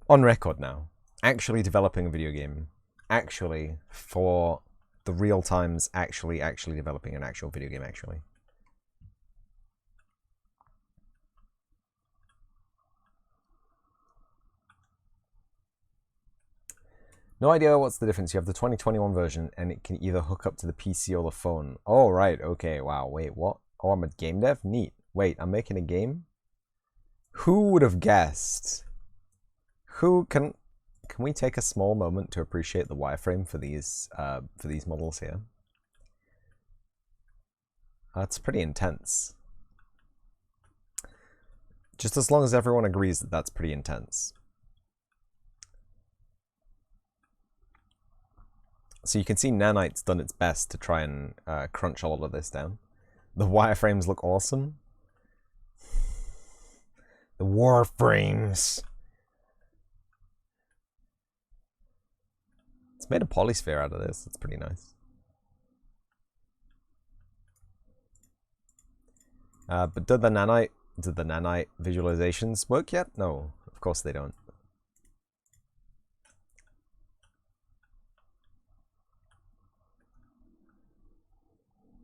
On record now. Actually developing a video game. Actually, for the real times, actually developing an actual video game, actually. No idea what's the difference. You have the 2021 version, and it can either hook up to the PC or the phone. Oh, right. Okay. Wow. Wait, what? Oh, I'm a game dev? Neat. Wait, I'm making a game? Who would have guessed? Who can we take a small moment to appreciate the wireframe for these models here? That's pretty intense. Just as long as everyone agrees that that's pretty intense. So you can see Nanite's done its best to try and crunch all of this down. The wireframes look awesome. The wireframes. It's made a polysphere out of this. It's pretty nice. But did the nanite visualizations work yet? No, of course they don't.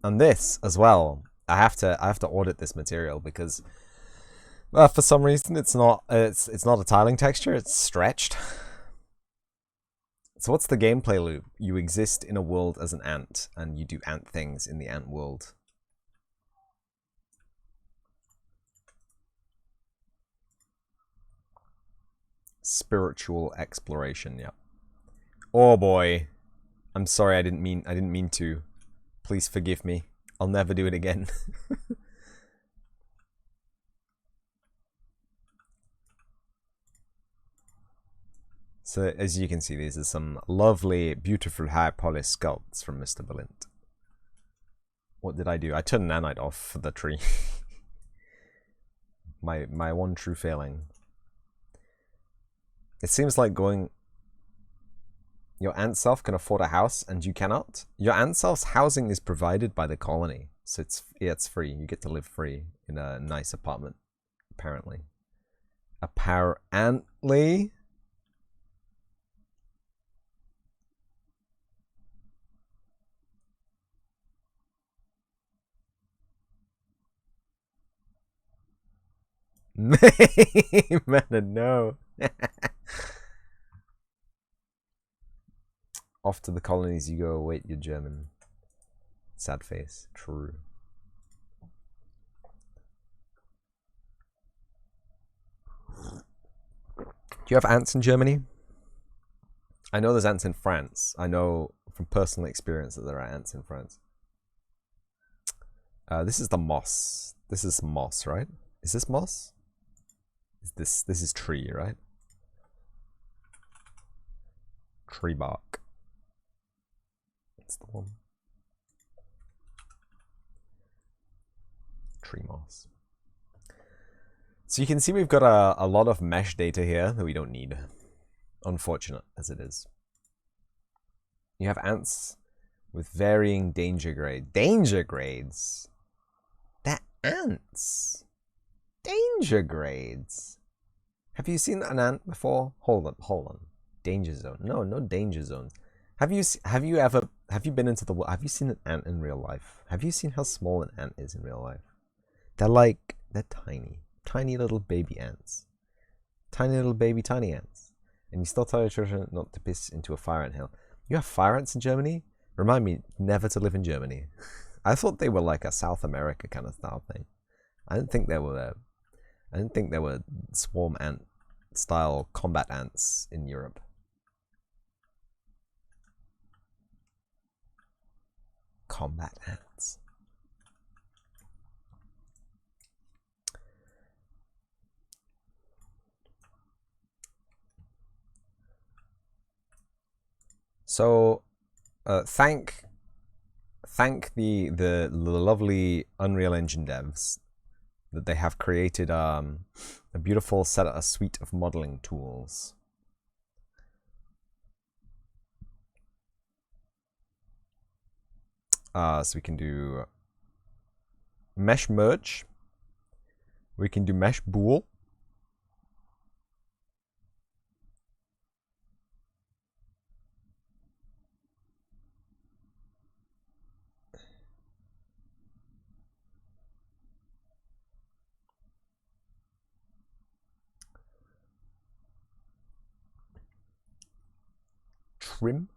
And this as well, I have to audit this material because for some reason it's not a tiling texture, it's stretched. So what's the gameplay loop? You exist in a world as an ant and you do ant things in the ant world. Spiritual exploration, yeah. Oh boy. I'm sorry, I didn't mean to. Please forgive me. I'll never do it again. So as you can see, these are some lovely, beautiful, high polished sculpts from Mr. Valint. What did I do? I turned nanite off for the tree. my one true failing. It seems like going... Your ant self can afford a house and you cannot. Your ant self's housing is provided by the colony. So it's free. You get to live free in a nice apartment, apparently. Apparently? Man, no. Off to the colonies you go, await your German. Sad face. True. Do you have ants in Germany? I know there's ants in France. I know from personal experience that there are ants in France. This is the moss. This is moss, right? Is this moss? This is tree, right? Tree bark. That's the one. Tree moss. So you can see we've got a lot of mesh data here that we don't need. Unfortunate as it is. You have ants with varying danger grade. Danger grades? They're ants. Danger grades. Have you seen an ant before? Hold on. Danger zone. No danger zones. Have you been into the... Have you seen an ant in real life? Have you seen how small an ant is in real life? They're tiny. Tiny little baby ants. Tiny little baby tiny ants. And you still tell your children not to piss into a fire ant hill. You have fire ants in Germany? Remind me never to live in Germany. I thought they were like a South America kind of style thing. I didn't think there were swarm ant style combat ants in Europe. Combat ants. So, thank the lovely Unreal Engine devs that they have created a beautiful a suite of modeling tools. So we can do mesh merge. We can do mesh bool. trim?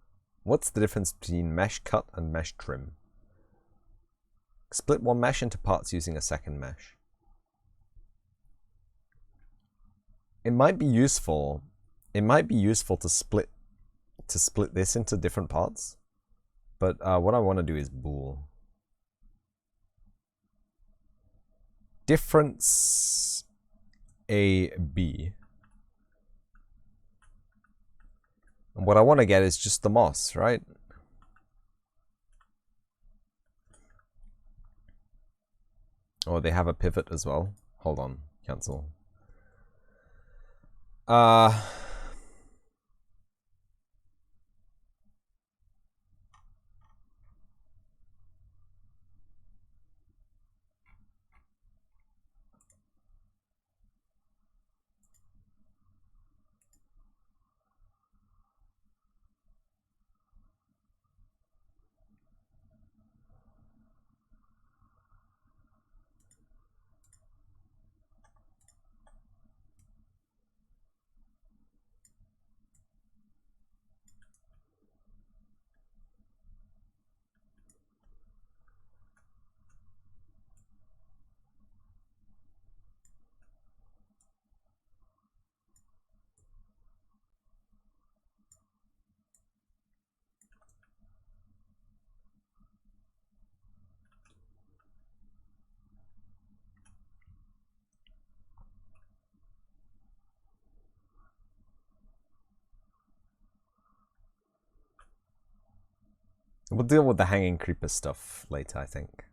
What's the difference between mesh cut and mesh trim? Split one mesh into parts using a second mesh. It might be useful. It might be useful to split this into different parts. But what I want to do is bool. Difference AB. And what I want to get is just the moss, right? Oh, they have a pivot as well. Hold on, cancel. We'll deal with the hanging creeper stuff later, I think.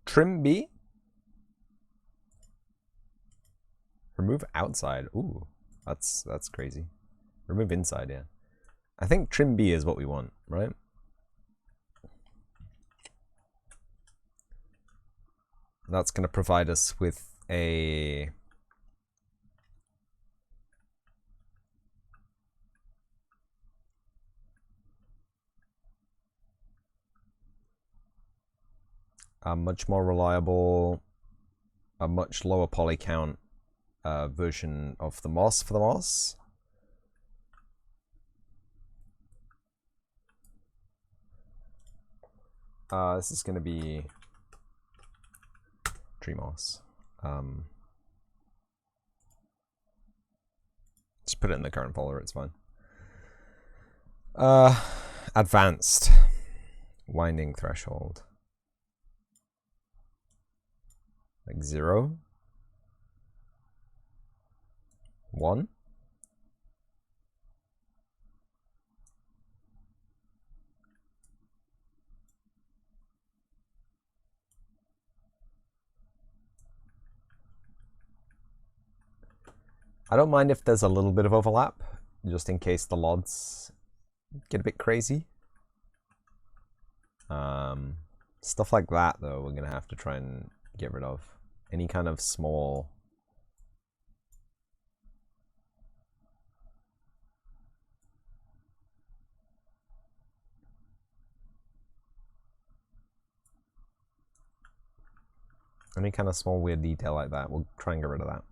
Trim B? Remove outside. Ooh, that's crazy. Remove inside, yeah. I think trim B is what we want, right? That's going to provide us with a much more reliable, a much lower poly count version of the moss for the moss. This is going to be tree moss. Just put it in the current folder, it's fine. Advanced. Winding threshold. Like 0. 1. I don't mind if there's a little bit of overlap, just in case the LODs get a bit crazy. Stuff like that, though, we're going to have to try and get rid of. Any kind of small... Any kind of small weird detail like that, we'll try and get rid of that.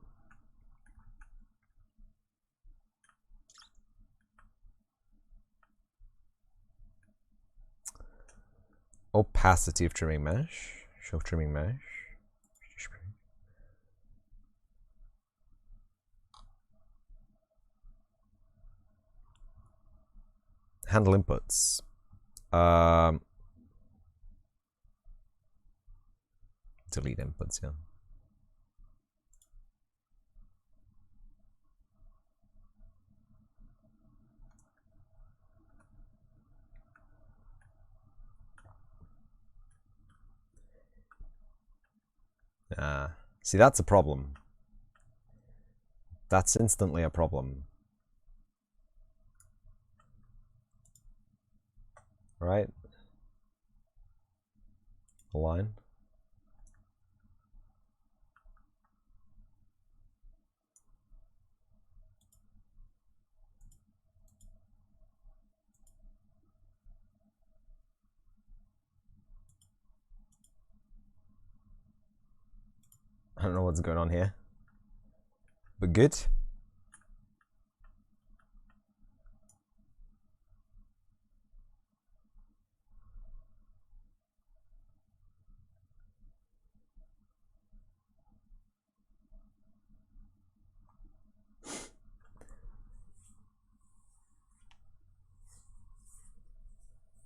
Opacity of trimming mesh. Show trimming mesh. Handle inputs. Delete inputs, yeah. See, that's a problem. That's instantly a problem. Right? Line. I don't know what's going on here. But good.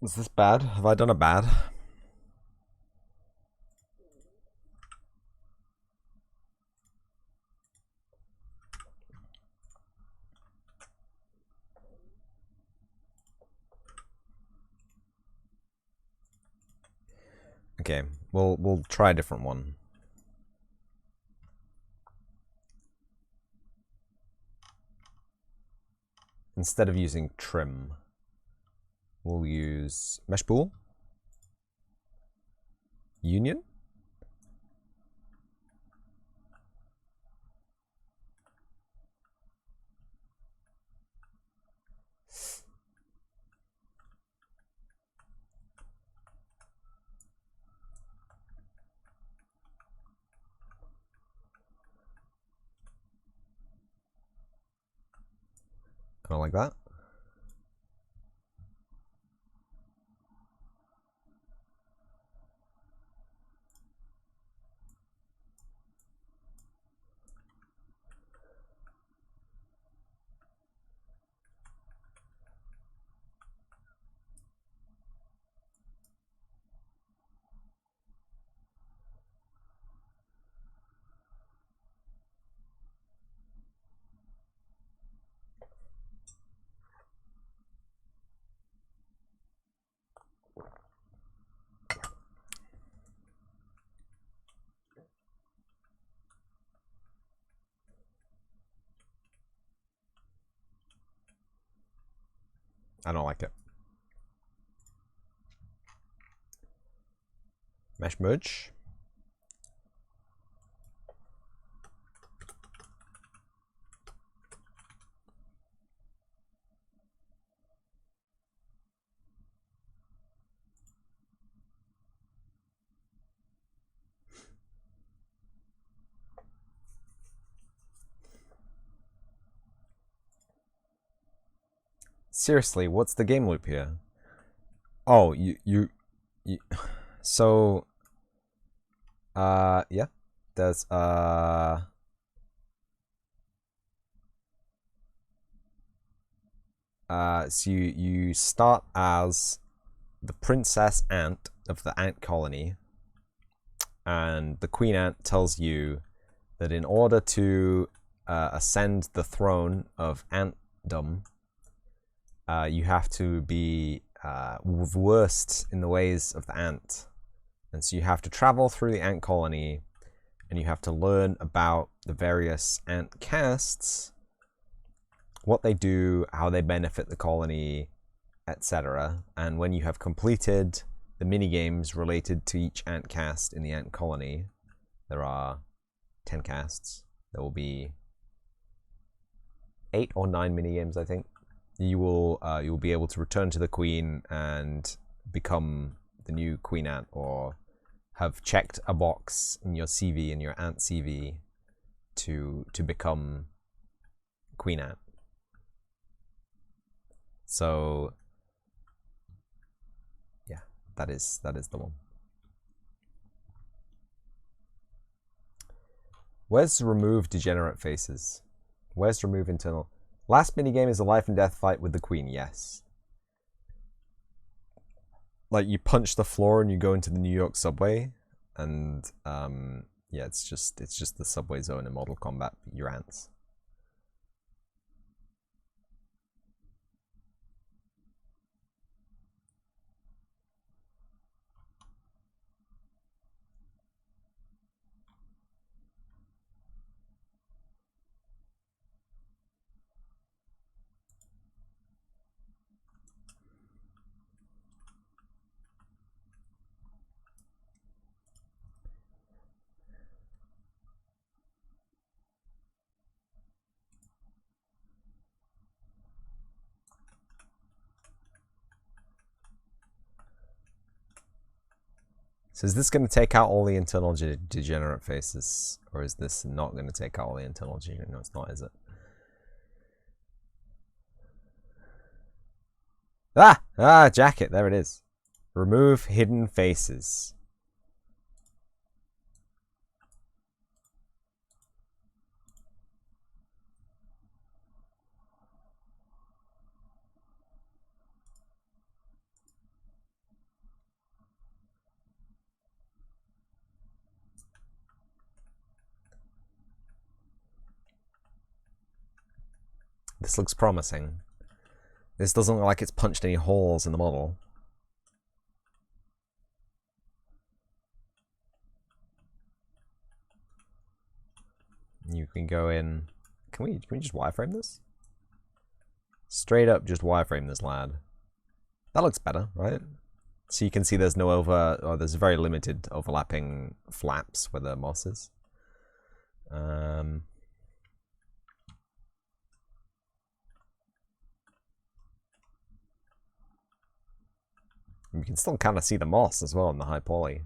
Is this bad? Have I done a bad? Okay, we'll try a different one. Instead of using trim, we'll use mesh pool, union. Kind of like that. I don't like it. Mesh merge. Seriously, what's the game loop here? Oh, you so yeah. There's so you start as the princess ant of the ant colony, and the queen ant tells you that in order to ascend the throne of antdom, you have to be versed in the ways of the ant. And so you have to travel through the ant colony, and you have to learn about the various ant castes, what they do, how they benefit the colony, etc. And when you have completed the mini-games related to each ant caste in the ant colony, there are 10 casts. There will be 8 or 9 mini-games, I think. You will be able to return to the queen and become the new queen ant, or have checked a box in your CV, in your ant CV, to become queen ant. So yeah, that is the one. Where's remove degenerate faces? Where's remove internal? Last minigame is a life and death fight with the queen, yes. Like, you punch the floor and you go into the New York subway, and yeah, it's just the subway zone in Mortal Kombat, your ants. So is this going to take out all the internal degenerate faces? Or is this not going to take out all the internal degenerate? No, it's not, is it? Ah, jacket. There it is. Remove hidden faces. This looks promising. This doesn't look like it's punched any holes in the model. You can go in. Can we just wireframe this? Straight up, just wireframe this lad. That looks better, right? So you can see there's no there's very limited overlapping flaps where the moss is. You can still kind of see the moss as well in the high poly,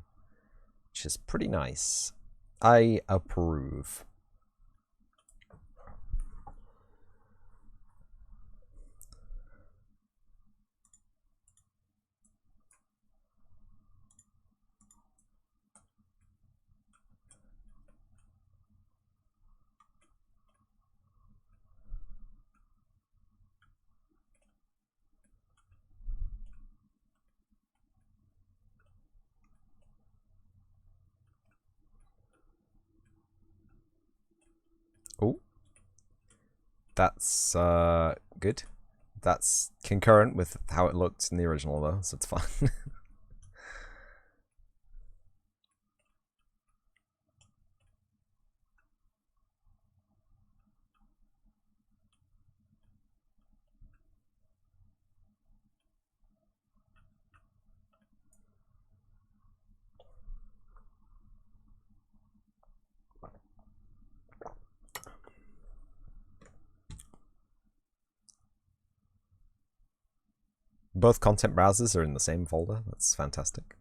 which is pretty nice. I approve. Oh, that's good. That's concurrent with how it looked in the original though, so it's fine. Both content browsers are in the same folder. That's fantastic.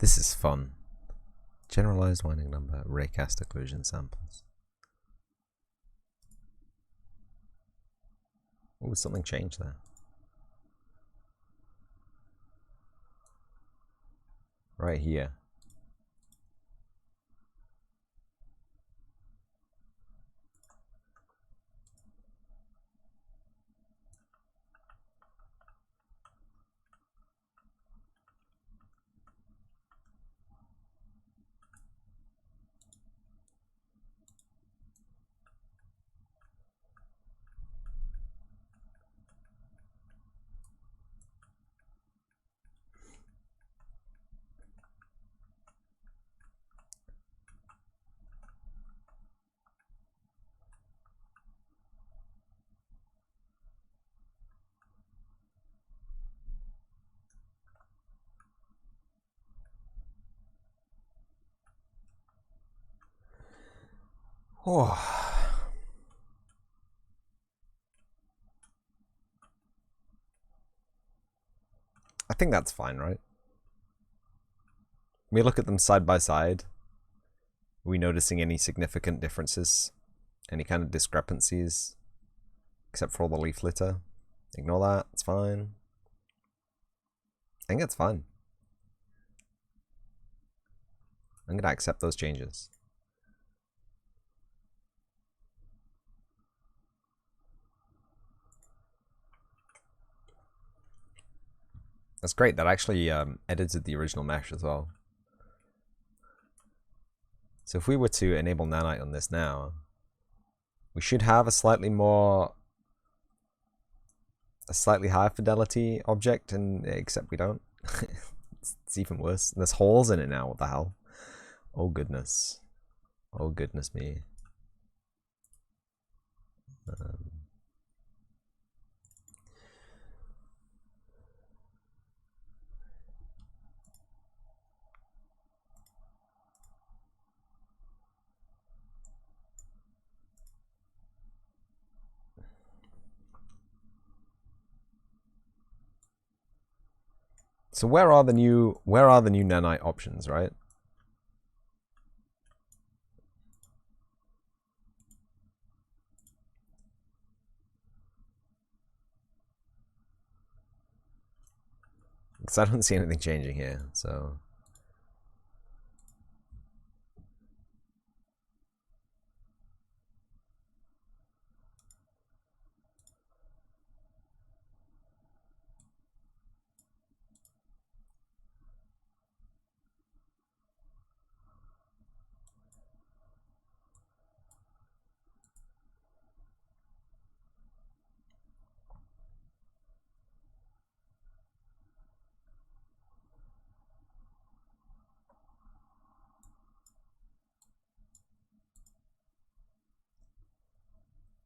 This is fun. Generalized winding number, raycast occlusion samples. Oh, something changed there. Right here. Oh. I think that's fine, right? We look at them side by side. Are we noticing any significant differences? Any kind of discrepancies? Except for all the leaf litter. Ignore that, it's fine. I think it's fine. I'm going to accept those changes. That's great. That actually edited the original mesh as well. So if we were to enable nanite on this now, we should have a slightly higher fidelity object, and except we don't. It's even worse. There's holes in it now. What the hell? Oh goodness. Oh goodness me. So where are the new nanite options, right? Because I don't see anything changing here, so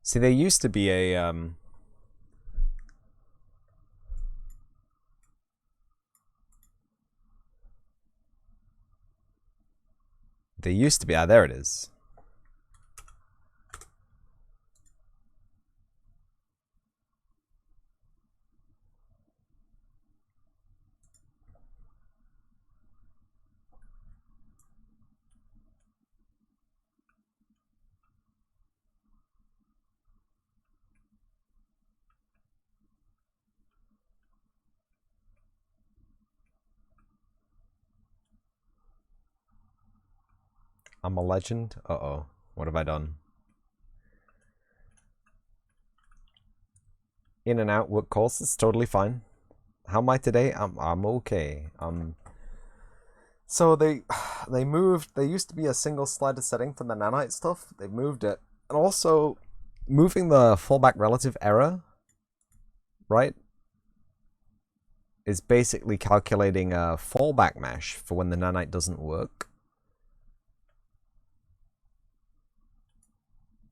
see, there used to be a there it is. I'm a legend. Uh-oh. What have I done? In and out work calls. It's totally fine. How am I today? I'm okay. So they moved. There used to be a single slider setting for the nanite stuff. They've moved it, and also moving the fallback relative error, right, is basically calculating a fallback mesh for when the nanite doesn't work.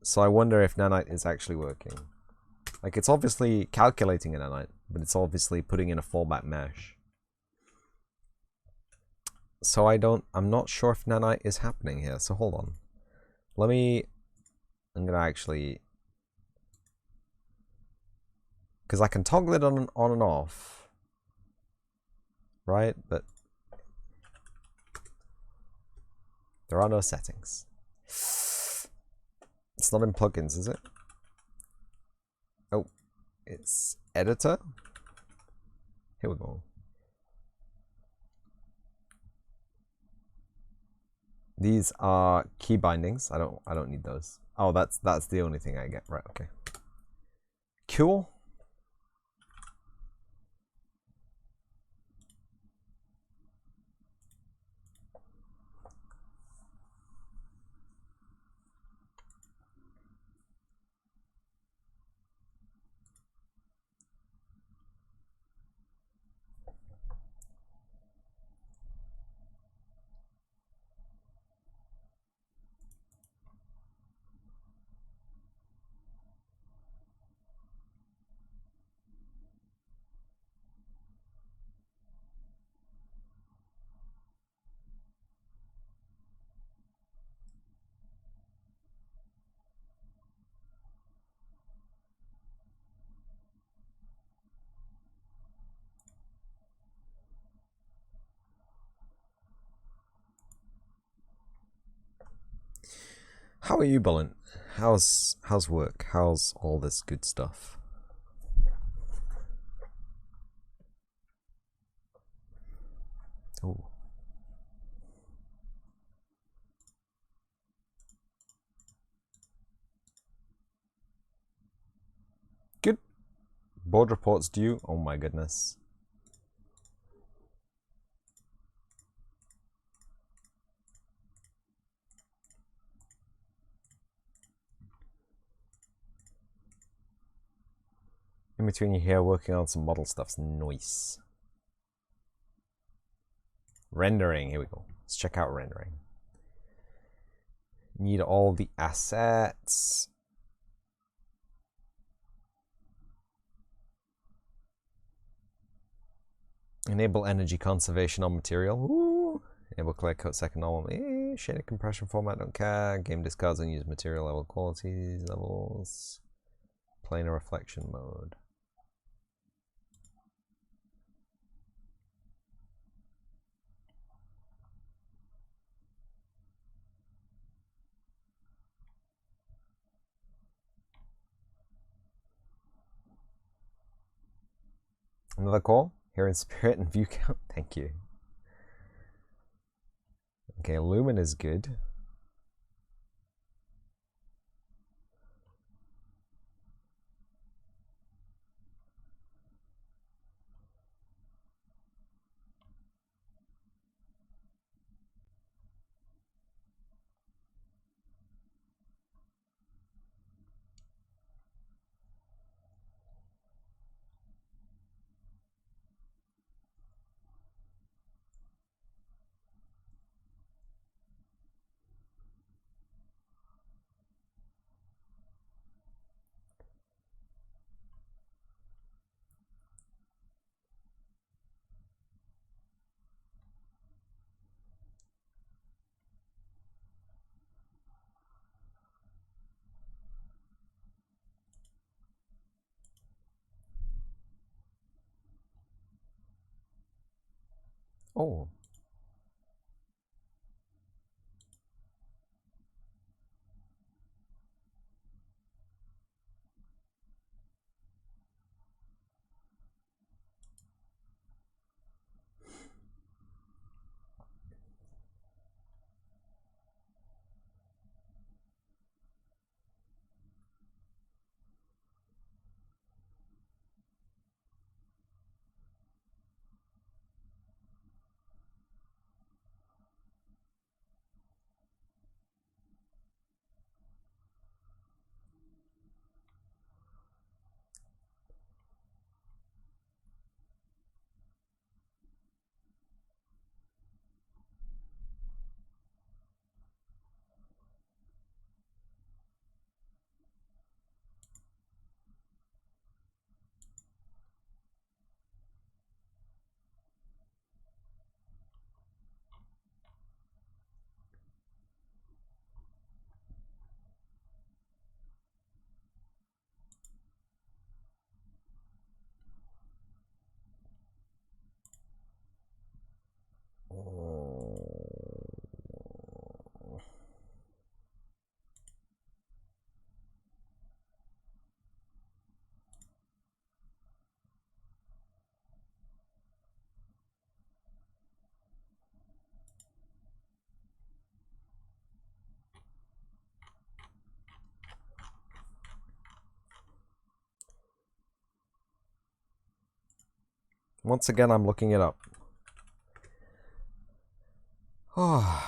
So I wonder if nanite is actually working. Like, it's obviously calculating a nanite, but it's obviously putting in a fallback mesh. So I'm not sure if nanite is happening here. So hold on. I'm gonna actually, because I can toggle it on and off, right? But there are no settings. It's not in plugins, is it? Oh, it's editor. Here we go. These are key bindings. I don't need those. Oh, that's the only thing I get. Right, okay. Cool. How are you, Bullen? How's work? How's all this good stuff? Oh. Board reports due. Oh my goodness. In between you here working on some model stuff's nice. Rendering, here we go. Let's check out rendering. Need all the assets. Enable energy conservation on material. Ooh. Enable clear cut second normal. Shaded compression format, don't care. Game discards unused material level qualities, levels. Planar reflection mode. Another call? Here in spirit and view count. Thank you. Okay, lumen is good. Oh. Once again, I'm looking it up. Oh.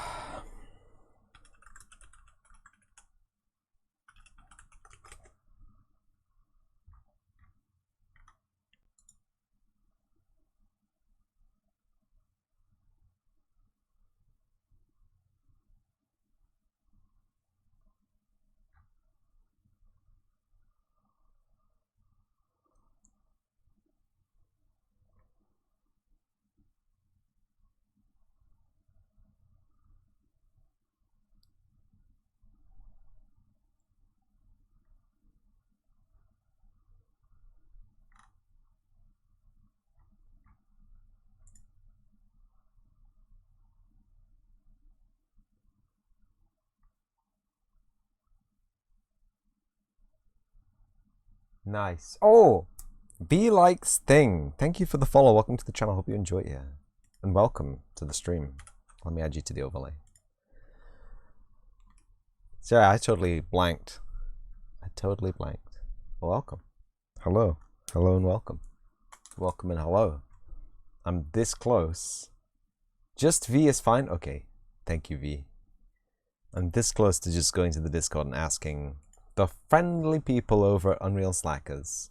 Nice. Oh, B likes thing. Thank you for the follow. Welcome to the channel. Hope you enjoy it. Yeah. And welcome to the stream. Let me add you to the overlay. Sorry, I totally blanked. Welcome. Hello. Hello and welcome. Welcome and hello. I'm this close. Just V is fine? Okay. Thank you, V. I'm this close to just going to the Discord and asking the friendly people over at Unreal Slackers.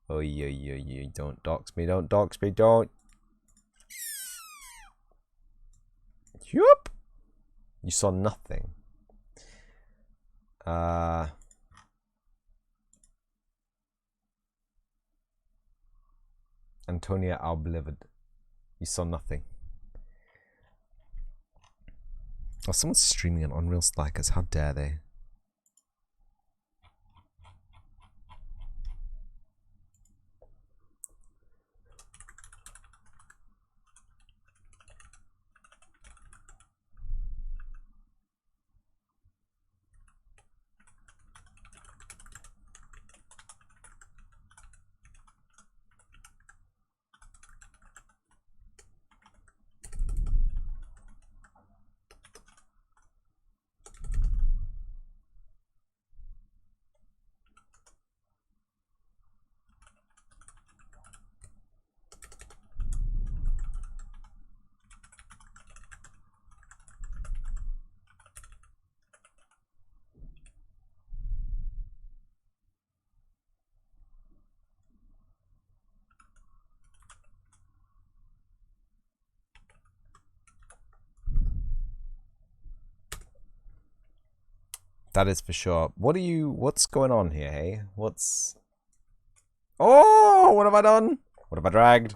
Oh, yeah. Don't dox me, don't dox me, don't. Yup. You saw nothing. Antonia, our beloved. You saw nothing. Oh, someone's streaming on Unreal Slackers. How dare they? That is for sure. What's going on here, hey? Oh, what have I done? What have I dragged?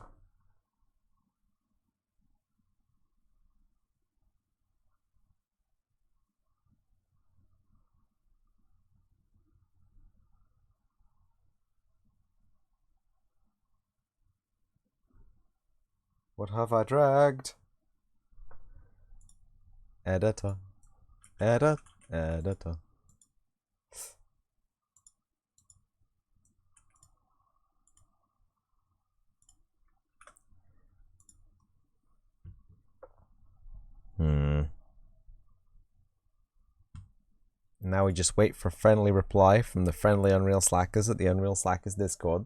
What have I dragged? Editor. Editor. Now we just wait for a friendly reply from the friendly Unreal Slackers at the Unreal Slackers Discord.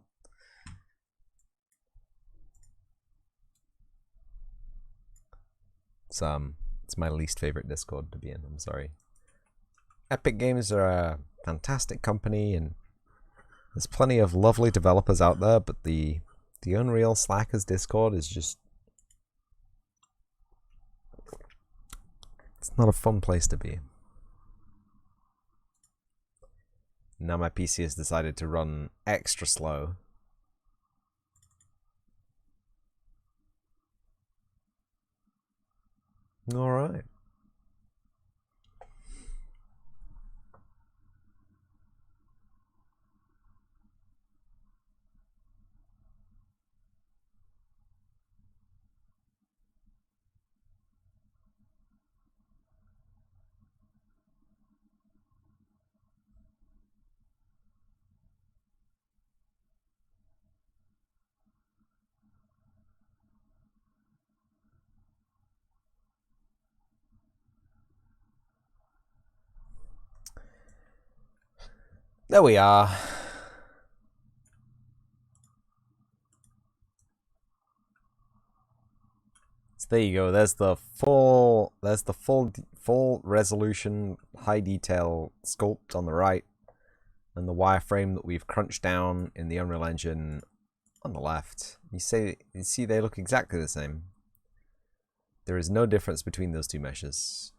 It's my least favorite Discord to be in, I'm sorry. Epic Games are a fantastic company and there's plenty of lovely developers out there, but the Unreal Slackers Discord is just... it's not a fun place to be. Now my PC has decided to run extra slow. Alright. There we are. So there you go. There's the full resolution, high detail sculpt on the right, and the wireframe that we've crunched down in the Unreal Engine on the left. You see they look exactly the same. There is no difference between those two meshes.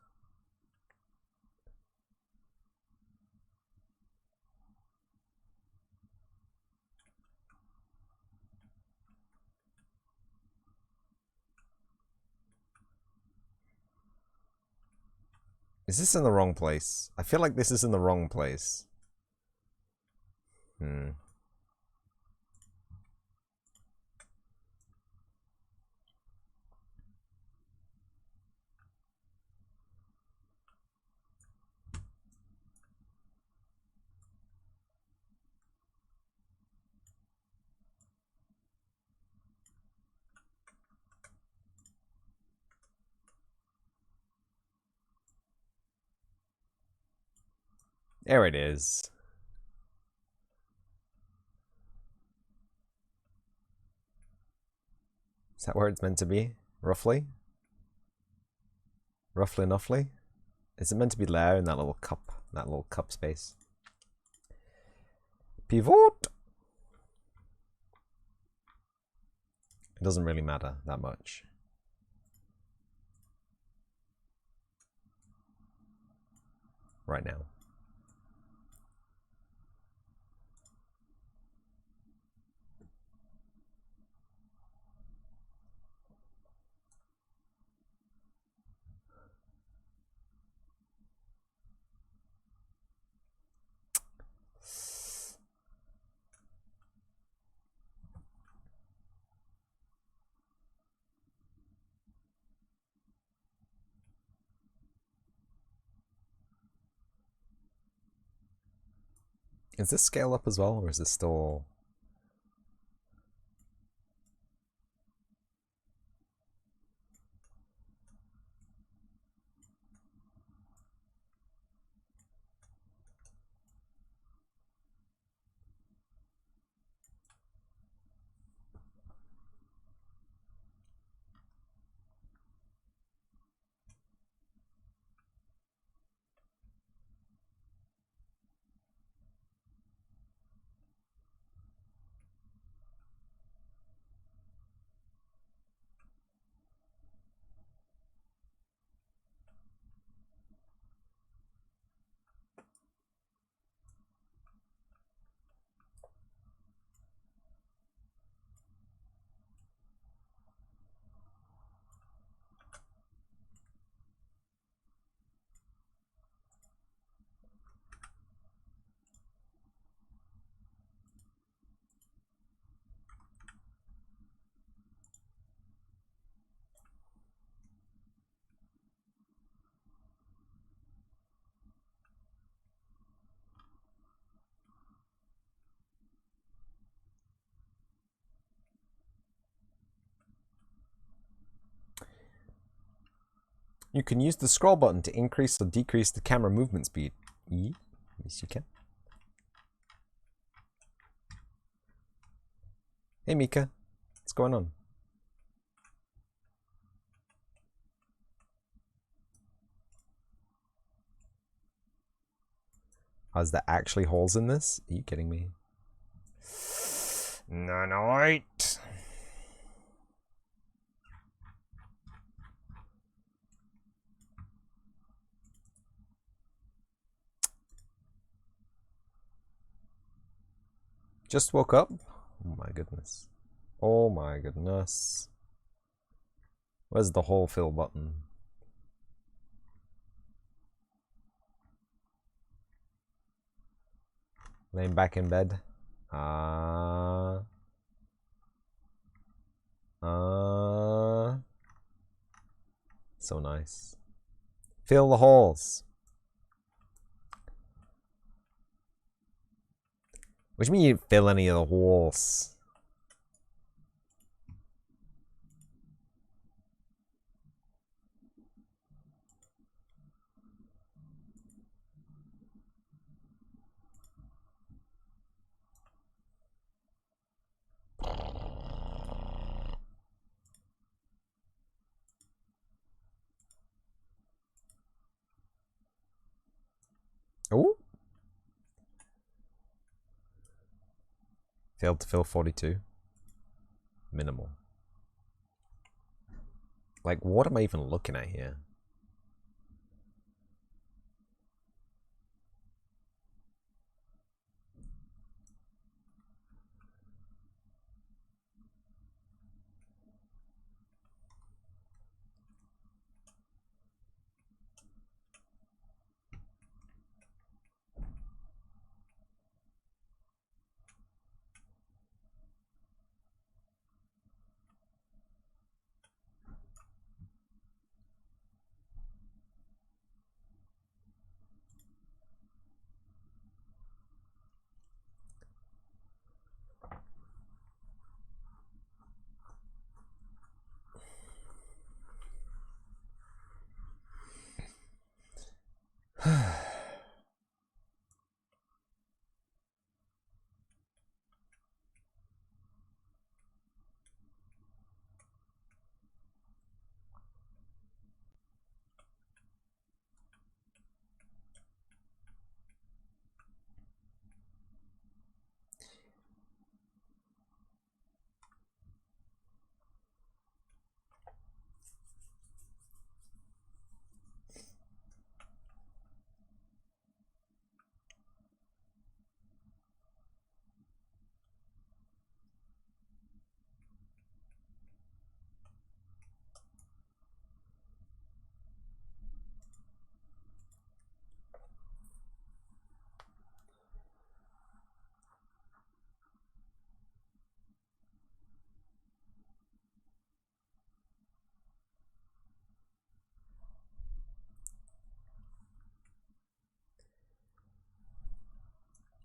Is this in the wrong place? I feel like this is in the wrong place. There it is. that where it's meant to be? Roughly? Roughly enougghly? Is it meant to be there in that little cup space? Pivot! It doesn't really matter that much. Right now. Is this scale up as well, or is this still... You can use the scroll button to increase or decrease the camera movement speed. Yes, you can. Hey, Mika. What's going on? Oh, is there actually holes in this? Are you kidding me? No, no, wait. Just woke up? Oh my goodness. Oh my goodness. Where's the hole fill button? Laying back in bed. So nice. Fill the holes. What do you mean you didn't fill any of the holes? Oh. Failed to fill 42. Minimal. Like, what am I even looking at here?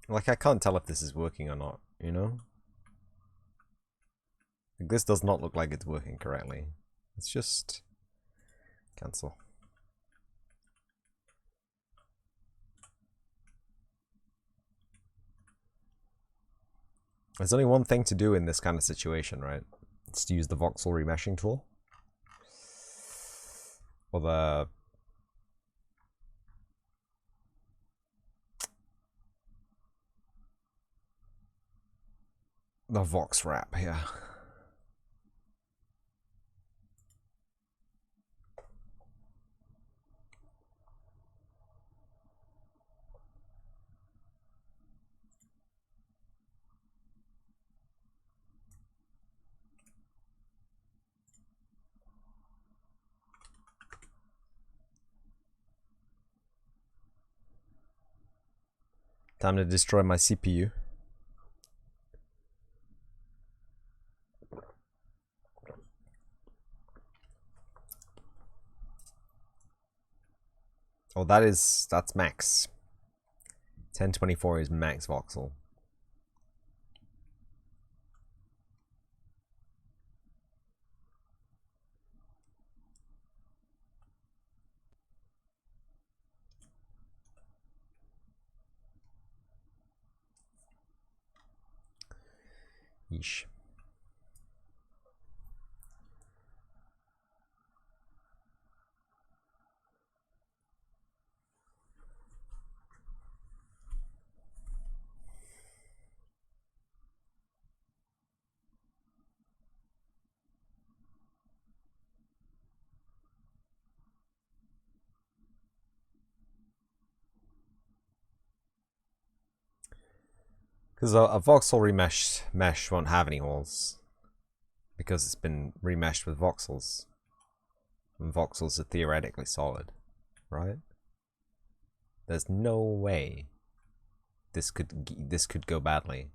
Like, I can't tell if this is working or not, you know? Like, this does not look like it's working correctly. It's just... cancel. There's only one thing to do in this kind of situation, right? It's to use the voxel remeshing tool. Or the vox wrap here. Time to destroy my CPU. Oh, that's max. 1024 is max voxel. Yeesh. Because a voxel remesh mesh won't have any holes. Because it's been remeshed with voxels. And voxels are theoretically solid, right? There's no way this could go badly.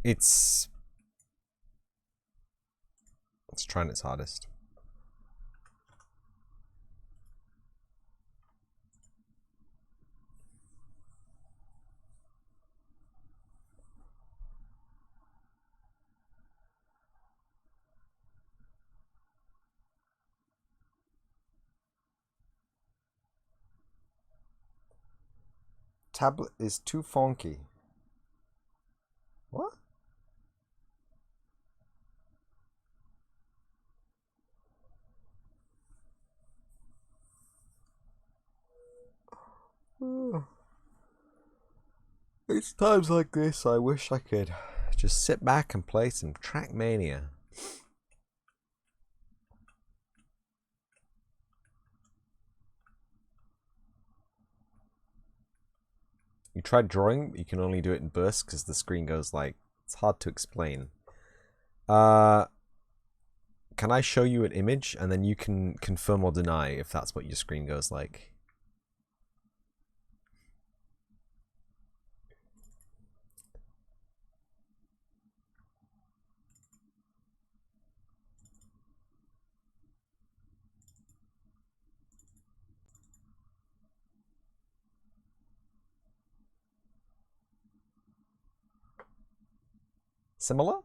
It's trying its hardest. Tablet is too funky. What? It's times like this I wish I could just sit back and play some Trackmania. You tried drawing, but you can only do it in bursts because the screen goes like... It's hard to explain. Can I show you an image and then you can confirm or deny if that's what your screen goes like? Similar?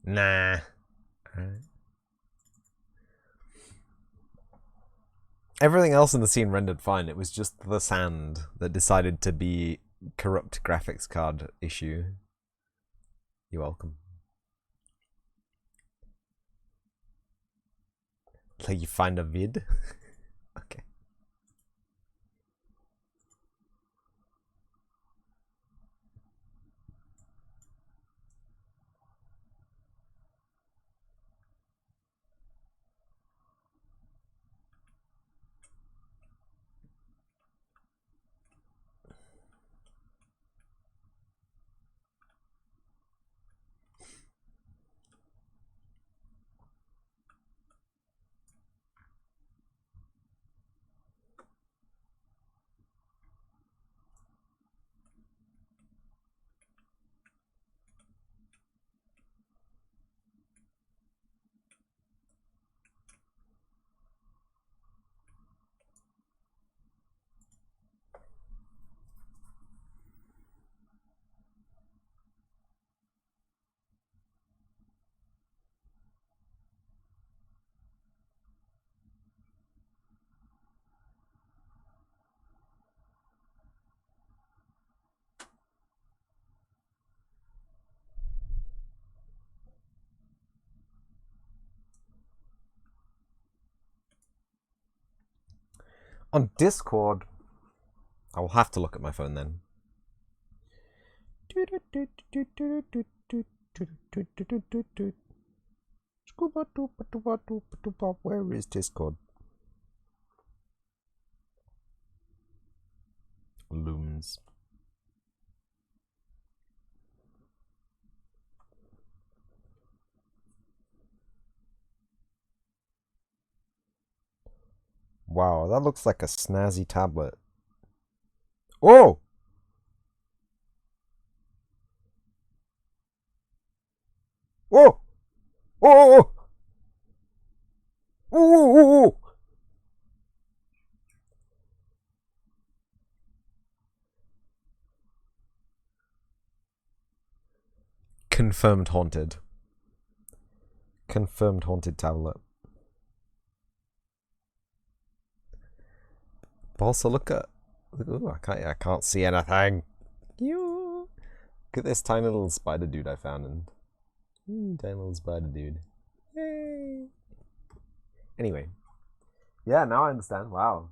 Nah. Alright. Everything else in the scene rendered fine. It was just the sand that decided to be corrupt graphics card issue. You're welcome. Like you find a vid? Okay. On Discord, I will have to look at my phone then. Where is Discord? Looms. Wow, that looks like a snazzy tablet. Oh! Whoa! Oh! Oh! Confirmed haunted. Confirmed haunted tablet. But also look at. Ooh, I can't see anything. Look at this tiny little spider dude I found. Tiny little spider dude. Yay! Anyway, yeah, now I understand. Wow,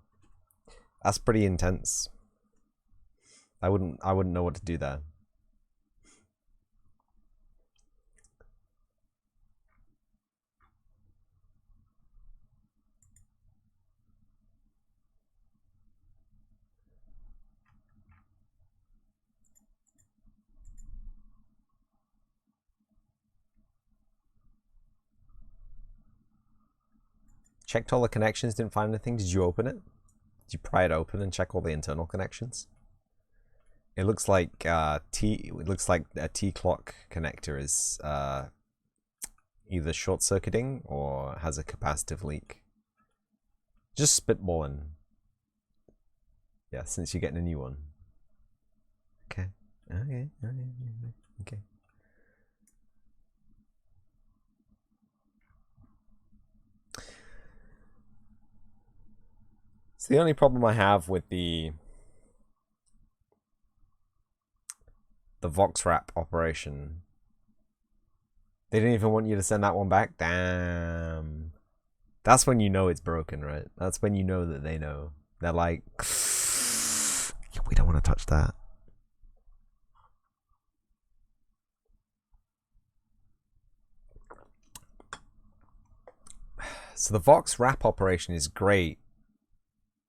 that's pretty intense. I wouldn't know what to do there. Checked all the connections, didn't find anything. Did you open it? Did you pry it open and check all the internal connections? It looks like it looks like a T clock connector is either short circuiting or has a capacitive leak. Just spitballing. Yeah, since you're getting a new one. Okay. Okay. So the only problem I have with the Vox wrap operation, they didn't even want you to send that one back? Damn. That's when you know it's broken, right? That's when you know that they know. They're like, we don't want to touch that. So the Vox wrap operation is great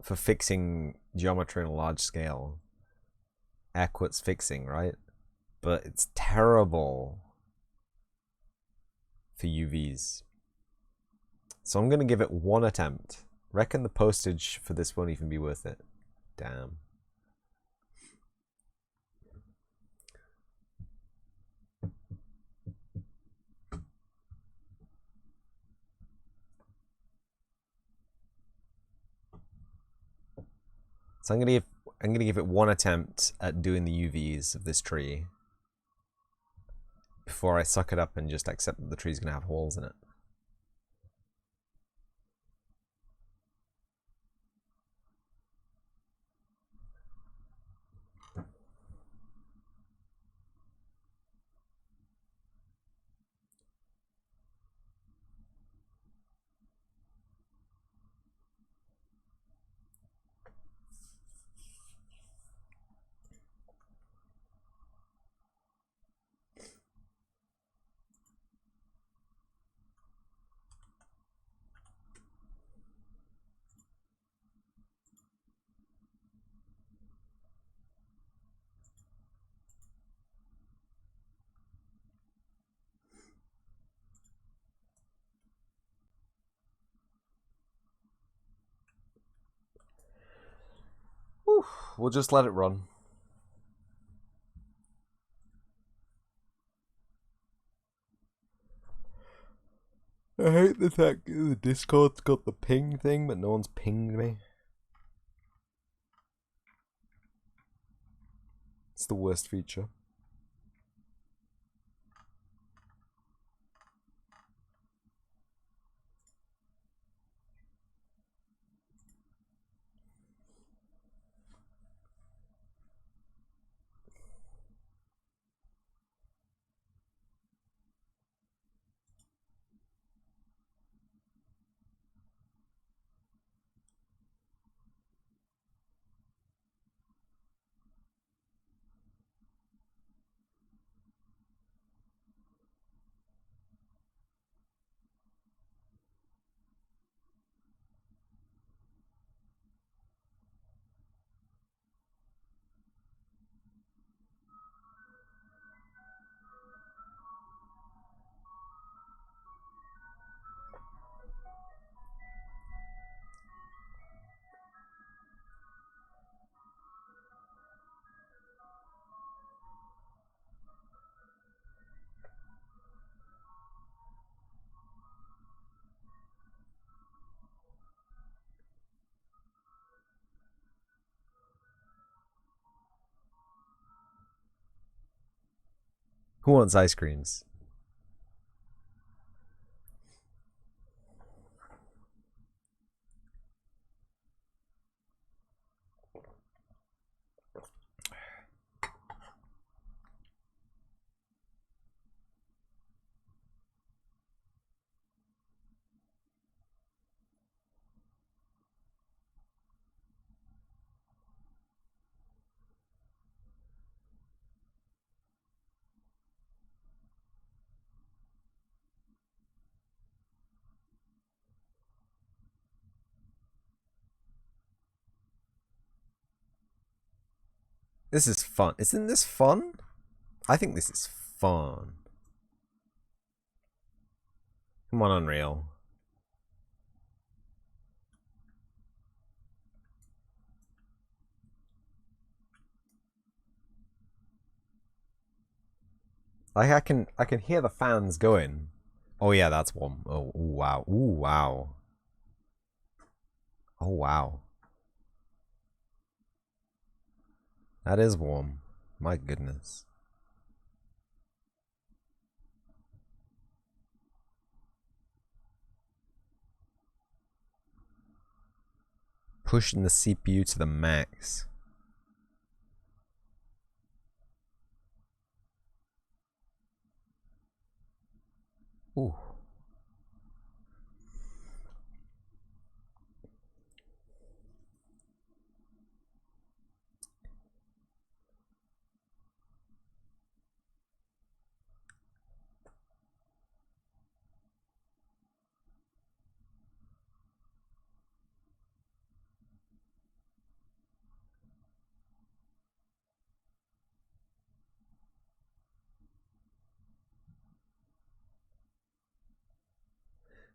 for fixing geometry on a large scale. Air quotes fixing, right? But it's terrible for UVs. So I'm going to give it one attempt. Reckon the postage for this won't even be worth it. Damn. So I'm gonna give it one attempt at doing the UVs of this tree before I suck it up and just accept that the tree's gonna have holes in it. Whew, we'll just let it run. I hate the fact that the Discord's got the ping thing, but no one's pinged me. It's the worst feature. Who wants ice creams? This is fun. Isn't this fun? I think this is fun. Come on, Unreal. Like I can hear the fans going. Oh yeah, that's warm. Oh ooh, wow. Ooh wow. Oh wow. That is warm. My goodness. Pushing the CPU to the max. Ooh.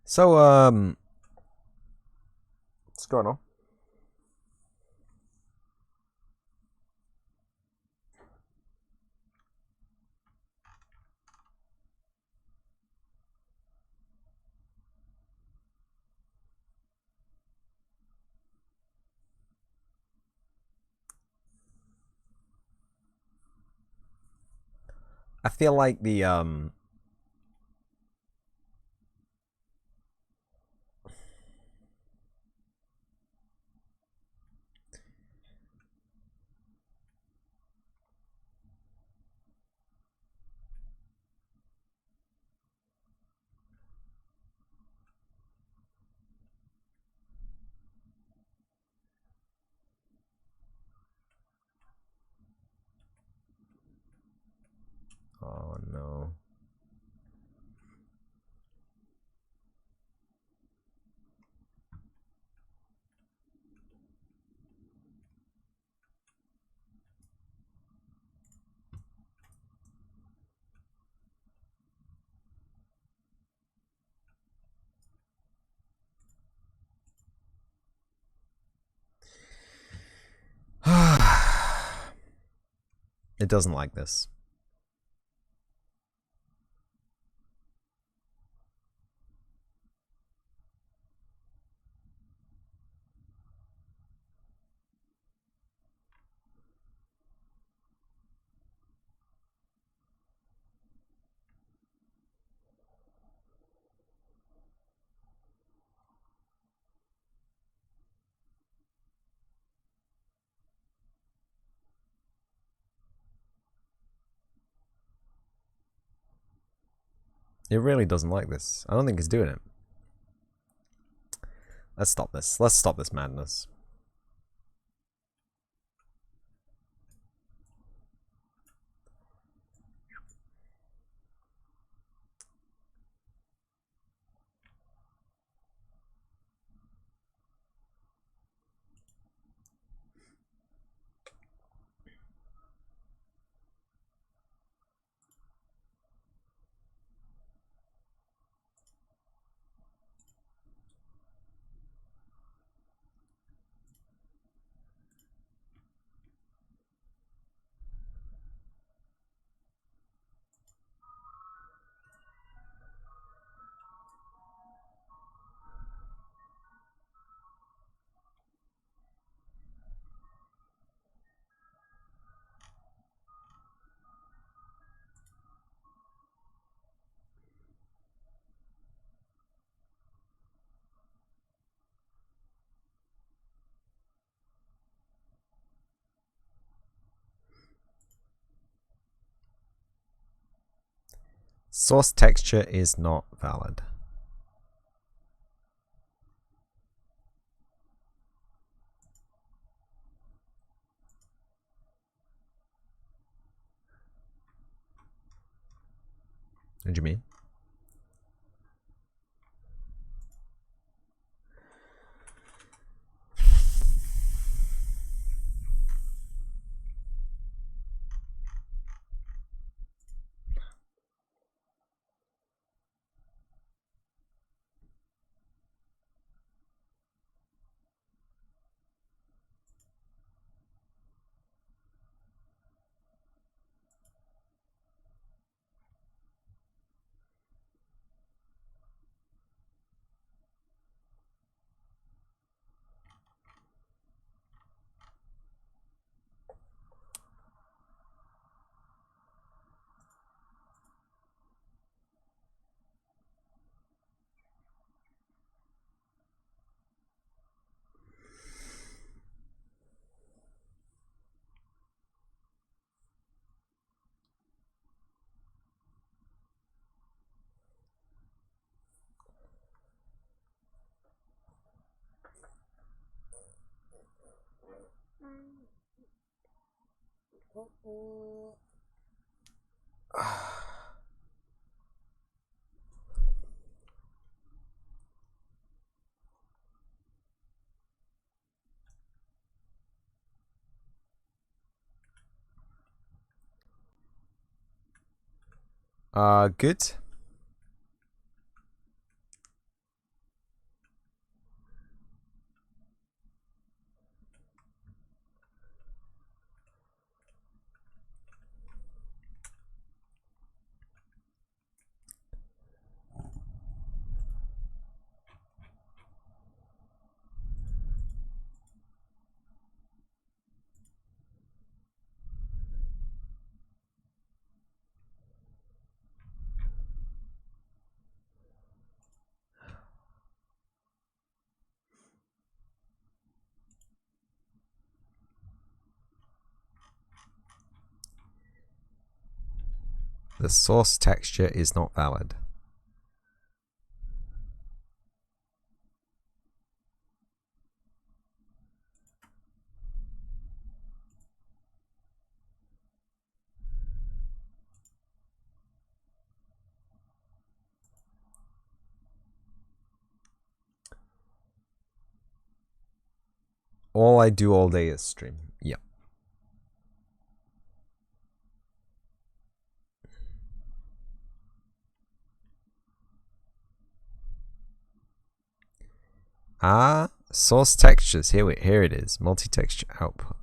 So what's going on? I feel like the oh no. It doesn't like this. It really doesn't like this. I don't think it's doing it. Let's stop this. Let's stop this madness. Source texture is not valid. What do you mean? Good. The source texture is not valid. All I do all day is stream. Yep. Source textures. Here it is. Multi-texture output.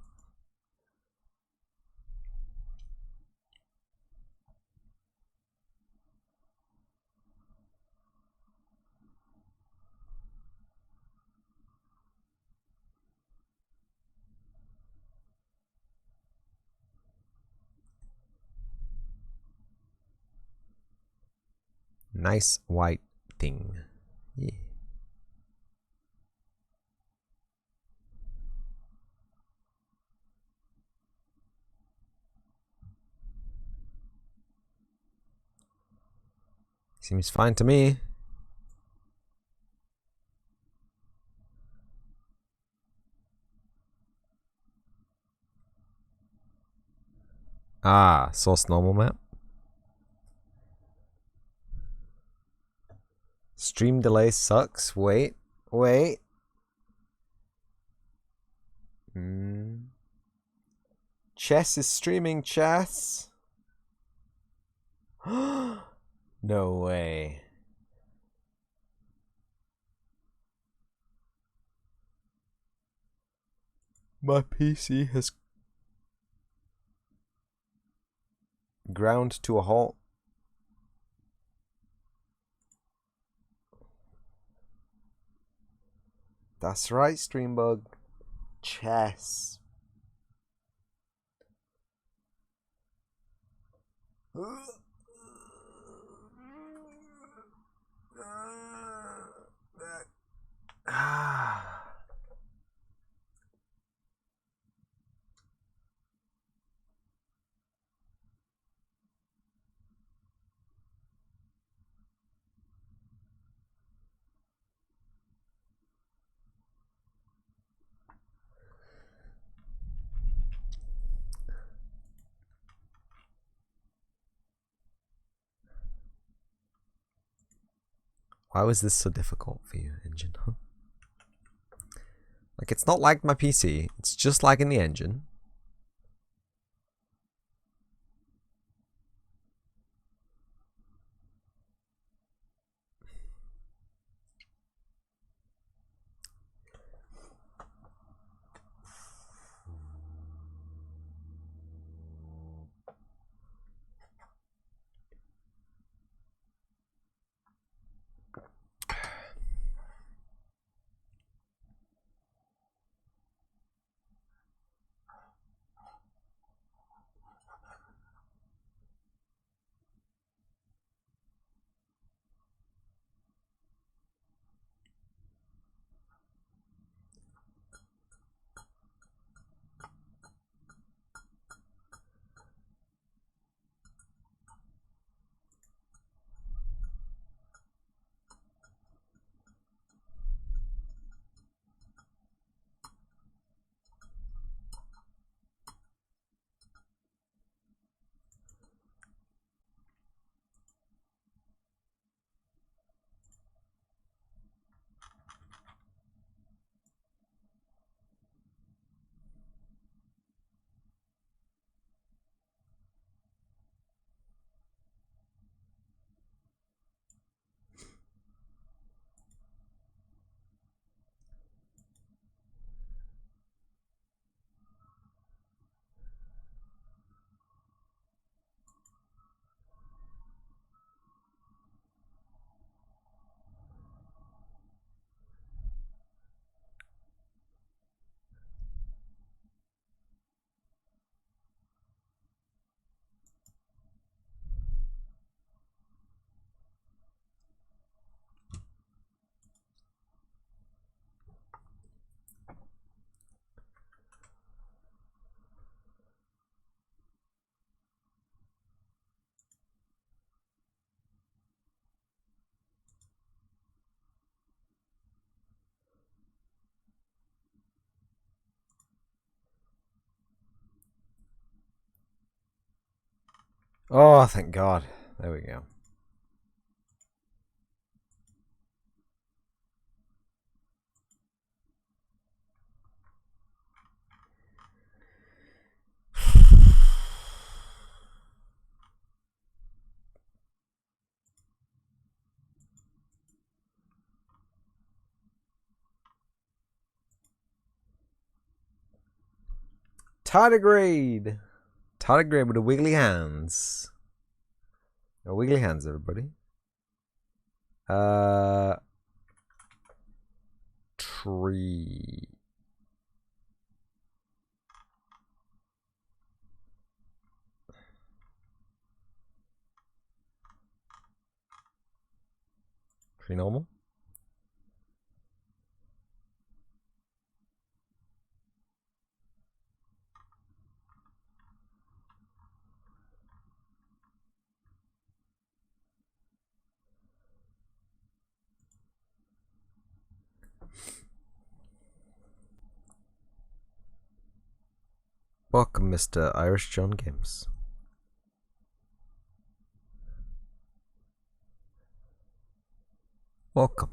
Nice white thing. Yeah. Seems fine to me. Source normal map. Stream delay sucks. Wait. Chess is streaming chess. No way. My PC has ground to a halt. That's right, Streambug. Chess. Why was this so difficult for you, engine? Huh? Like, it's not like my PC. It's just like in the engine. Oh, thank God. There we go. Tardigrade! Tardigrade with the wiggly hands. Oh, wiggly hands, everybody. Tree. Tree normal. Welcome, Mr. Irish John Games. Welcome.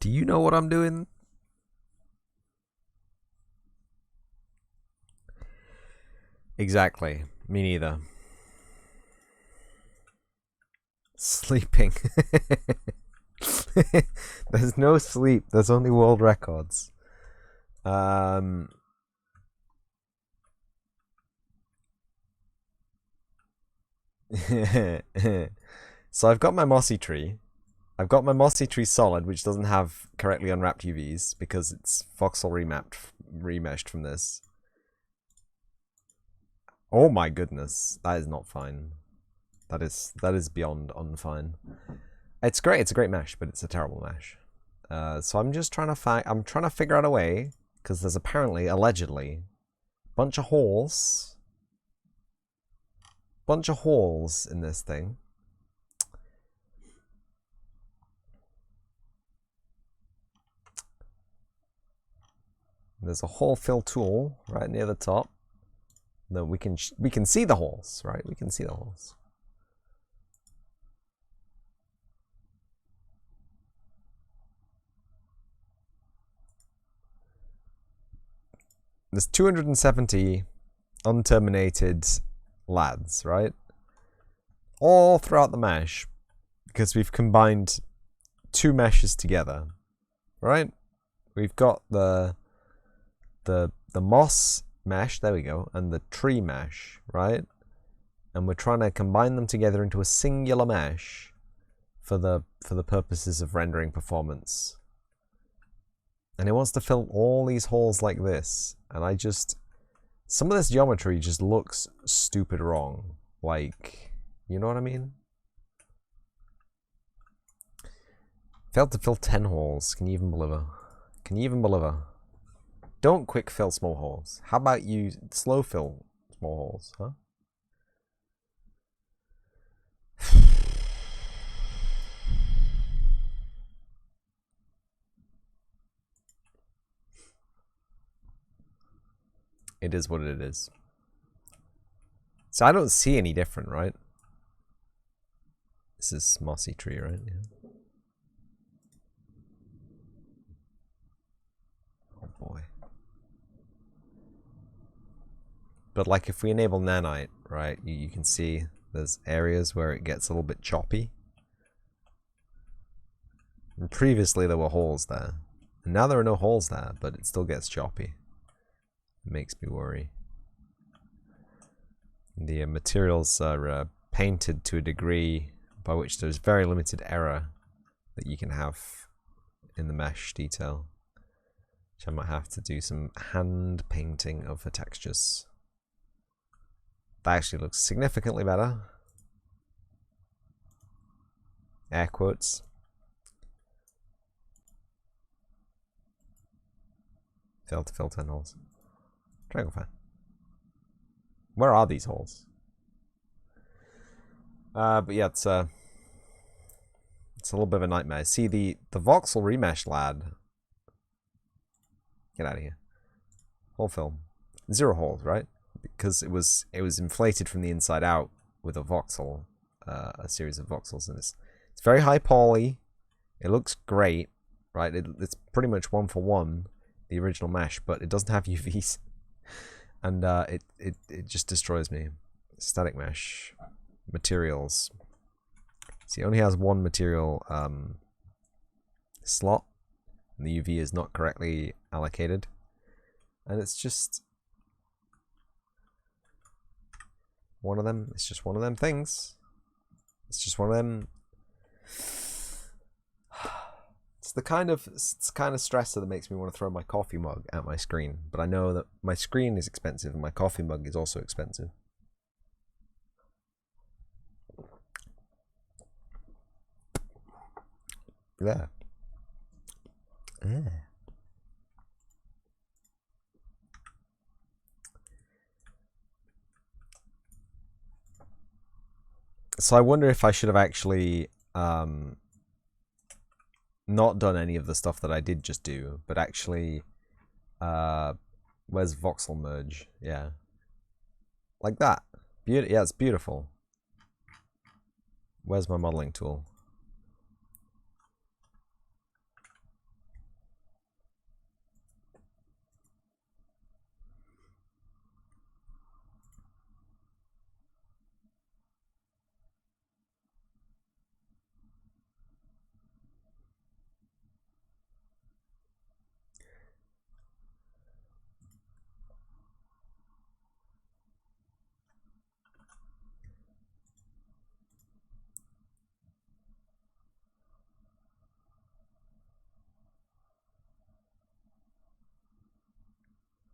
Do you know what I'm doing? Exactly. Me neither. Sleeping. There's no sleep. There's only world records. So I've got my mossy tree. I've got my mossy tree solid, which doesn't have correctly unwrapped UVs because it's voxel remeshed from this. Oh my goodness, that is not fine. That is beyond unfine. It's great. It's a great mesh, but it's a terrible mesh. So I'm just trying to figure out a way, because there's apparently, allegedly, bunch of holes in this thing. There's a hole fill tool right near the top. No, we can see the holes, right? We can see the holes. There's 270 unterminated lads, right? All throughout the mesh, because we've combined two meshes together, right? We've got the moss mesh, there we go, and the tree mesh, right? And we're trying to combine them together into a singular mesh for the purposes of rendering performance. And it wants to fill all these holes like this, and some of this geometry just looks stupid wrong. Like, you know what I mean? Failed to fill 10 holes. Can you even believe it? Can you even believe it? Don't quick fill small holes. How about you slow fill small holes, huh? It is what it is. So I don't see any different, right? This is mossy tree, right? Yeah. Oh boy. But like if we enable nanite, right, you can see there's areas where it gets a little bit choppy. And previously there were holes there. And now there are no holes there, but it still gets choppy. It makes me worry. The materials are painted to a degree by which there's very limited error that you can have in the mesh detail. Which I might have to do some hand painting of the textures. That actually looks significantly better. Air quotes. Failed to fill 10 holes. Triangle fan. Where are these holes? But yeah, it's a little bit of a nightmare. See, the voxel remesh lad. Get out of here. Whole film. 0 holes, right? Because it was inflated from the inside out with a voxel, a series of voxels, and it's very high poly. It looks great, right? It's pretty much 1-for-1 the original mesh, but it doesn't have UVs, and it just destroys me. Static mesh materials. See, it only has one material slot, and the UV is not correctly allocated, and it's just one of them. It's just one of them things. It's just one of them. It's the kind of stressor that makes me want to throw my coffee mug at my screen. But I know that my screen is expensive and my coffee mug is also expensive. Yeah. Yeah. So I wonder if I should have actually not done any of the stuff that I did just do, but actually, where's voxel merge? Yeah, like that. Yeah, it's beautiful. Where's my modeling tool?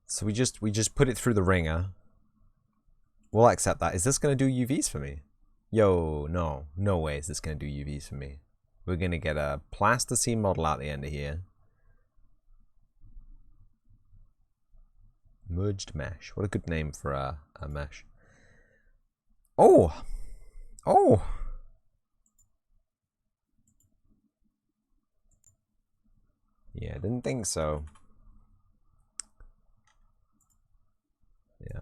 So we just put it through the ringer. We'll accept that. Is this gonna do UVs for me? Yo, no way is this gonna do UVs for me. We're gonna get a plasticine model out the end of here. Merged mesh. What a good name for a mesh. Oh! Oh! Yeah, didn't think so. Yeah.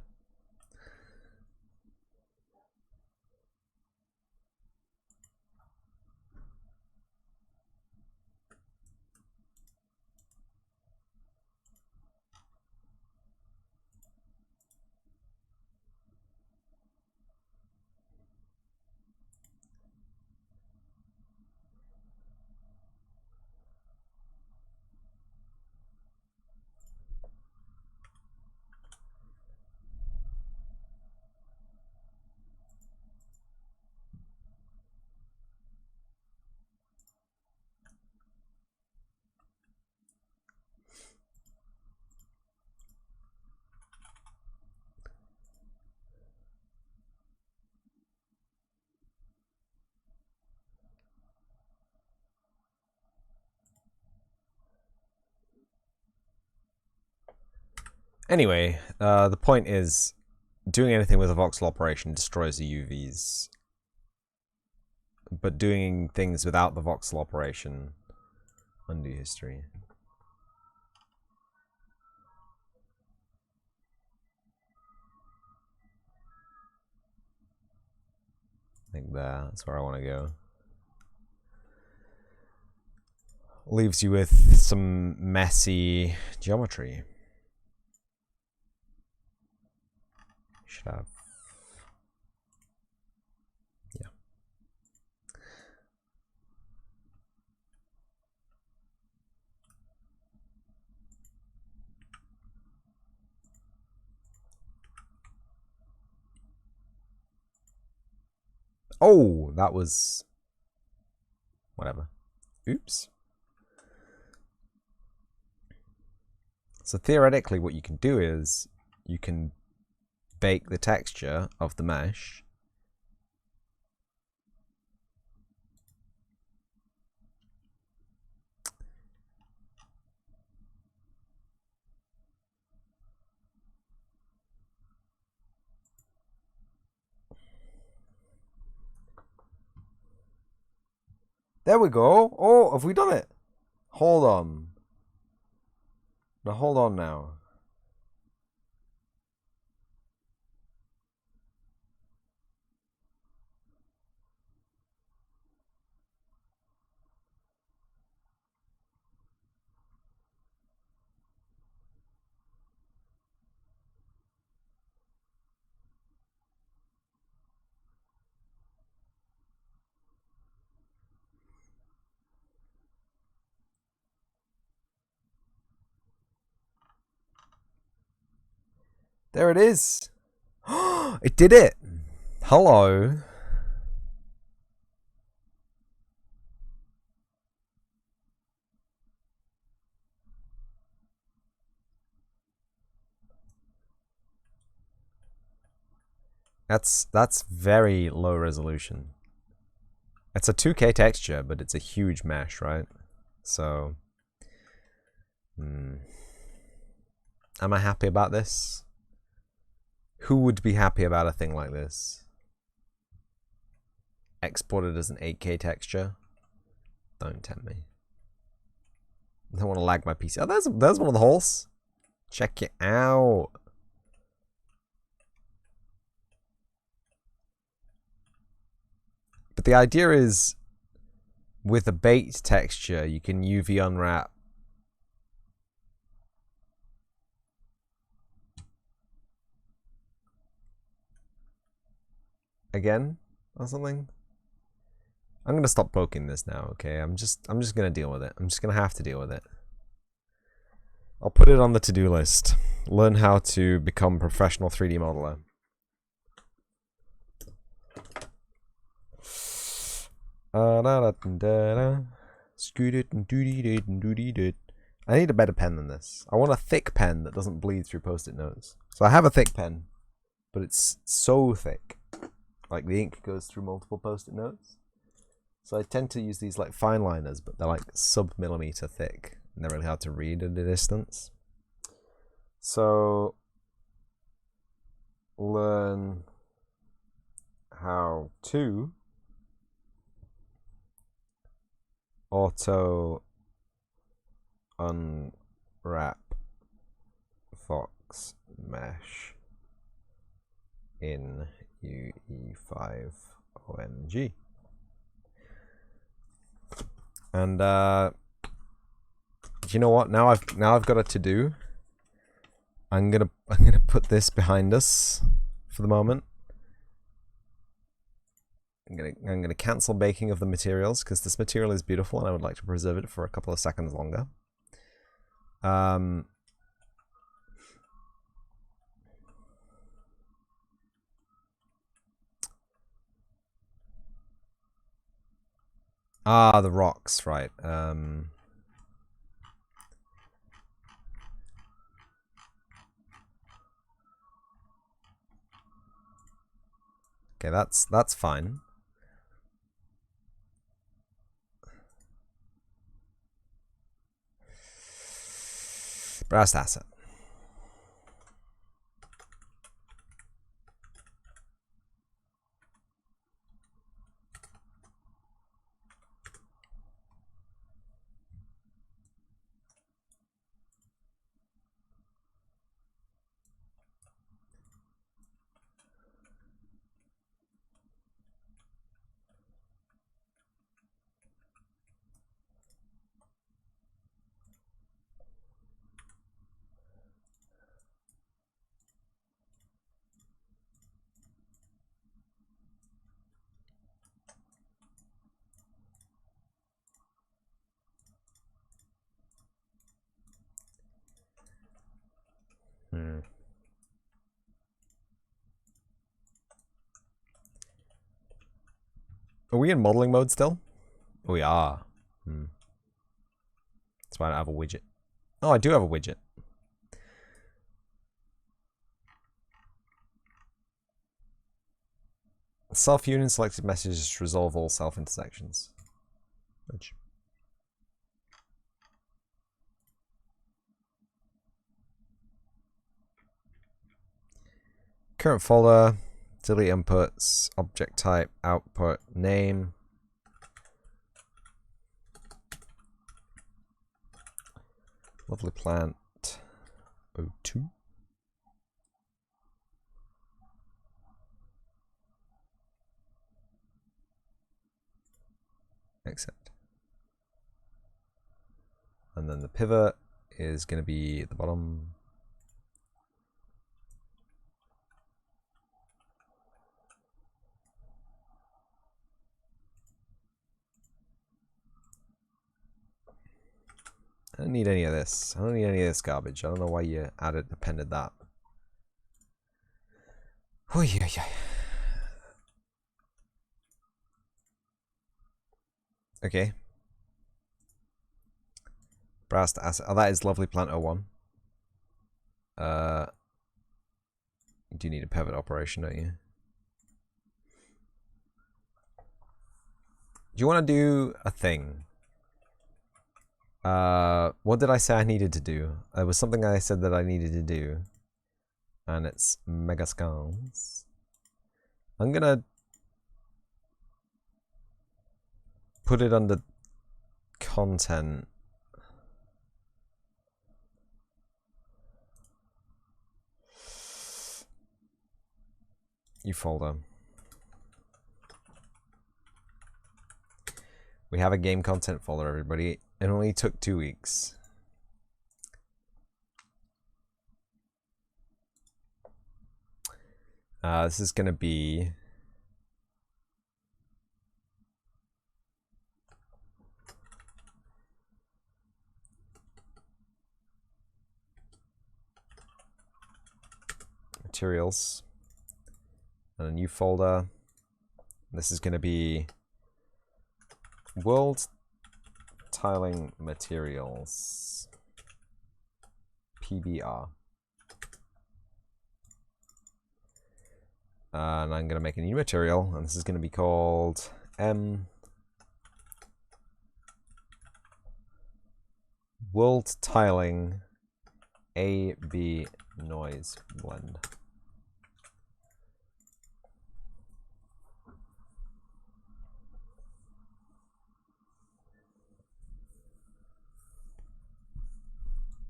Anyway, the point is, doing anything with a voxel operation destroys the UVs. But doing things without the voxel operation, undo history. I think that's where I want to go. Leaves you with some messy geometry. Should have. Yeah. Oh, that was. Whatever. Oops. So theoretically, what you can do is you can bake the texture of the mesh. There we go. Oh, have we done it? Hold on. Now, hold on now. There it is. It did it. Hello. That's very low resolution. It's a 2K texture, but it's a huge mesh, right? So, am I happy about this? Who would be happy about a thing like this? Exported as an 8K texture? Don't tempt me. I don't want to lag my PC. Oh, there's one of the holes. Check it out. But the idea is, with a bait texture, you can UV unwrap again or something. I'm gonna stop poking this now, okay? I'm just gonna deal with it. I'm just gonna have to deal with it. I'll put it on the to-do list. Learn how to become a professional 3D modeler. I need a better pen than this. I want a thick pen that doesn't bleed through post-it notes. So I have a thick pen, but it's so thick. Like the ink goes through multiple post-it notes. So I tend to use these like fine liners, but they're like sub-millimeter thick. And they're really hard to read at a distance. So learn how to auto unwrap Fox mesh in UE5 OMG. And you know what? Now I've got a to do. I'm gonna put this behind us for the moment. I'm gonna cancel baking of the materials because this material is beautiful and I would like to preserve it for a couple of seconds longer. The rocks, right. Okay, that's fine. Browse asset. Are we in modeling mode still? We are. That's why I don't have a widget. Oh, I do have a widget. Self-union selected messages resolve all self-intersections. Which... Current folder, delete inputs, object type, output, name. Lovely plant 02. Accept. And then the pivot is going to be at the bottom. I don't need any of this. I don't need any of this garbage. I don't know why you appended that. Oh yeah, yeah. Okay. Browse to asset. Oh, that is lovely plant 01. You do need a pivot operation, don't you? Do you want to do a thing? What did I say I needed to do? There was something I said that I needed to do. And it's mega scans. I'm gonna put it under content. You folder. We have a game content folder, everybody. It only took 2 weeks. This is gonna be materials and a new folder. This is gonna be world tiling materials PBR. And I'm going to make a new material, and this is going to be called World Tiling AB Noise Blend.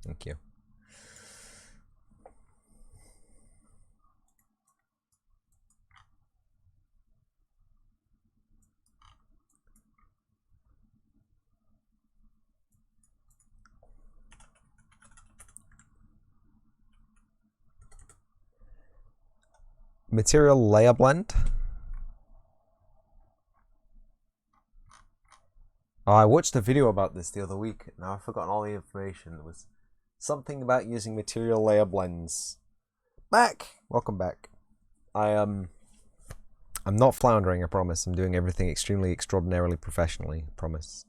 Thank you. Material layer blend. Oh, I watched a video about this the other week. Now I've forgotten all the information. There was something about using material layer blends. Back! Welcome back. I'm not floundering, I promise. I'm doing everything extremely, extraordinarily professionally, I promise.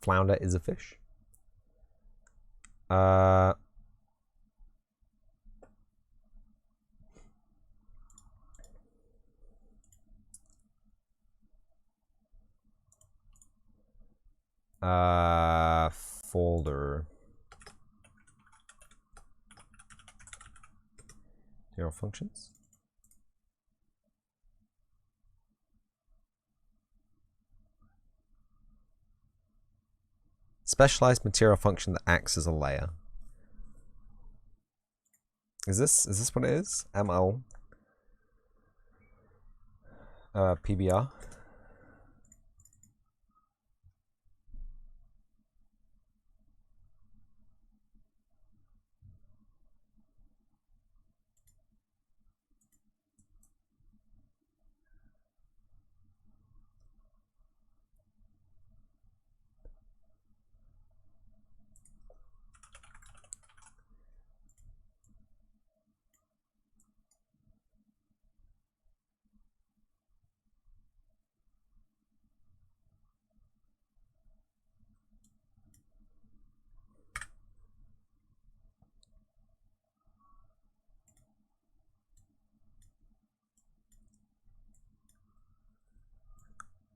Flounder is a fish. Folder. Zero functions. Specialized material function that acts as a layer. Is this what it is? ML. PBR.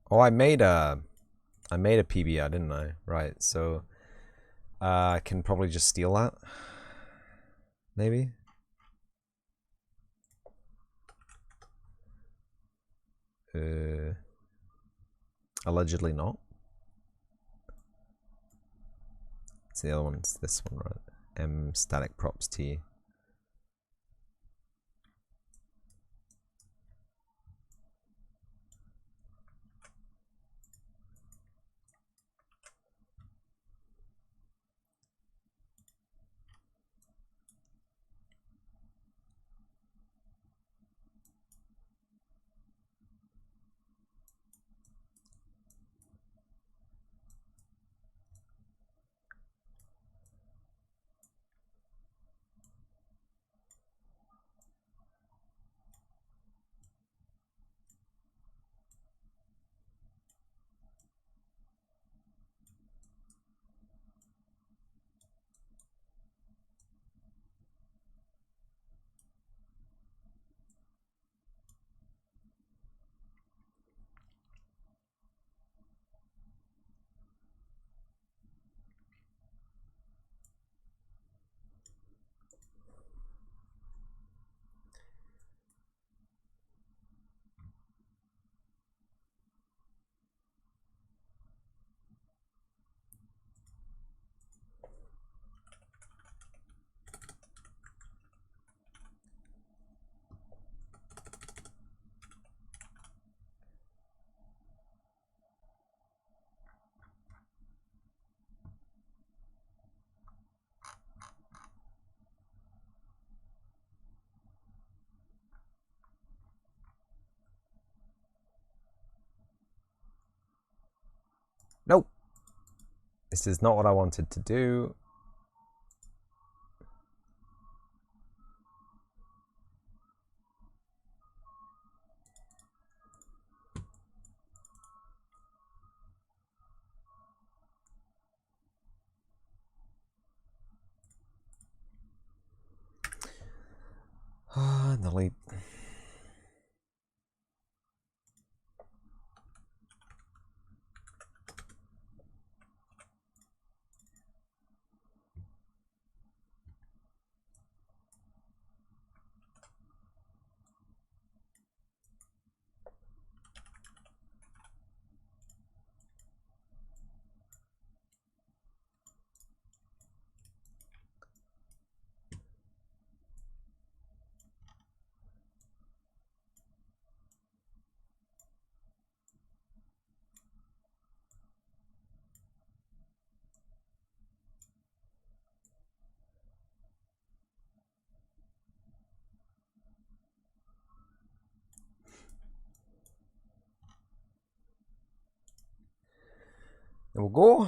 Oh, I made a PBR, didn't I? Right, so I can probably just steal that. Maybe. Allegedly not. It's the other one. It's this one, right? M static props T. This is not what I wanted to do. Delete. There we go.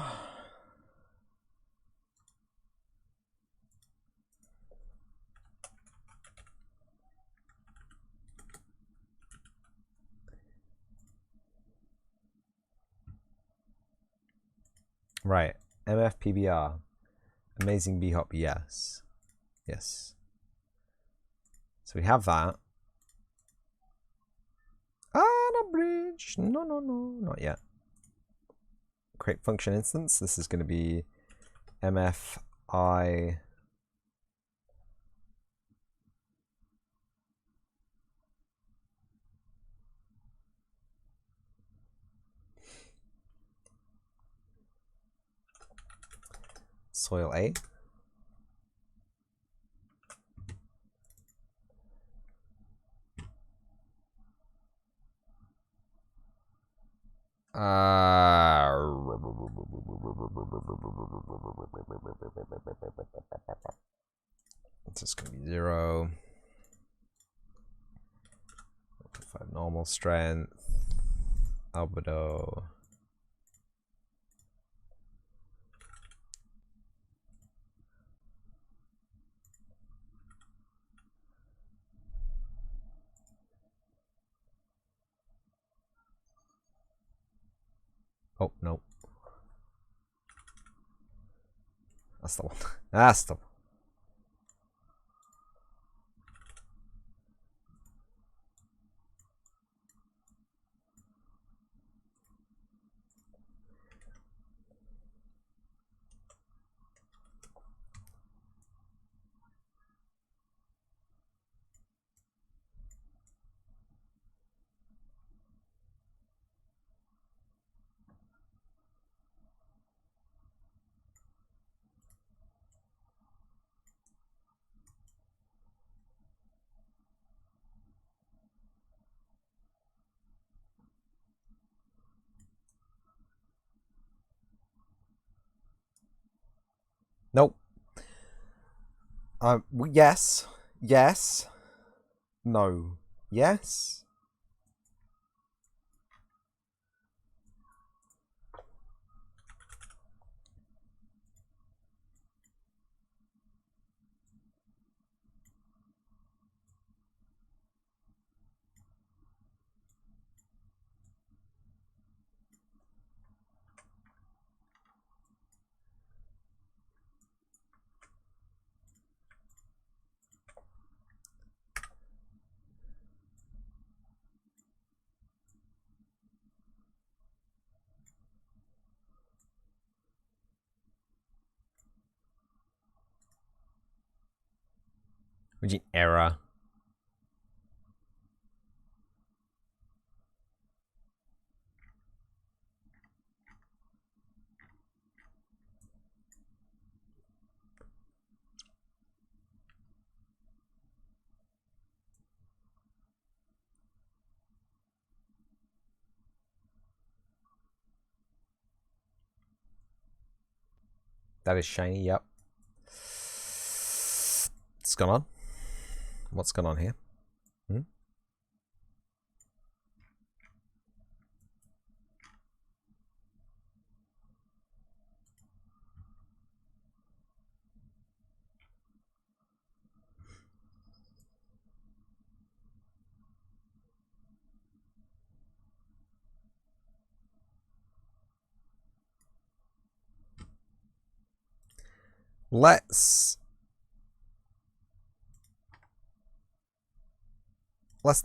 Right. MFPBR. Amazing B hop, yes. Yes. So we have that. A bridge. No, no, no. Not yet. Create function instance. This is going to be MFI. Soil A. It's just going to be 0. 5 normal strength. Albedo. Oh, no. That's the one. That's the one. Nope. Yes. Yes. No. Yes. Would you error? That is shiny, yep. What's going on? What's going on here? Hmm? Let's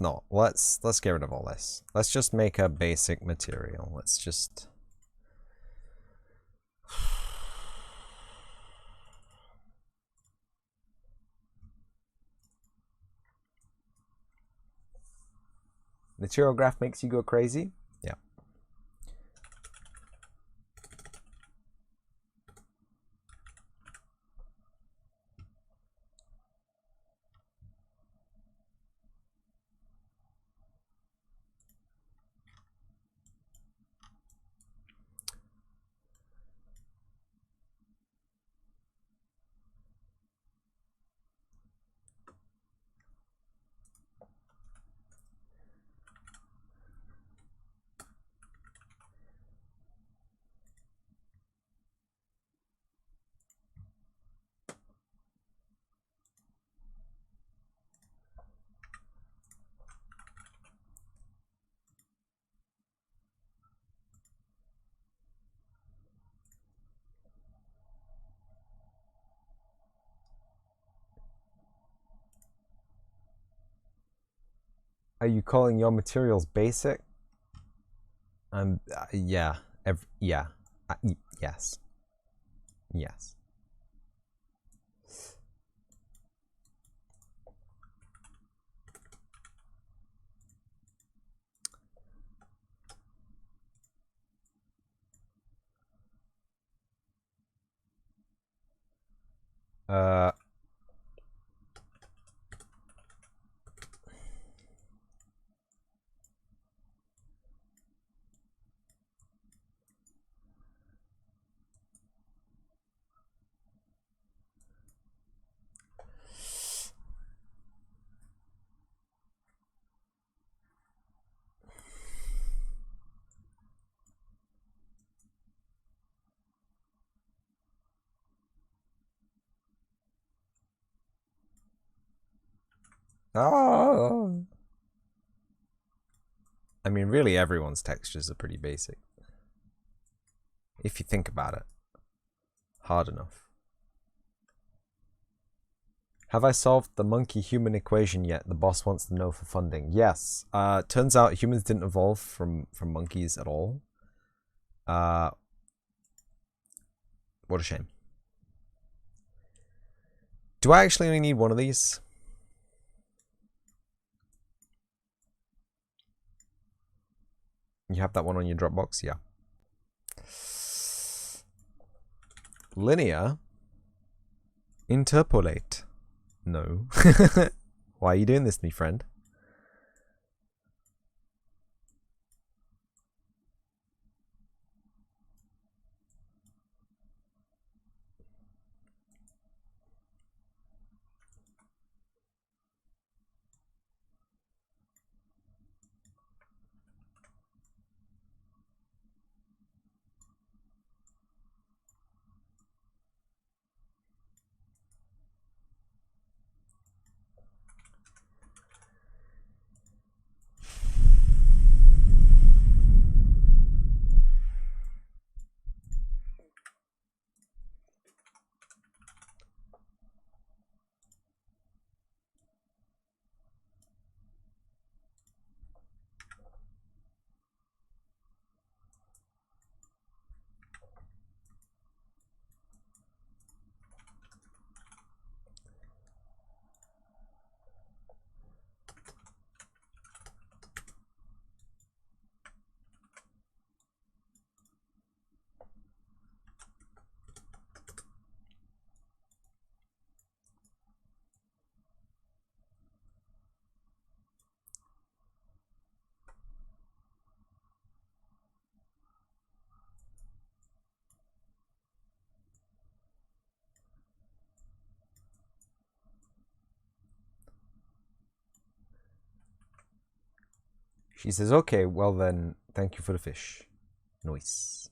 not. Let's get rid of all this. Let's just make a basic material. Let's just... Material graph makes you go crazy? Yeah. Are you calling your materials basic? Yeah. Yeah. Yes. Yes. Uh... Oh. I mean, really, everyone's textures are pretty basic. If you think about it. Hard enough. Have I solved the monkey-human equation yet? The boss wants to know for funding. Yes. Turns out humans didn't evolve from monkeys at all. What a shame. Do I actually only need one of these? You have that one on your Dropbox? Yeah. Linear? Interpolate? No. Why are you doing this to me, friend? She says, okay, well then, thank you for the fish. Nice.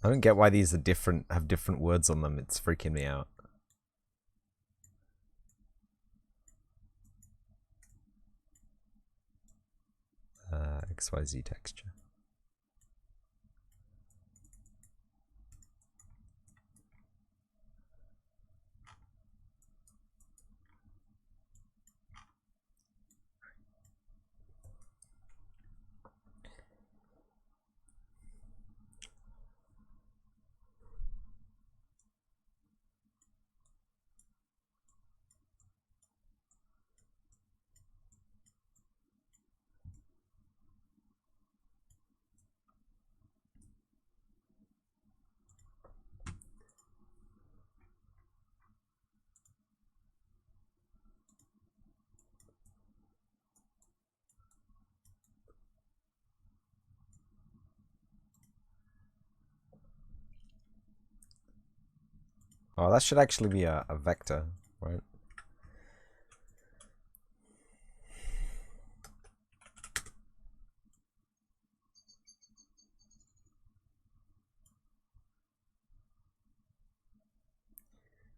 I don't get why these are different, have different words on them. It's freaking me out. XYZ texture. Oh, that should actually be a vector, right?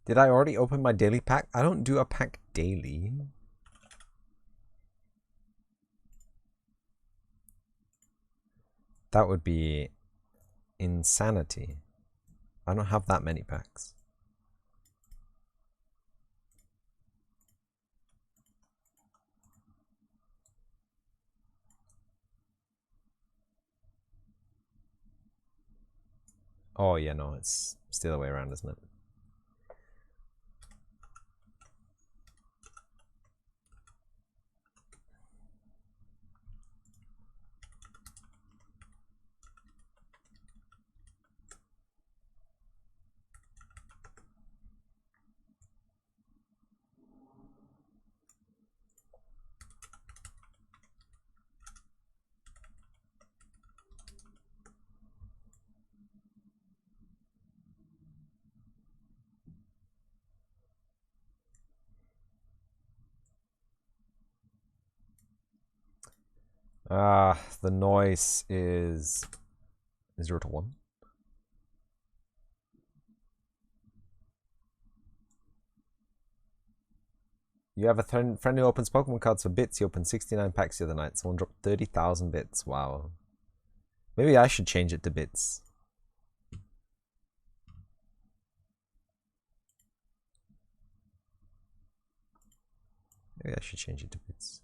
Did I already open my daily pack? I don't do a pack daily. That would be insanity. I don't have that many packs. Oh, yeah, no, it's still the way around, isn't it? The noise is 0 to 1. You have a friend who opens Pokemon cards for bits. He opened 69 packs the other night. Someone dropped 30,000 bits. Wow. Maybe I should change it to bits. Maybe I should change it to bits.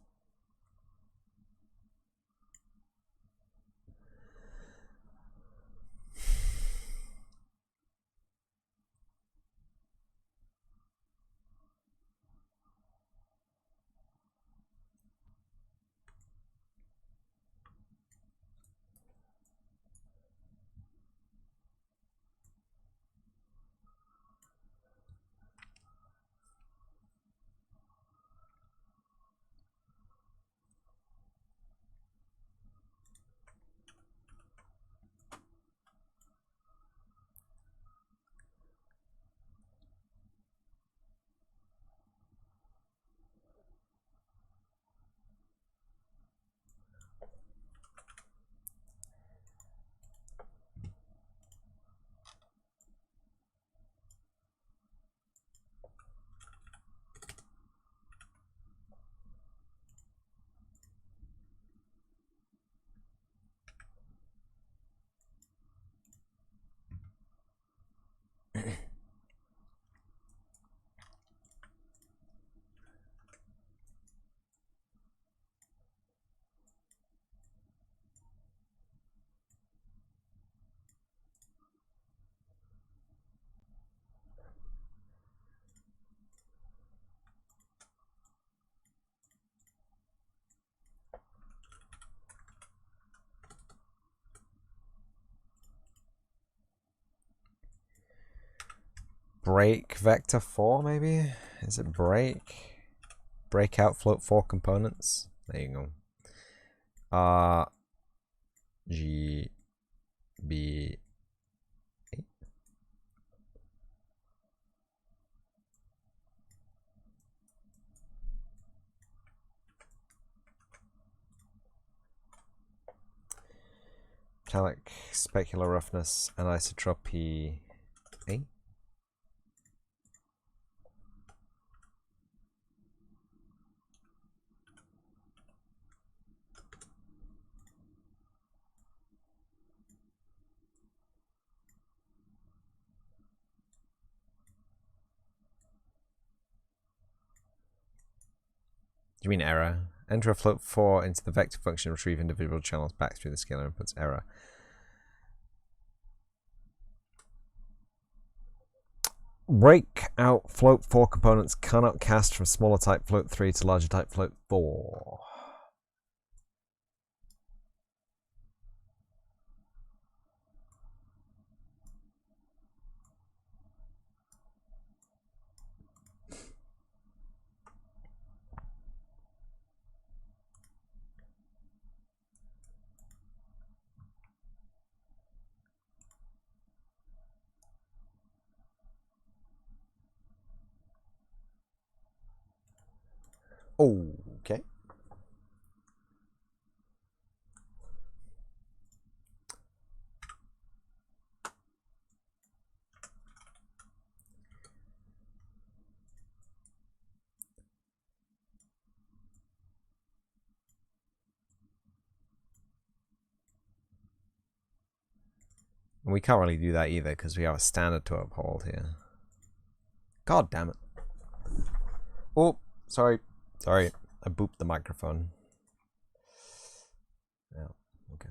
Break vector 4, maybe? Is it break? Breakout float 4 components. There you go. R G B 8. Metallic, specular roughness, anisotropy 8. Do you mean error? Enter a float 4 into the vector function, retrieve individual channels back through the scalar inputs. Error. Breakout float 4 components cannot cast from smaller type float 3 to larger type float 4. Okay. We can't really do that either because we have a standard to uphold here. God damn it. Oh, sorry. Sorry. I booped the microphone. Yeah, okay.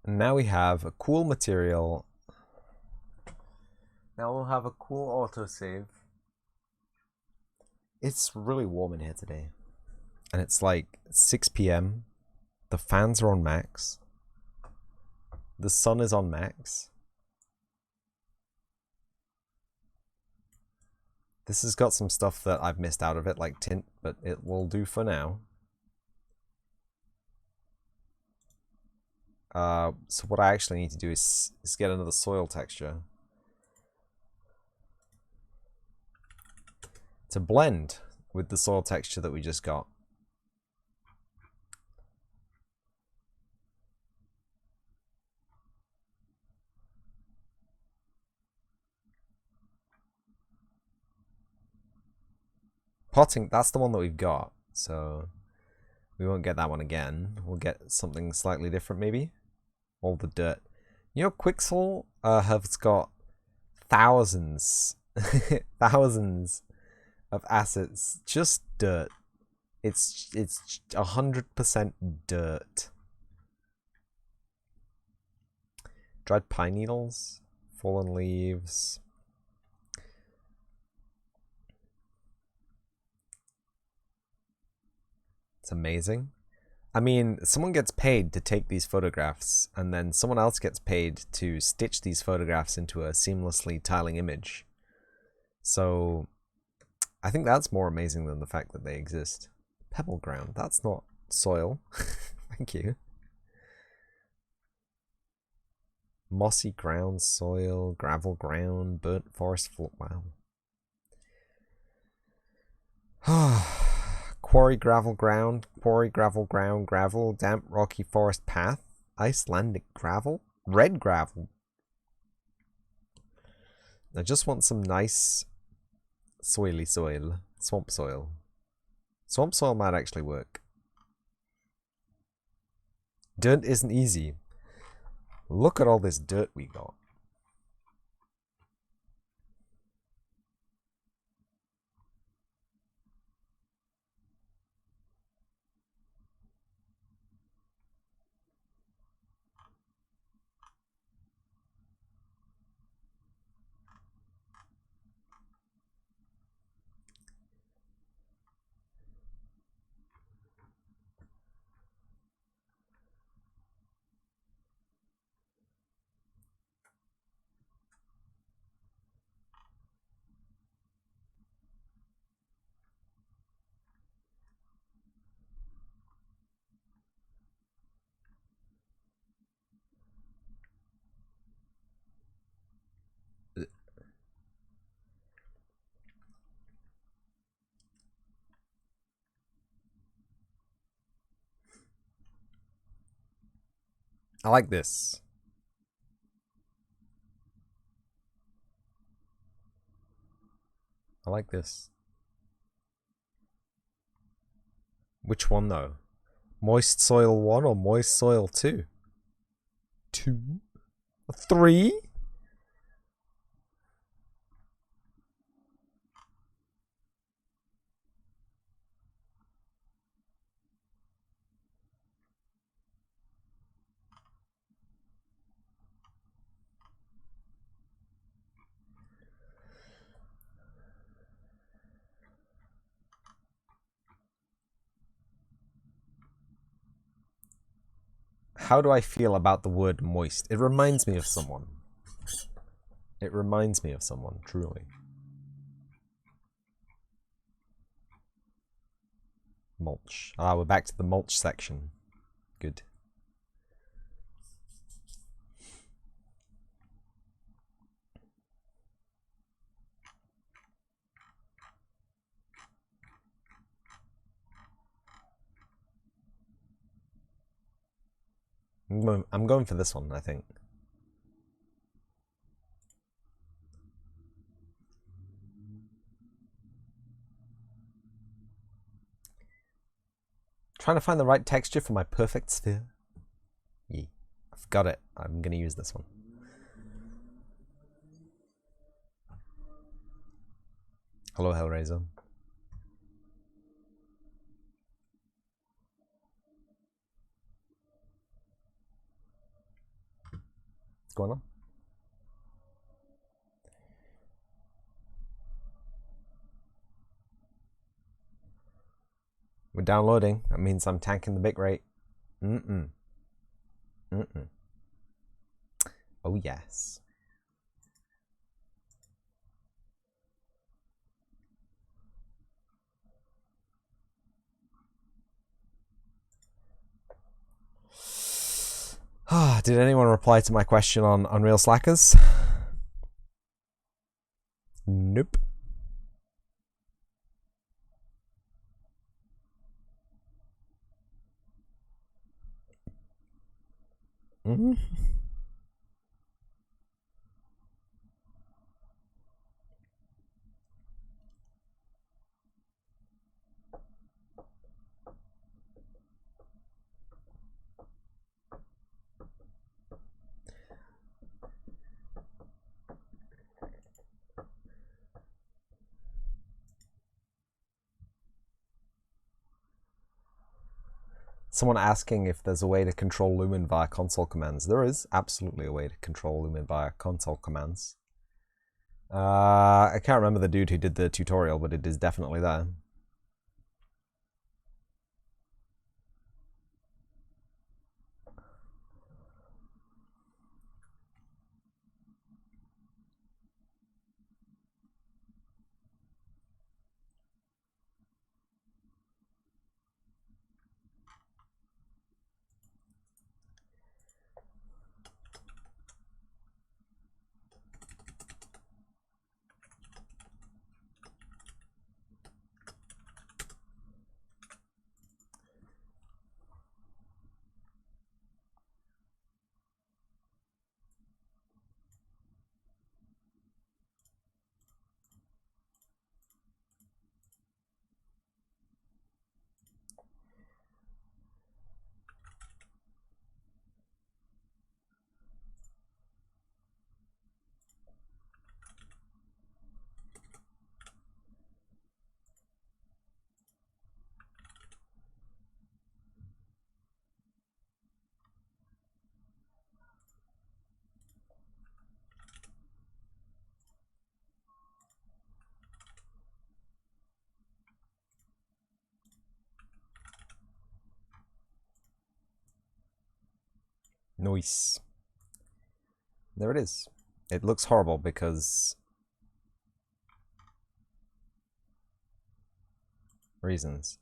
And now we have a cool material. Now we'll have a cool autosave. It's really warm in here today. And it's like 6 p.m. The fans are on max. The sun is on max. This has got some stuff that I've missed out of it, like tint, but it will do for now. So what I actually need to do is get another soil texture to blend with the soil texture that we just got. Potting, that's the one that we've got, so we won't get that one again. We'll get something slightly different maybe. All the dirt. You know, Quixel has got thousands, thousands of assets, just dirt. It's 100% dirt. Dried pine needles, fallen leaves. It's amazing. I mean, someone gets paid to take these photographs, and then someone else gets paid to stitch these photographs into a seamlessly tiling image. So, I think that's more amazing than the fact that they exist. Pebble ground, that's not soil. Thank you. Mossy ground, soil, gravel ground, burnt forest floor. Wow. Quarry gravel ground, gravel, damp rocky forest path, Icelandic gravel, red gravel. I just want some nice soily soil, swamp soil. Swamp soil might actually work. Dirt isn't easy. Look at all this dirt we got. I like this. I like this. Which one though? Moist soil 1 or moist soil 2? 2? 3? How do I feel about the word moist? It reminds me of someone. It reminds me of someone, truly. Mulch. Ah, we're back to the mulch section. Good. I'm going for this one, I think. Trying to find the right texture for my perfect sphere. Yeah, I've got it. I'm going to use this one. Hello, Hellraiser. What's going on? We're downloading. That means I'm tanking the bitrate. Mm-mm. Mm-mm. Oh, yes. Did anyone reply to my question on Unreal Slackers? Nope. Mm-hmm. Someone asking if there's a way to control Lumen via console commands. There is absolutely a way to control Lumen via console commands. I can't remember the dude who did the tutorial, but it is definitely there. Nice. There it is. It looks horrible because reasons.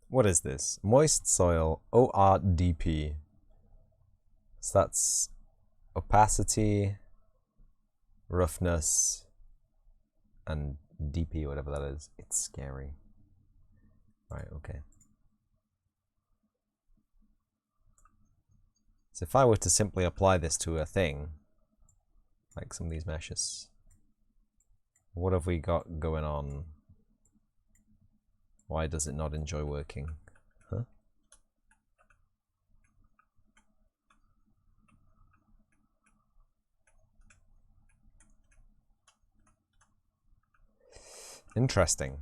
What is this? Moist soil, ORDP. So that's opacity, roughness, and DP, whatever that is. It's scary. Right, okay. So if I were to simply apply this to a thing, like some of these meshes, what have we got going on? Why does it not enjoy working? Huh? Interesting.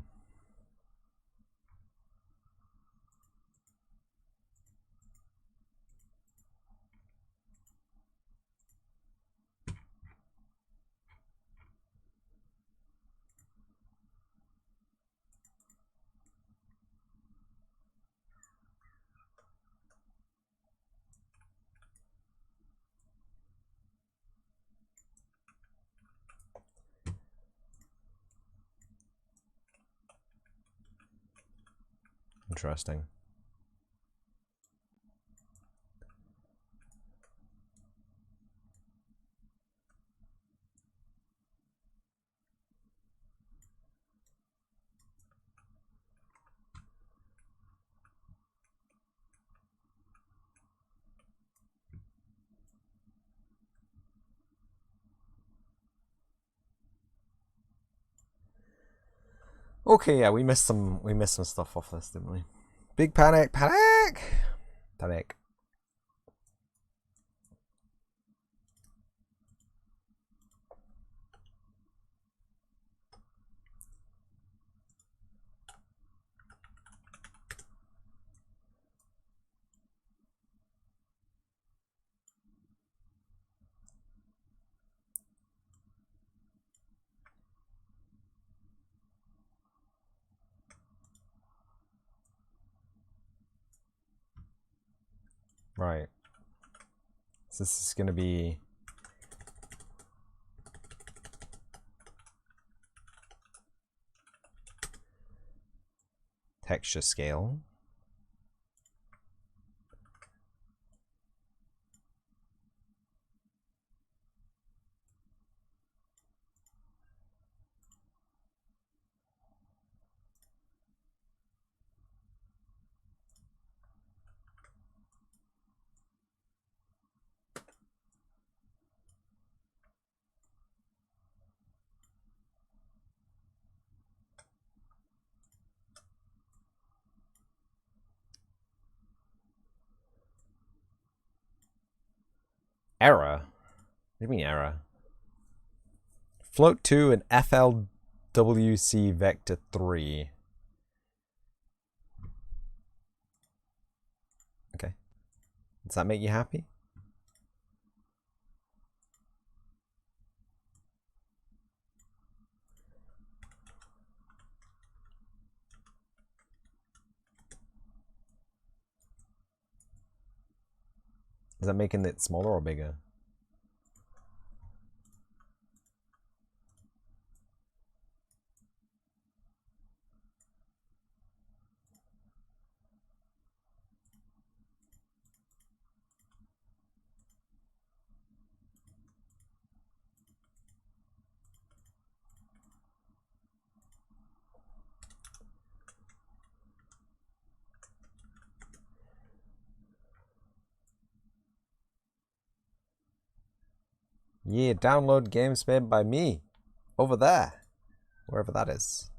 Interesting. Okay, yeah, we missed some stuff off this, didn't we? Big panic, panic, panic. Right. So this is going to be texture scale. Error? What do you mean error? Float 2 and FLWC vector 3. Okay. Does that make you happy? Is that making it smaller or bigger? Yeah, download games made by me. Over there. Wherever that is.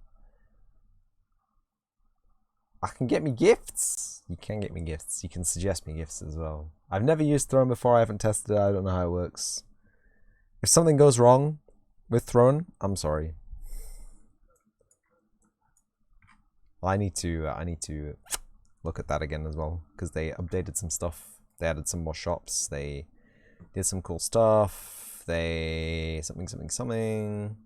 I can get me gifts. You can get me gifts. You can suggest me gifts as well. I've never used Throne before. I haven't tested it. I don't know how it works. If something goes wrong with Throne, I'm sorry. Well, I need to look at that again as well because they updated some stuff. They added some more shops. They did some cool stuff. They something.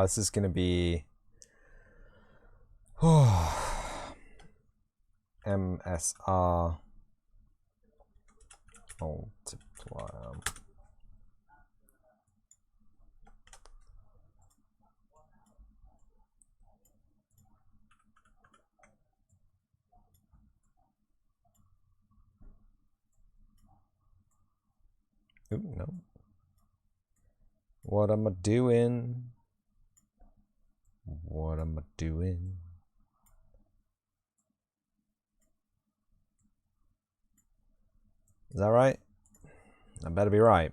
This is gonna be MSR multiplier. Ooh, no. What am I doing? What am I doing? Is that right? I better be right.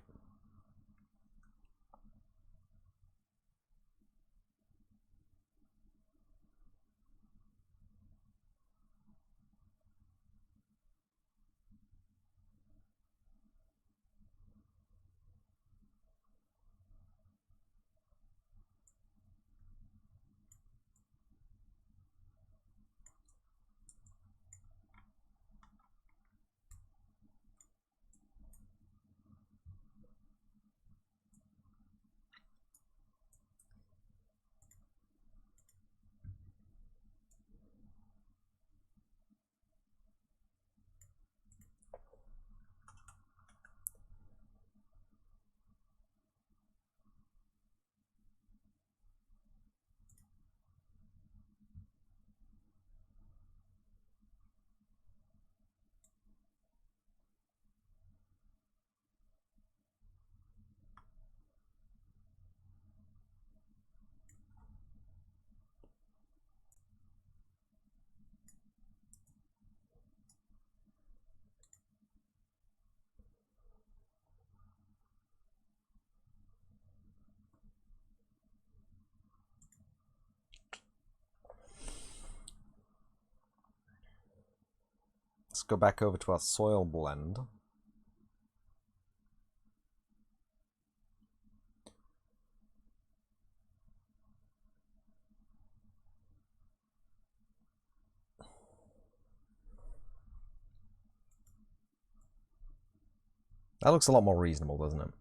Let's go back over to our soil blend. That looks a lot more reasonable, doesn't it?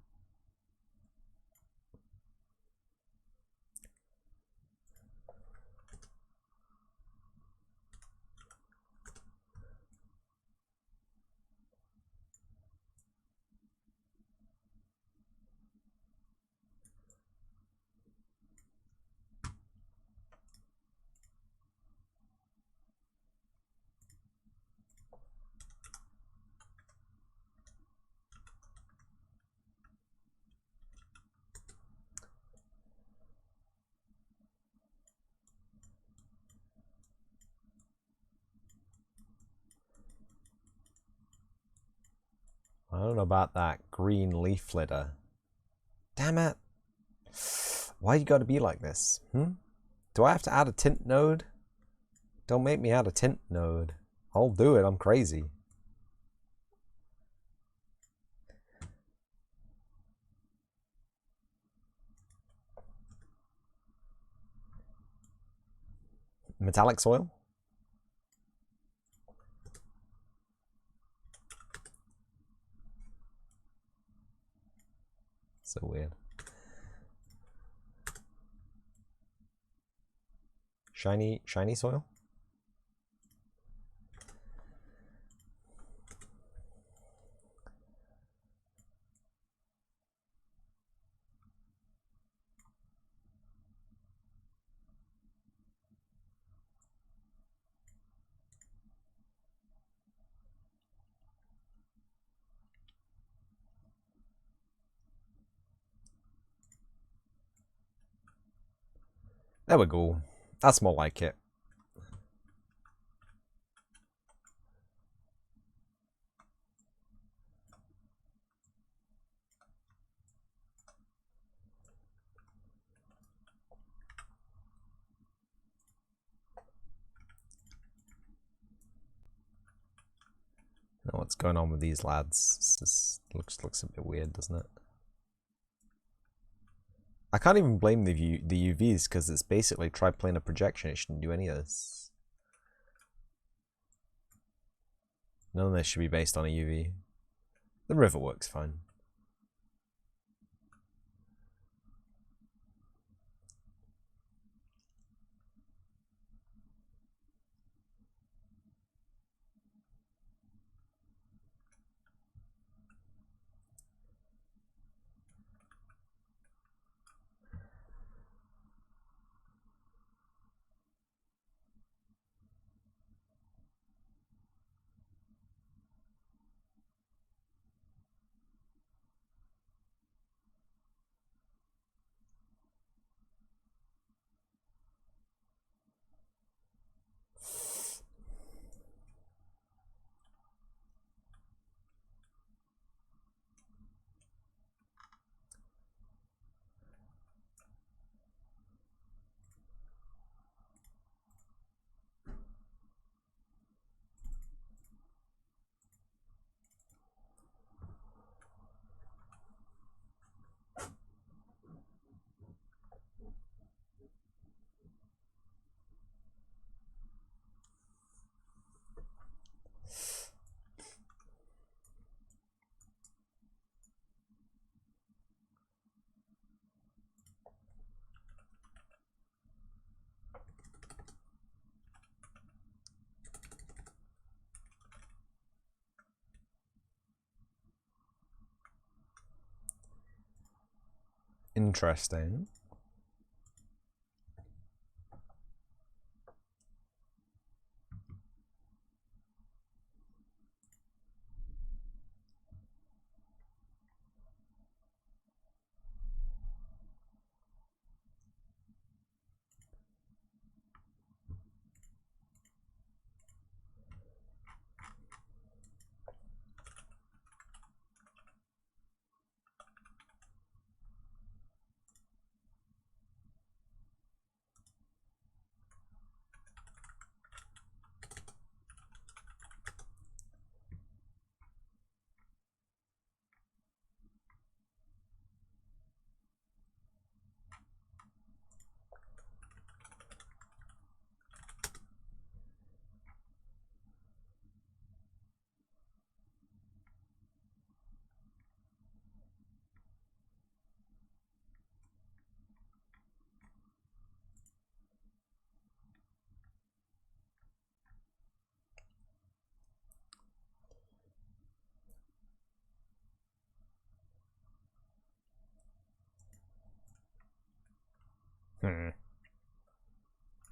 I don't know about that green leaf litter. Damn it. Why you gotta be like this? Do I have to add a tint node? Don't make me add a tint node. I'll do it, I'm crazy. Metallic soil? So weird. Shiny soil? There we go. That's more like it. Now what's going on with these lads? This looks a bit weird, doesn't it? I can't even blame the UVs because it's basically triplanar projection. It shouldn't do any of this. None of this should be based on a UV. The river works fine. Interesting.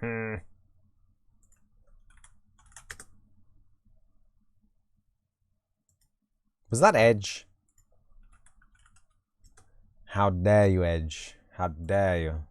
Hmm. Was that Edge? How dare you, Edge? How dare you?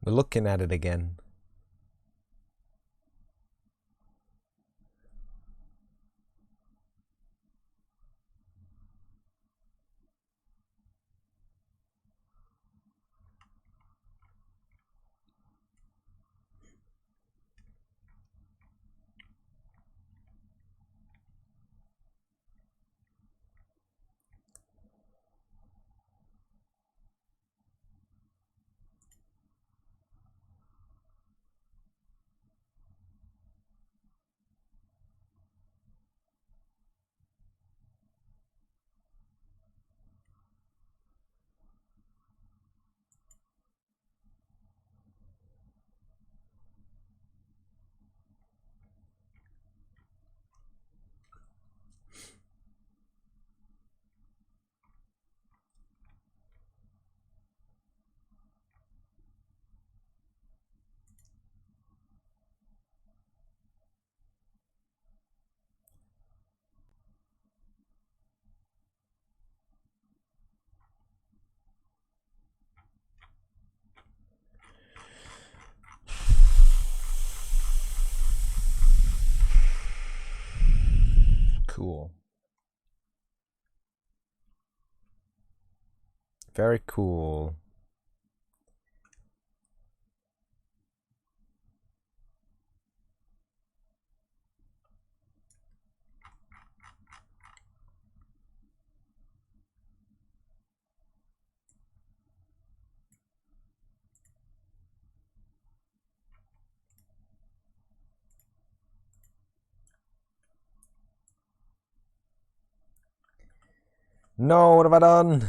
We're looking at it again. Cool. Very cool. No, what have I done?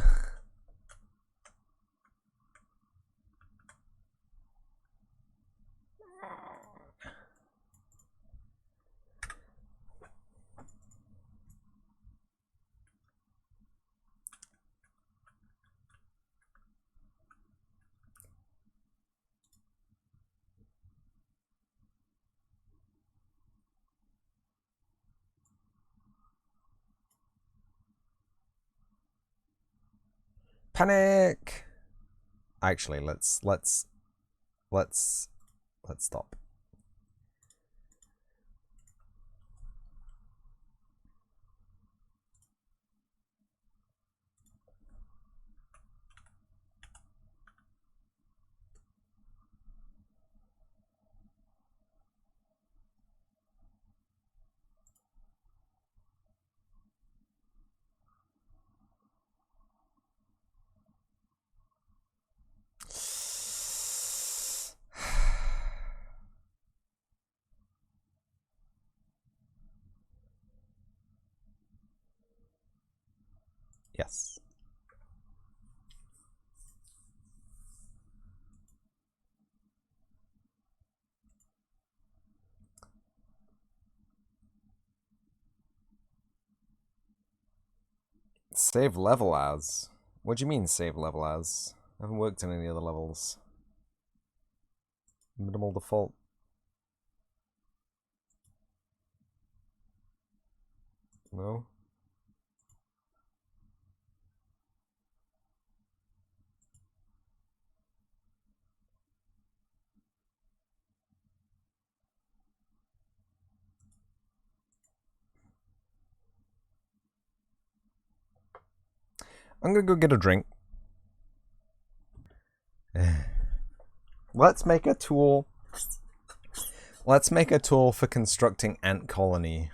Panic! Actually, let's stop. Yes. Save level as? What do you mean save level as? I haven't worked on any other levels. Minimal default. No? I'm gonna go get a drink. Let's make a tool. Let's make a tool for constructing ant colony.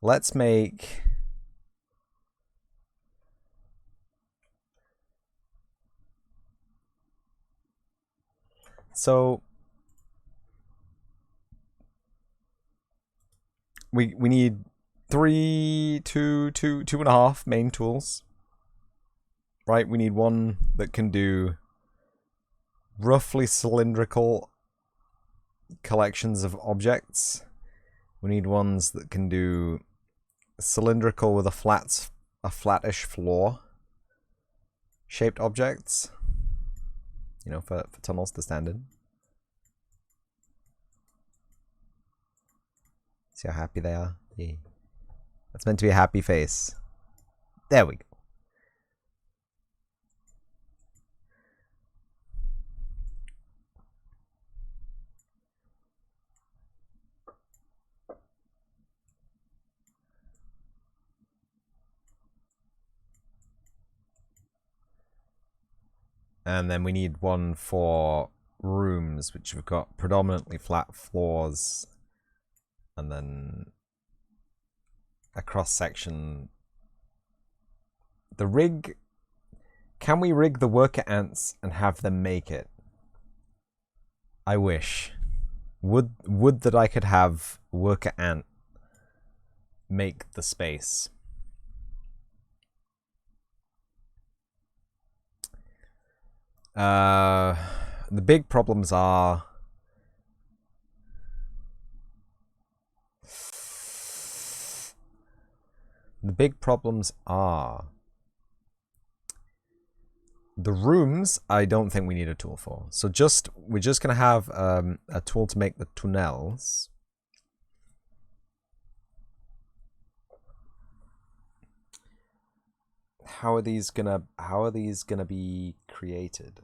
Let's make... So... We need 2.5 main tools. Right, we need one that can do roughly cylindrical collections of objects. We need ones that can do cylindrical with a flattish floor shaped objects. You know, for tunnels to stand in. See how happy they are? Yeah. That's meant to be a happy face. There we go. And then we need one for rooms, which have got predominantly flat floors. And then a cross section. The rig. Can we rig the worker ants and have them make it? I wish. Would that I could have worker ant make the space. The big problems are... The rooms, I don't think we need a tool for. So we're just going to have a tool to make the tunnels. How are these gonna be created?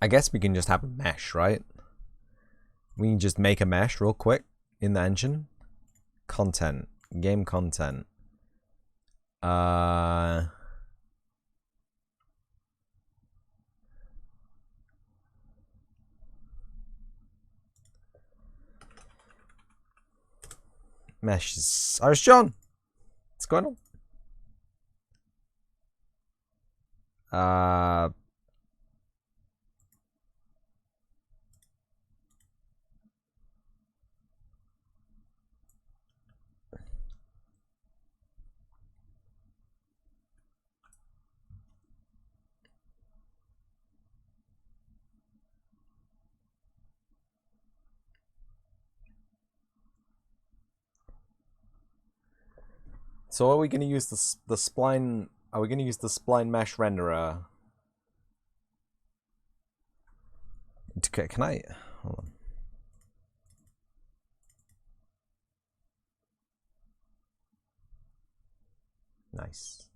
I guess we can just have a mesh, right? We can just make a mesh real quick in the engine. Content, game content. Meshes. Irish John, what's going on? So are we going to use the spline? Are we going to use the spline mesh renderer? Can I? Hold on. Nice.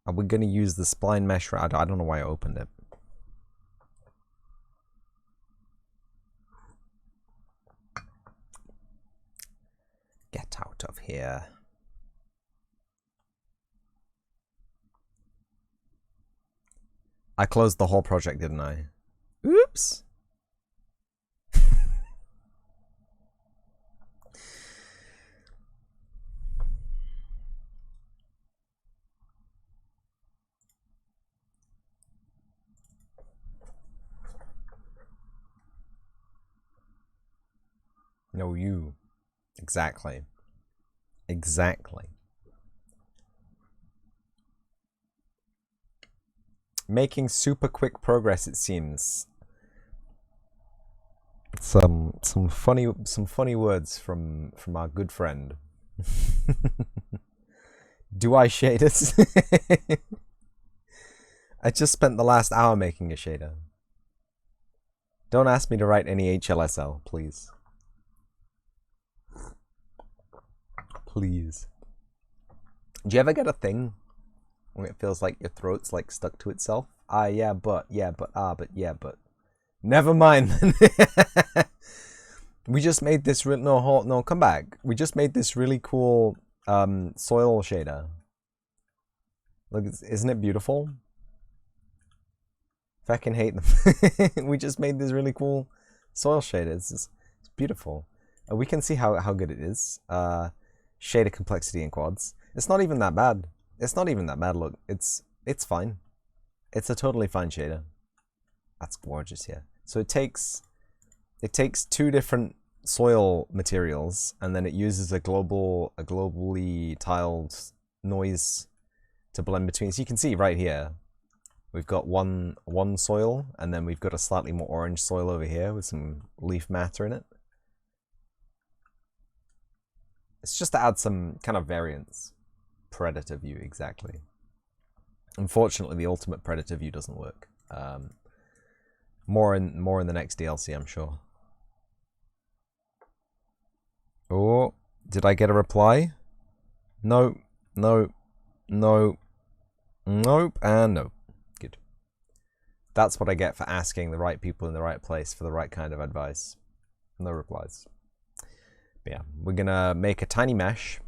Are we going to use the spline mesh? I don't know why I opened it. Get out of here. I closed the whole project, didn't I? Oops. No, you. Exactly. Exactly. Making super quick progress, it seems. Some funny words from our good friend. Do I shade it? I just spent the last hour making a shader. Don't ask me to write any HLSL, please. Please. Do you ever get a thing when it feels like your throat's like stuck to itself? Yeah, but. Never mind then. We just made this no, come back. We just made this really cool soil shader. Look, isn't it beautiful? Fucking hate them. We just made this really cool soil shader. It's beautiful. We can see how good it is. Shader complexity in quads. It's not even that bad. It's not even that bad. Look, it's fine. It's a totally fine shader. That's gorgeous here. So it takes two different soil materials and then it uses a globally tiled noise to blend between. So you can see right here, we've got one soil and then we've got a slightly more orange soil over here with some leaf matter in it. It's just to add some kind of variance. Predator view, exactly. Unfortunately, the ultimate predator view doesn't work. More in the next DLC, I'm sure. Oh, did I get a reply? No, no, no, nope, and no. Good. That's what I get for asking the right people in the right place for the right kind of advice. No replies. But yeah, we're gonna make a tiny mesh,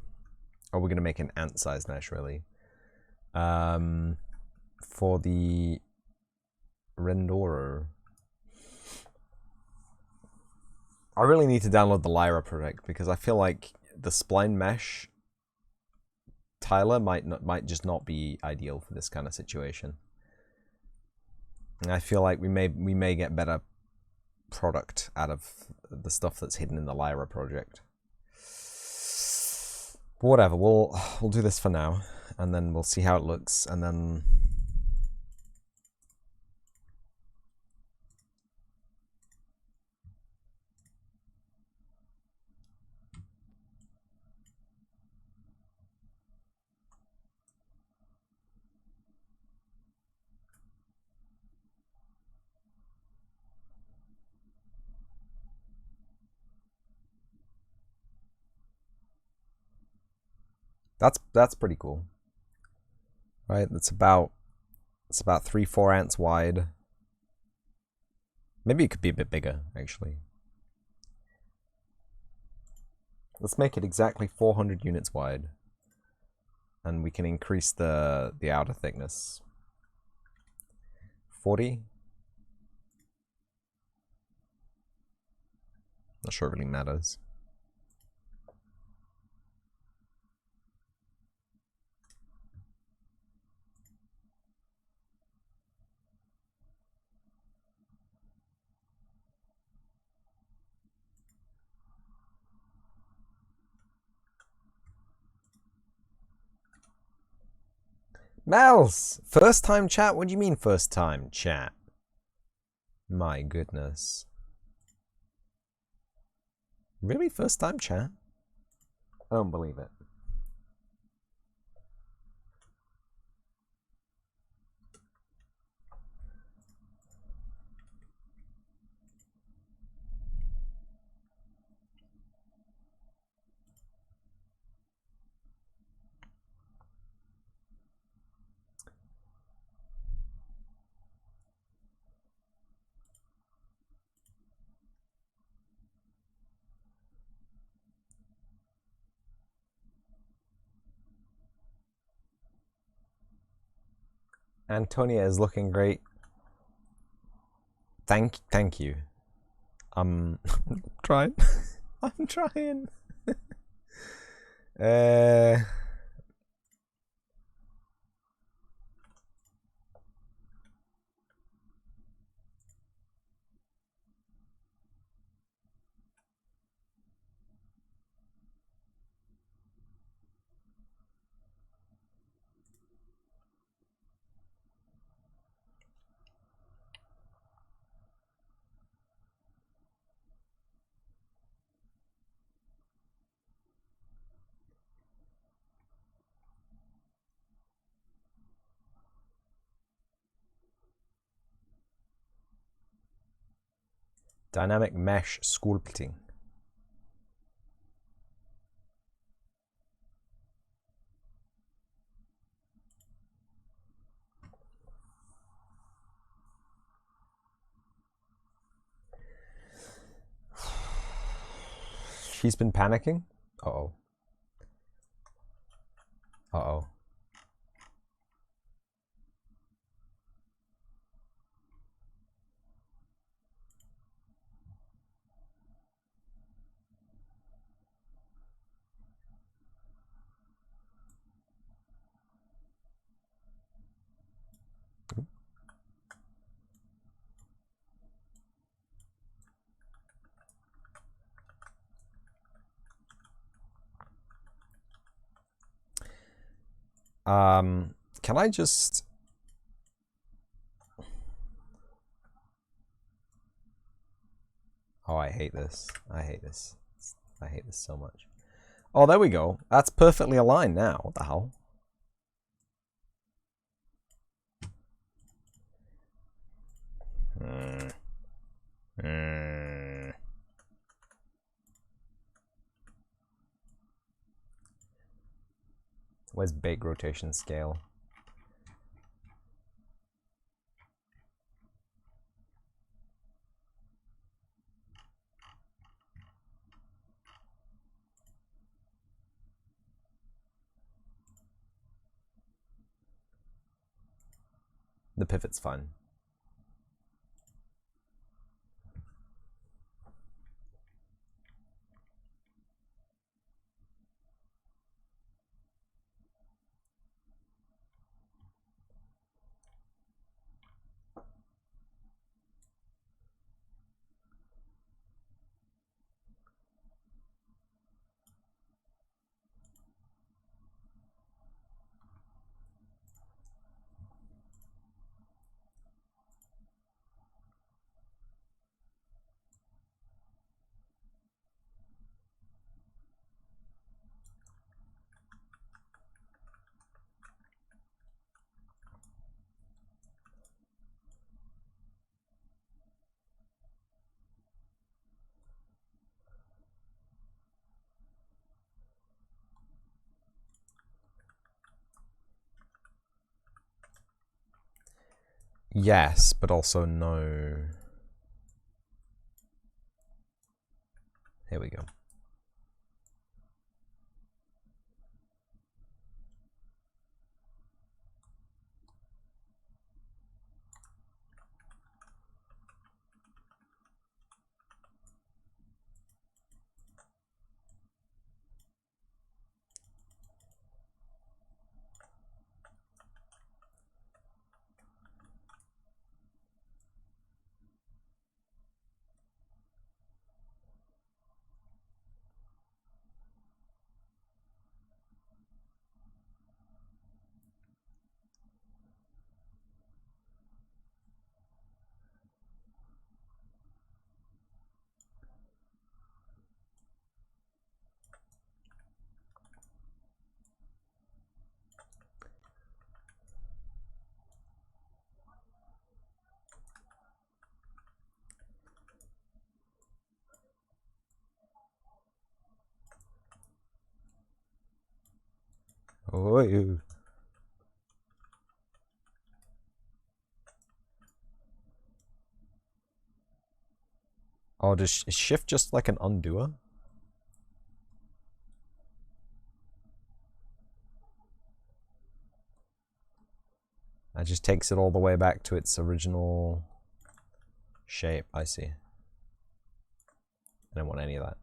or we're gonna make an ant-sized mesh, really. For the renderer. I really need to download the Lyra project because I feel like the spline mesh tiler might just not be ideal for this kind of situation. And I feel like we may get better product out of the stuff that's hidden in the Lyra project. But whatever, we'll do this for now, and then we'll see how it looks, and then that's pretty cool. Right, it's about 3-4 ants wide. Maybe it could be a bit bigger, actually. Let's make it exactly 400 units wide. And we can increase the outer thickness. 40? Not sure it really matters. Mels! First time chat? What do you mean first time chat? My goodness. Really? First time chat? I don't believe it. Antonia is looking great. Thank you. I'm trying. I'm trying. Dynamic mesh sculpting. She's been panicking. Uh-oh. Uh-oh. Can I just... Oh, I hate this. I hate this. I hate this so much. Oh, there we go. That's perfectly aligned now. What the hell? Where's bake rotation scale? The pivot's fun. Yes, but also no. Here we go. Oh, ew. Oh, is shift just like an undoer? It just takes it all the way back to its original shape. I see. I don't want any of that.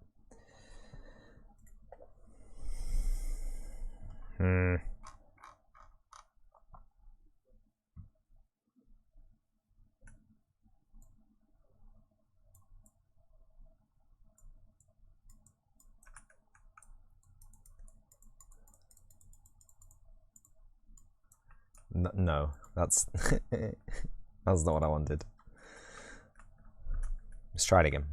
No, that's that's not what I wanted. Let's try it again.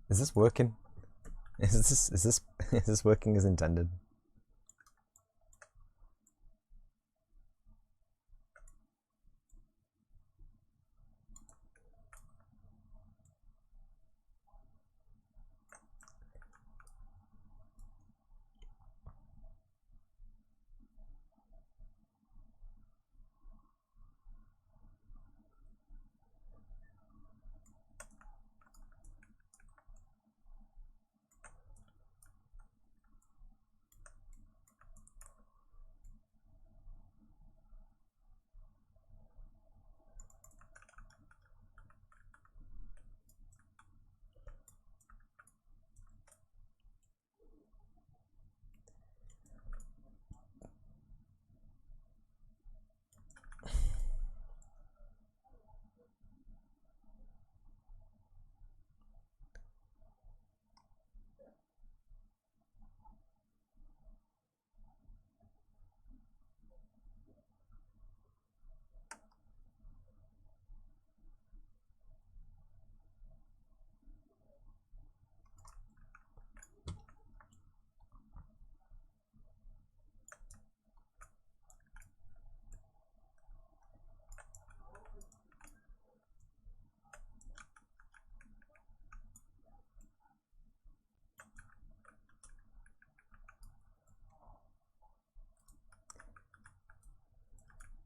Is this working? Is this working as intended?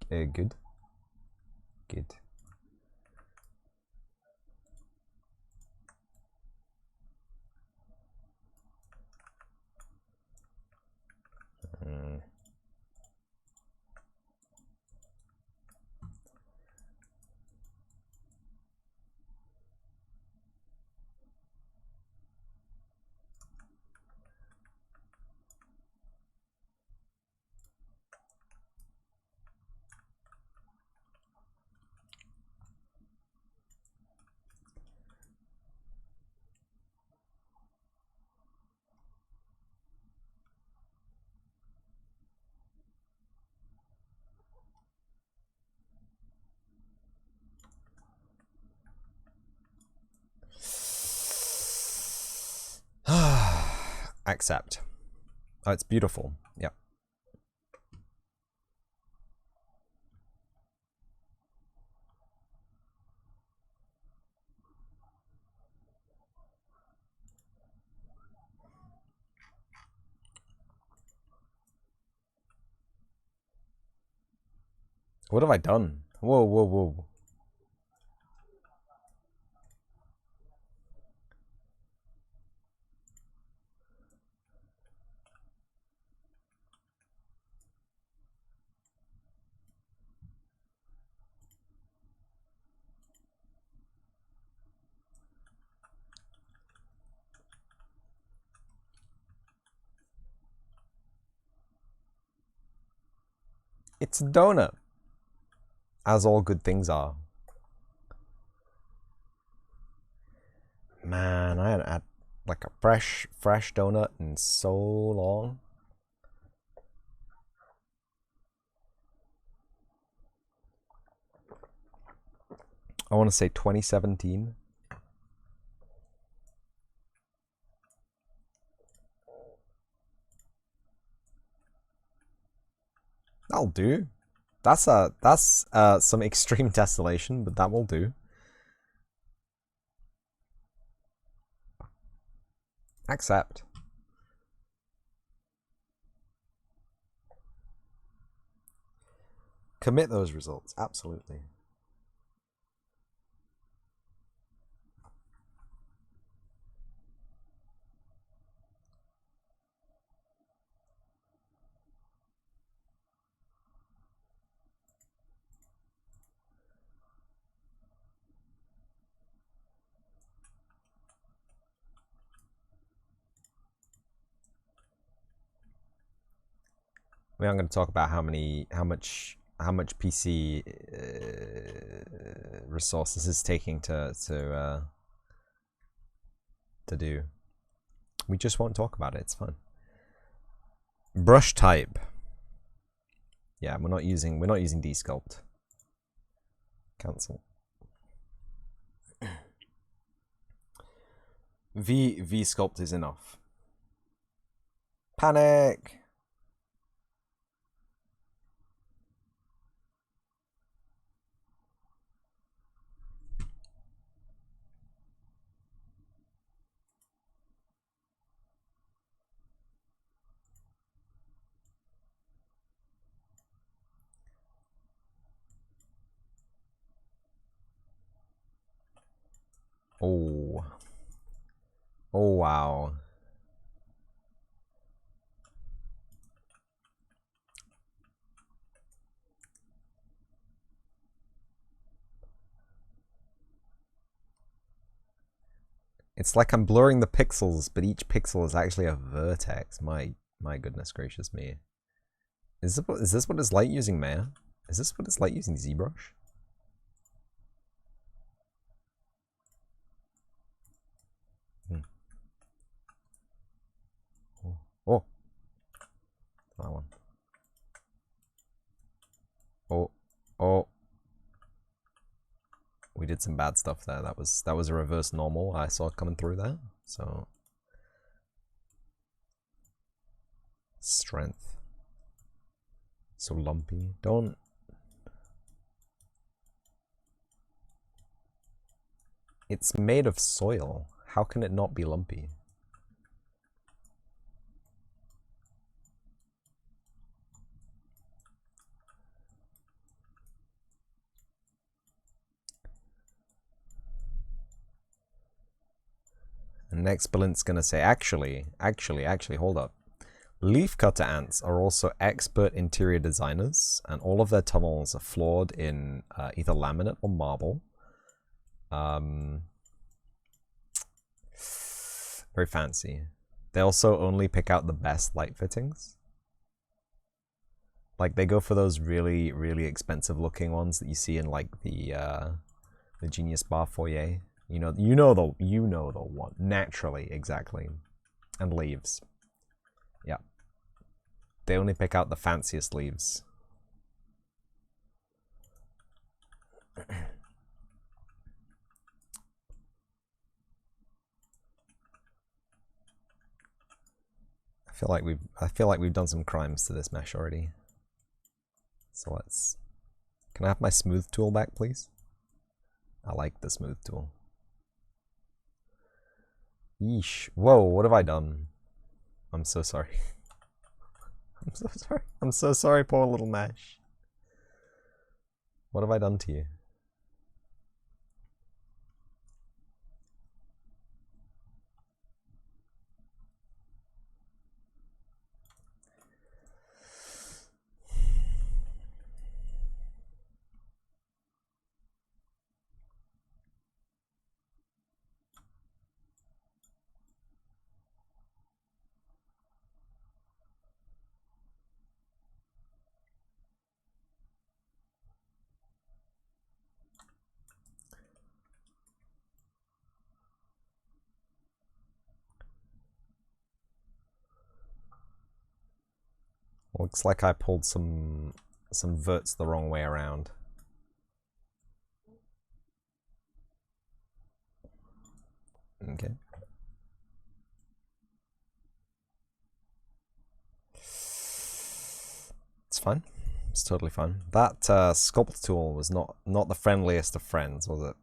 Good. Good. Accept. Oh, it's beautiful. Yeah. What have I done? Whoa, whoa, whoa. It's a donut. As all good things are. Man, I haven't had like a fresh donut in so long. I want to say 2017. That'll do. That's some extreme tessellation, but that will do. Accept. Commit those results, absolutely. We are going to talk about how much PC resources is taking to do. We just won't talk about it. It's fun. Brush type. Yeah, we're not using desculpt. Cancel. V-sculpt is enough. Panic. Oh. Oh, wow. It's like I'm blurring the pixels, but each pixel is actually a vertex. My goodness gracious me. Is this what it's like using Maya? Is this what it's like using ZBrush? Oh. That one. Oh. Oh. We did some bad stuff there. That was a reverse normal I saw coming through there. So strength. So lumpy. Don't. It's made of soil. How can it not be lumpy? And next Blint's gonna say, actually, hold up. Leafcutter ants are also expert interior designers, and all of their tunnels are floored in either laminate or marble. Very fancy. They also only pick out the best light fittings. Like they go for those really, really expensive looking ones that you see in like the Genius Bar foyer. You know the one. Naturally, exactly. And leaves. Yeah. They only pick out the fanciest leaves. I feel like we've done some crimes to this mesh already. So let's. Can I have my smooth tool back, please? I like the smooth tool. Yeesh. Whoa, what have I done? I'm so sorry. I'm so sorry. I'm so sorry, poor little mesh. What have I done to you? Looks like I pulled some verts the wrong way around. Okay. It's fine. It's totally fine. That sculpt tool was not the friendliest of friends, was it?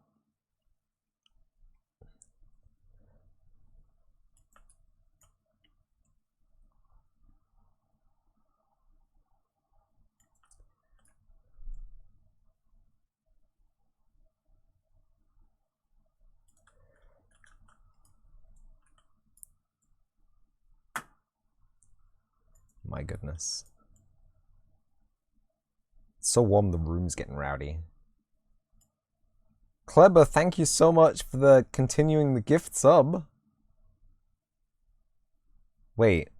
My goodness. It's so warm, the room's getting rowdy. Kleber, thank you so much for the continuing the gift sub. Wait.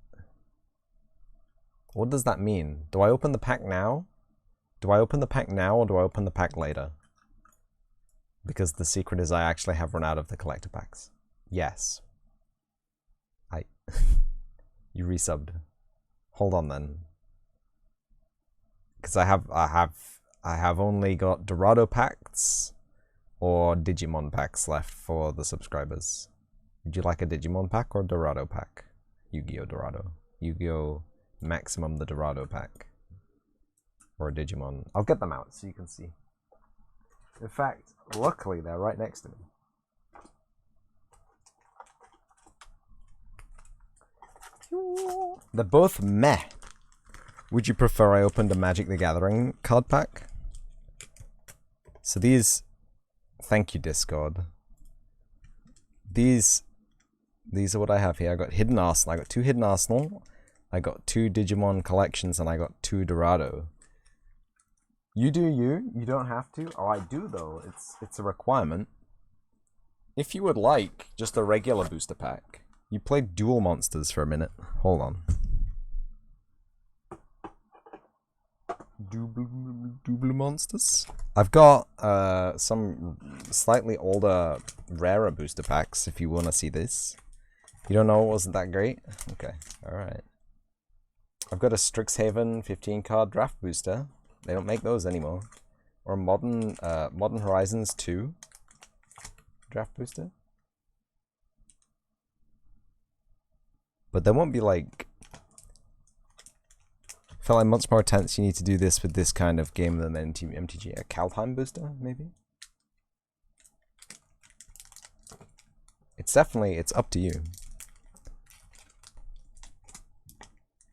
What does that mean? Do I open the pack now? Do I open the pack now or do I open the pack later? Because the secret is I actually have run out of the collector packs. Yes. You resubbed. Hold on then. Because I have only got Dorado packs or Digimon packs left for the subscribers. Would you like a Digimon pack or Dorado pack? Yu-Gi-Oh! Dorado. Yu-Gi-Oh! Maximum the Dorado pack. Or a Digimon. I'll get them out so you can see. In fact, luckily they're right next to me. They're both meh. Would you prefer I opened a Magic the Gathering card pack? So these... Thank you, Discord. These are what I have here. I got Hidden Arsenal. I got 2 Hidden Arsenal. I got 2 Digimon collections, and I got 2 Dorado. You do you. You don't have to. Oh, I do though. It's a requirement. If you would like just a regular booster pack. You played Duel Monsters for a minute. Hold on. Duel Monsters? I've got some slightly older, rarer booster packs if you want to see this. You don't know it wasn't that great? Okay, alright. I've got a Strixhaven 15 card draft booster. They don't make those anymore. Or Modern Horizons 2 draft booster. But there won't be like... I feel like much more tense you need to do this with this kind of game than MTG. A Kaldheim booster, maybe? It's definitely, it's up to you.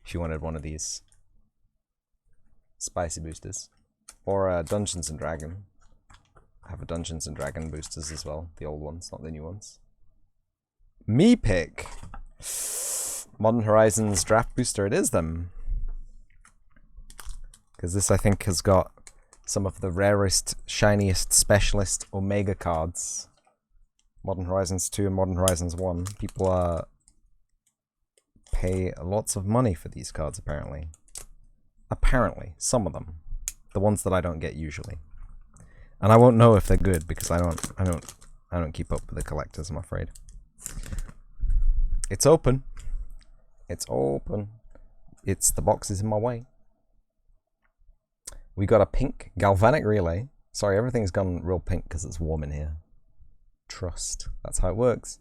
If you wanted one of these spicy boosters. Or Dungeons and Dragon. I have a Dungeons and Dragon boosters as well. The old ones, not the new ones. Me pick! Modern Horizons draft booster it is then. Because this I think has got some of the rarest, shiniest, specialist Omega cards. Modern Horizons 2 and Modern Horizons 1. People pay lots of money for these cards apparently. Apparently, some of them. The ones that I don't get usually. And I won't know if they're good because I don't keep up with the collectors, I'm afraid. It's open. It's open. It's the box is in my way. We got a pink galvanic relay. Sorry, everything's gone real pink because it's warm in here. Trust. That's how it works.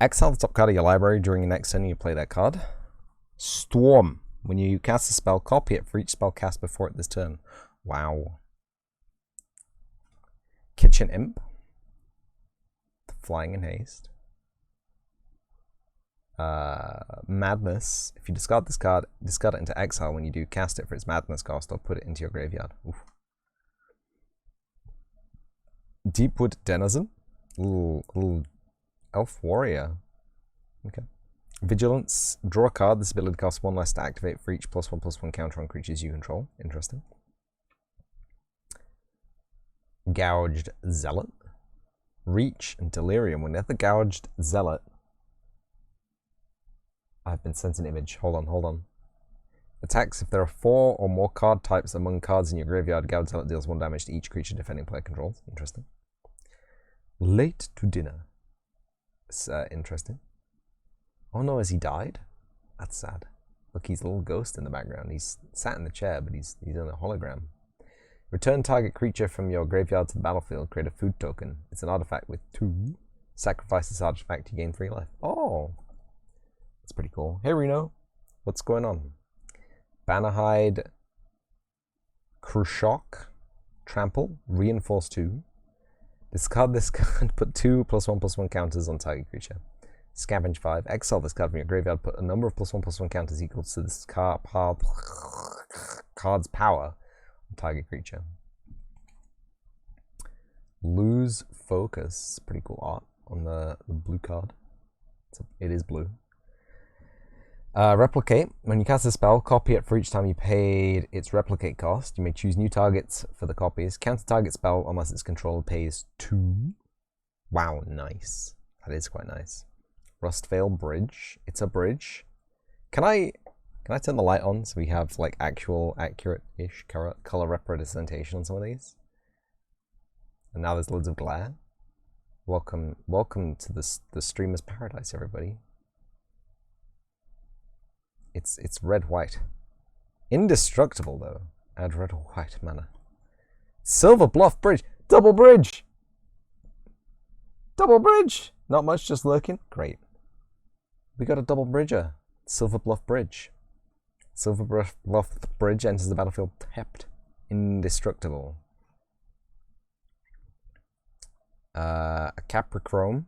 Exile the top card of your library during your next turn and you play that card. Storm. When you cast a spell, copy it for each spell cast before it this turn. Wow. Kitchen Imp. Flying in haste. Madness. If you discard this card, discard it into exile. When you do, cast it for its madness cost or put it into your graveyard. Oof. Deepwood Denizen. Little elf warrior. Okay. Vigilance. Draw a card. This ability costs 1 less to activate for each +1/+1 counter on creatures you control. Interesting. Gouged Zealot. Reach and Delirium. Whenever Gouged Zealot. I've been sent an image. Hold on. Attacks if there are 4 or more card types among cards in your graveyard. Gouged Zealot deals 1 damage to each creature defending player controls. Interesting. Late to dinner. It's interesting. Oh no, has he died? That's sad. Look, he's a little ghost in the background. He's sat in the chair, but he's in a hologram. Return target creature from your graveyard to the battlefield. Create a food token. It's an artifact with 2 Sacrifice this artifact, you gain 3 life. Oh, that's pretty cool. Hey Reno, what's going on? Bannerhide, Khrushok, Trample, Reinforce 2. Discard this card, put 2 +1/+1 counters on target creature. Scavenge 5, exile this card from your graveyard, put a number of +1/+1 counters equal to this card's power on target creature. Lose Focus, pretty cool art on the blue card. It is blue. Replicate, when you cast a spell, copy it for each time you paid its replicate cost. You may choose new targets for the copies. Counter target spell unless its controller pays 2. Wow, nice. That is quite nice. Rustvale Bridge. It's a bridge. Can I turn the light on so we have like actual accurate-ish color representation on some of these? And now there's loads of glare. Welcome to the streamer's paradise, everybody. It's red-white. Indestructible, though. Add red or white mana. Silver Bluff Bridge! Double bridge! Double bridge! Not much, just lurking. Great. We got a double bridger. Silver Bluff Bridge. Silver Bluff Bridge enters the battlefield tapped. Indestructible. A Caprichrome.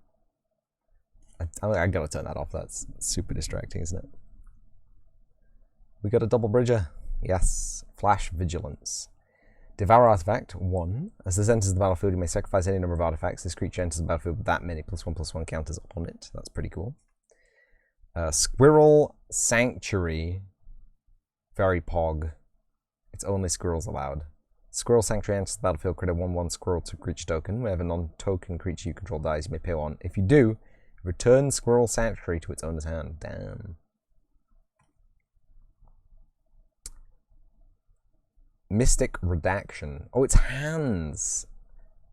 I gotta turn that off. That's super distracting, isn't it? We got a double bridger. Yes. Flash Vigilance. Devour Artifact 1. As this enters the battlefield, you may sacrifice any number of artifacts. This creature enters the battlefield with that many +1/+1 counters on it. That's pretty cool. Squirrel Sanctuary. Very pog. It's only squirrels allowed. Squirrel Sanctuary enters the battlefield, create a 1/1 squirrel to creature token. Whenever a non-token creature you control dies, you may pay 1. If you do, return Squirrel Sanctuary to its owner's hand. Damn. Mystic Redaction. Oh, it's hands.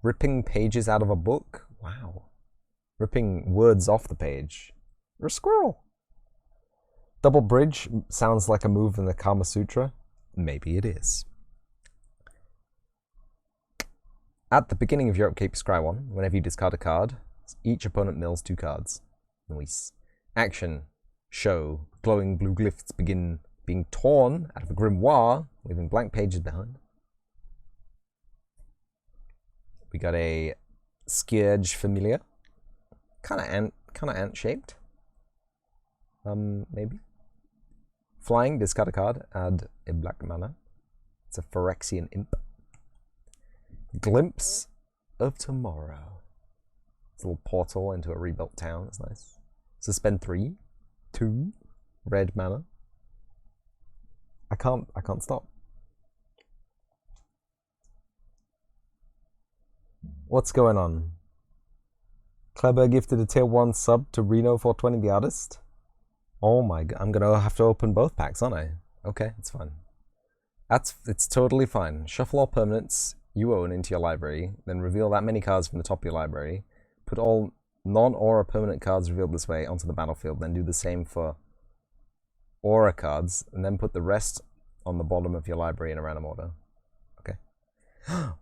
Ripping pages out of a book. Wow. Ripping words off the page. You're a squirrel. Double Bridge sounds like a move in the Kama Sutra. Maybe it is. At the beginning of your upkeep, scry 1. Whenever you discard a card, each opponent mills 2 cards. Nice. Action. Show. Glowing blue glyphs begin being torn out of a grimoire, leaving blank pages behind. We got a Scourge Familiar. Kind of ant-shaped. Maybe. Flying, discard a card, add a black mana. It's a Phyrexian Imp. Glimpse of Tomorrow. It's a little portal into a rebuilt town. That's nice. Suspend 3. 2. Red mana. I can't stop. What's going on? Kleber gifted a tier 1 sub to Reno 420 the artist. Oh my god, I'm gonna have to open both packs, aren't I? Okay, it's fine. It's totally fine. Shuffle all permanents you own into your library, then reveal that many cards from the top of your library. Put all non-aura permanent cards revealed this way onto the battlefield, then do the same for aura cards, and then put the rest on the bottom of your library in a random order. Okay.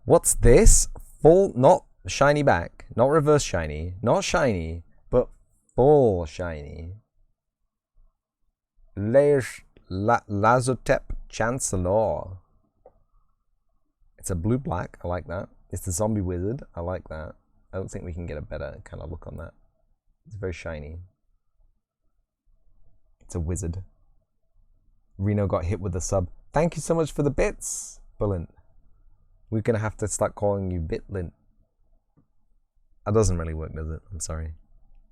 What's this? Full, not shiny back, not reverse shiny, not shiny, but full shiny. Lazotep Chancellor. It's a blue-black, I like that. It's the zombie wizard, I like that. I don't think we can get a better kind of look on that. It's very shiny. It's a wizard. Reno got hit with a sub. Thank you so much for the bits, Brilliant. We're gonna have to start calling you Bitlint. That doesn't really work, does it? I'm sorry.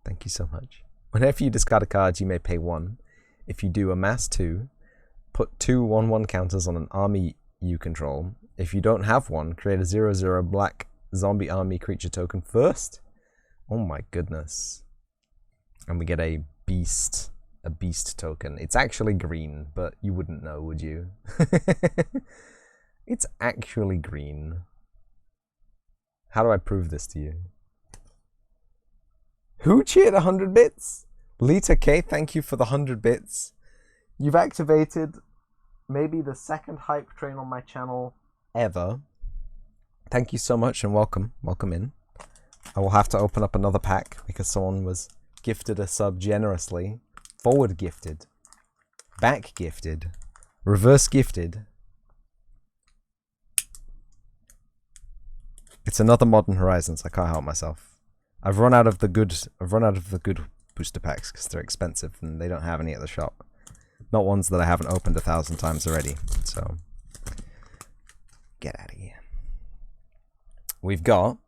Thank you so much. Whenever you discard a card, you may pay 1. If you do, amass 2. Put 2 1/1 counters on an army you control. If you don't have one, create a 0/0 black zombie army creature token first. Oh my goodness. And we get a beast token. It's actually green, but you wouldn't know, would you? It's actually green. How do I prove this to you? Who cheered 100 bits? Lita K, thank you for the 100 bits. You've activated maybe the second hype train on my channel ever. Thank you so much and welcome. Welcome in. I will have to open up another pack because someone was gifted a sub generously. Forward gifted. Back gifted. Reverse gifted. It's another Modern Horizons. I can't help myself. I've run out of the good booster packs because they're expensive and they don't have any at the shop. Not ones that I haven't opened 1,000 times already. So get out of here. We've got.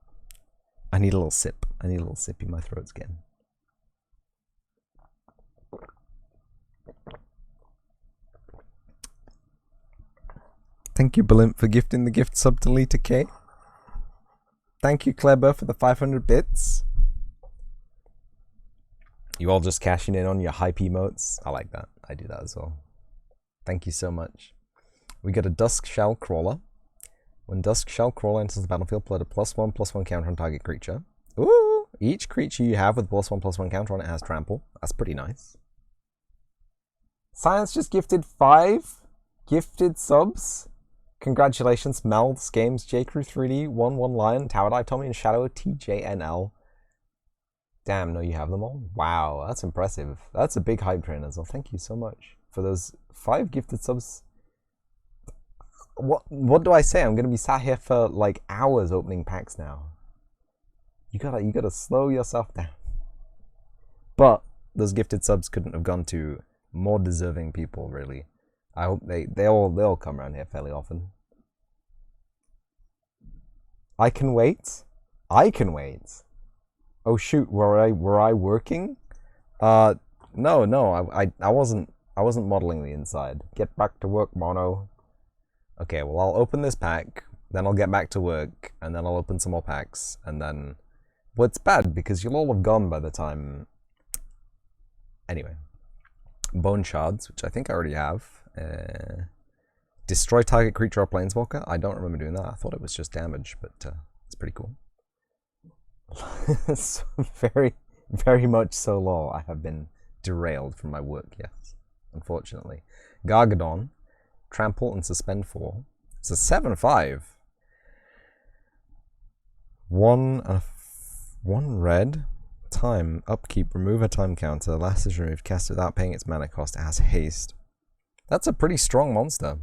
I need a little sip. I need a little sippy. My throat's getting. Thank you, Blimp, for gifting the gift sub to Lita K. Thank you, Kleber, for the 500 bits. You all just cashing in on your hype emotes. I like that. I do that as well. Thank you so much. We got a Dusk Shell Crawler. When Dusk Shell Crawler enters the battlefield, put a +1/+1 counter on target creature. Ooh! Each creature you have with +1/+1 counter on it has trample. That's pretty nice. Science just gifted 5 gifted subs. Congratulations, Mel's Games, JCrew3D, 11 Lion, Tower Dive, Tommy and Shadow, TJNL. Damn, no, you have them all? Wow, that's impressive. That's a big hype train as well. Thank you so much for those 5 gifted subs. What do I say? I'm gonna be sat here for like hours opening packs now. You gotta slow yourself down. But those gifted subs couldn't have gone to more deserving people, really. I hope they'll come around here fairly often. I can wait. I can wait. Oh shoot, were I working? No, I wasn't modeling the inside. Get back to work, mono. Okay, well I'll open this pack, then I'll get back to work, and then I'll open some more packs, and then well, it's bad because you'll all have gone by the time. Anyway. Bone Shards, which I think I already have. Destroy target creature or planeswalker. I don't remember doing that. I thought it was just damage, but it's pretty cool. It's very, very much so low. I have been derailed from my work, yes. Unfortunately. Gargadon. Trample and suspend 4. It's a 7/5. 1 red. Time. Upkeep. Remove a time counter. Last is removed. Cast it without paying its mana cost. It has haste. That's a pretty strong monster.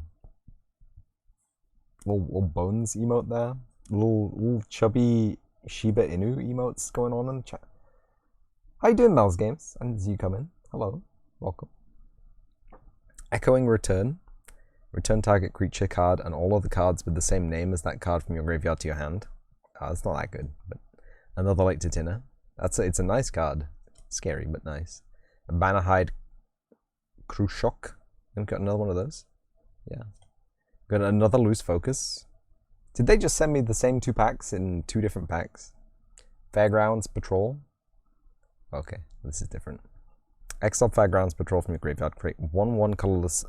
Little bones emote there. Little chubby Shiba Inu emotes going on in the chat. How you doing, Mel's Games? And as you come in. Hello. Welcome. Echoing Return. Return target creature card and all other cards with the same name as that card from your graveyard to your hand. It's not that good, but another Late to Tinner. It's a nice card. Scary, but nice. A Bannerhide Khrushchev. Got another one of those. Yeah. Got another Loose Focus. Did they just send me the same 2 packs in 2 different packs? Fairgrounds Patrol. Okay, this is different. Exile Fairgrounds Patrol from your graveyard. Create 1/1 colorless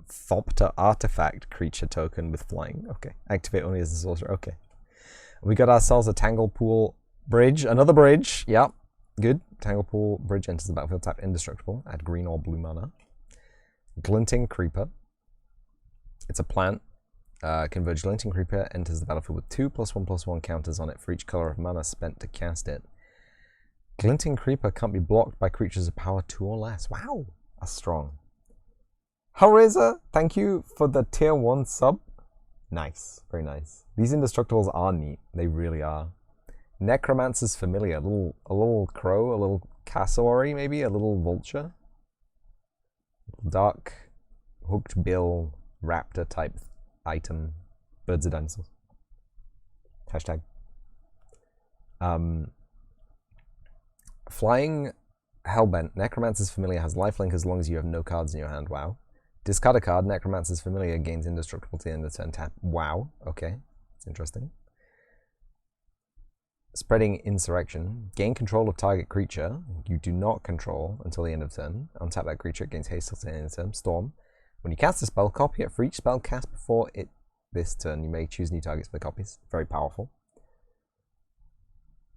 Thopter artifact creature token with flying. Okay. Activate only as a sorcerer. Okay. We got ourselves a Tanglepool Bridge. Another bridge. Yep. Good. Tanglepool Bridge enters the battlefield. Tap indestructible. Add green or blue mana. Glinting Creeper. It's a plant. Converge Glinting Creeper enters the battlefield with 2 +1/+1 counters on it for each color of mana spent to cast it. Glinting Creeper can't be blocked by creatures of power 2 or less. Wow. That's strong. Hellraiser, thank you for the tier 1 sub. Nice, very nice. These indestructibles are neat. They really are. Necromancer's Familiar, a little crow, a little cassowary maybe, a little vulture. Dark, hooked bill, raptor type item. Birds of dinosaurs. Hashtag. Flying Hellbent, Necromancer's Familiar has lifelink as long as you have no cards in your hand. Wow. Discard a card, Necromancer's Familiar gains indestructible to the end of the turn. Tap. Wow. Okay. That's interesting. Spreading Insurrection. Gain control of target creature you do not control until the end of turn. Untap that creature, it gains haste till the end of the turn. Storm. When you cast a spell, copy it for each spell cast before it this turn. You may choose new targets for the copies. Very powerful.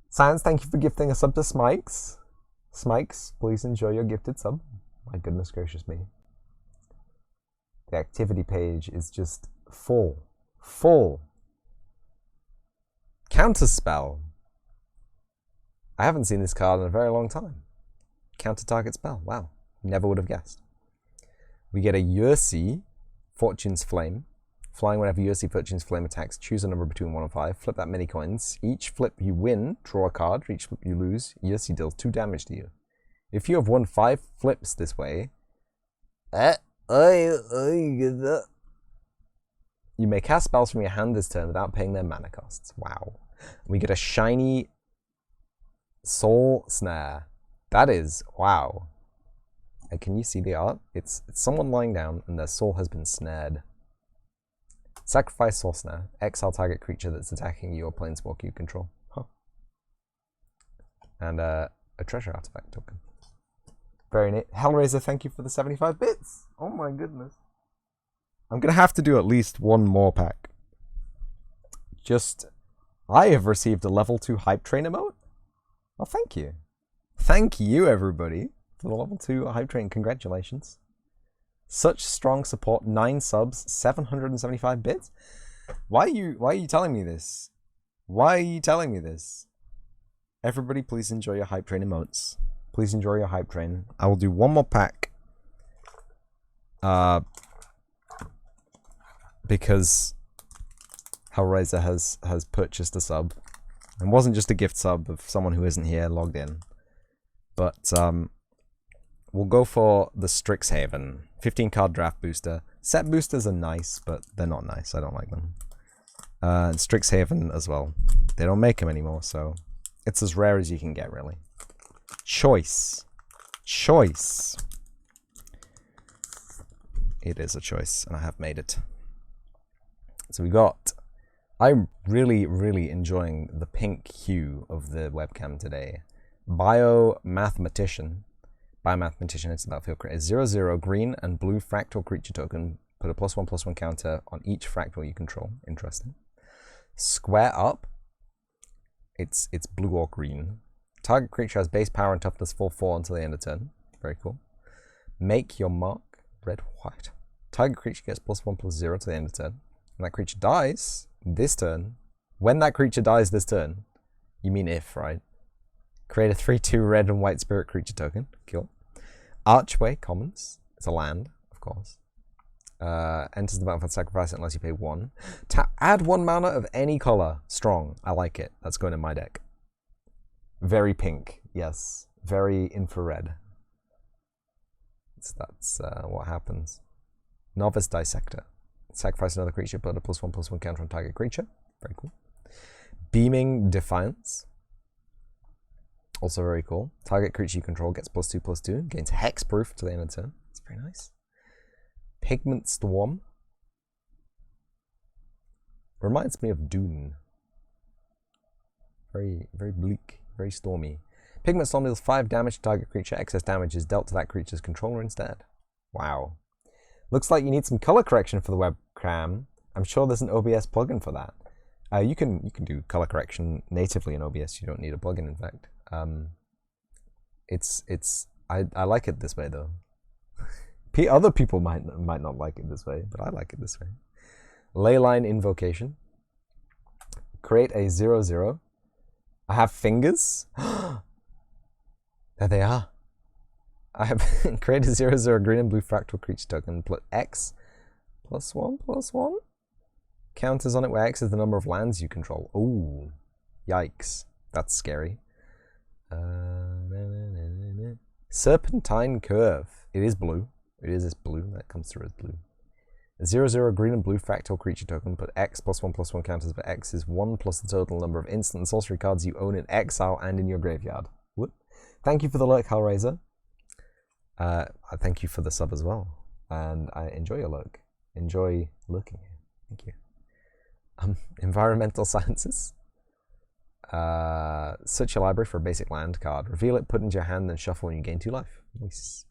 Science, thank you for gifting a sub to Smikes. Smikes, please enjoy your gifted sub. My goodness gracious me. The activity page is just full. Full. Counterspell. I haven't seen this card in a very long time. Counter target spell. Wow. Never would have guessed. We get a Yursi, Fortune's Flame. Flying whenever Yursi Fortune's Flame attacks, choose a number between 1 and 5. Flip that many coins. Each flip you win, draw a card. Each flip you lose, Yursi deals 2 damage to you. If you have won 5 flips this way, you may cast spells from your hand this turn without paying their mana costs. Wow. We get a shiny Soul Snare. That is, wow. Can you see the art? It's someone lying down and their soul has been snared. Sacrifice Soul Snare. Exile target creature that's attacking you or planeswalker you control. Huh. And a treasure artifact token. Very neat. Hellraiser, thank you for the 75 bits. Oh my goodness. I'm going to have to do at least one more pack. I have received a level 2 hype train emote. Oh, thank you. Thank you, everybody, for the level 2 hype train. Congratulations. Such strong support. 9 subs, 775 bits. Why are you telling me this? Why are you telling me this? Everybody, please enjoy your hype train emotes. Please enjoy your hype train. I will do one more pack. Because Hellraiser has purchased a sub. It wasn't just a gift sub of someone who isn't here logged in. But we'll go for the Strixhaven. 15 card draft booster. Set boosters are nice, but they're not nice. I don't like them. And Strixhaven as well. They don't make them anymore, so it's as rare as you can get, really. Choice. Choice. It is a choice, and I have made it. So we got... I'm really, really enjoying the pink hue of the webcam today. Biomathematician. Biomathematician, it's about field creator. 0/0 green and blue fractal creature token. Put a +1/+1 counter on each fractal you control. Interesting. Square up. It's blue or green. Target creature has base power and toughness 4/4 until the end of turn. Very cool. Make your mark. Red, white. Target creature gets +1/+0 to the end of turn. When that creature dies this turn, when that creature dies this turn, you mean if, right? Create a 3/2 red and white spirit creature token. Cool. Archway, commons. It's a land, of course. Enters the battlefield, sacrifice it unless you pay 1. Add 1 mana of any color. Strong. I like it. That's going in my deck. Very pink. Yes. Very infrared. That's what happens. Novice Dissector. Sacrifice another creature, put a +1/+1 counter on target creature. Very cool. Beaming Defiance. Also very cool. Target creature you control gets +2/+2. Gains hexproof to the end of the turn. That's very nice. Pigment Storm. Reminds me of Dune. Very, very bleak. Very stormy. Pigment Storm deals 5 damage to target creature. Excess damage is dealt to that creature's controller instead. Wow. Looks like you need some color correction for the webcam. I'm sure there's an OBS plugin for that. You can do color correction natively in OBS. You don't need a plugin, in fact. I like it this way though. Other people might not like it this way, but I like it this way. Leyline Invocation. Create a 0/0. I have fingers. There they are. I have created 0/0 green and blue fractal creature token. Put X +1/+1 counters on it where X is the number of lands you control. Ooh, yikes! That's scary. Serpentine Curve. It is blue. It is blue. That comes through as blue. A 0/0 green and blue fractal creature token. Put X +1/+1 counters where X is 1 plus the total number of instant and sorcery cards you own in exile and in your graveyard. Whoop. Thank you for the lurk, Hellraiser. I thank you for the sub as well, and I enjoy your lurk. Enjoy lurking here. Thank you. Environmental Sciences. Search your library for a basic land card. Reveal it, put it into your hand, then shuffle, and you gain 2 life. Nice.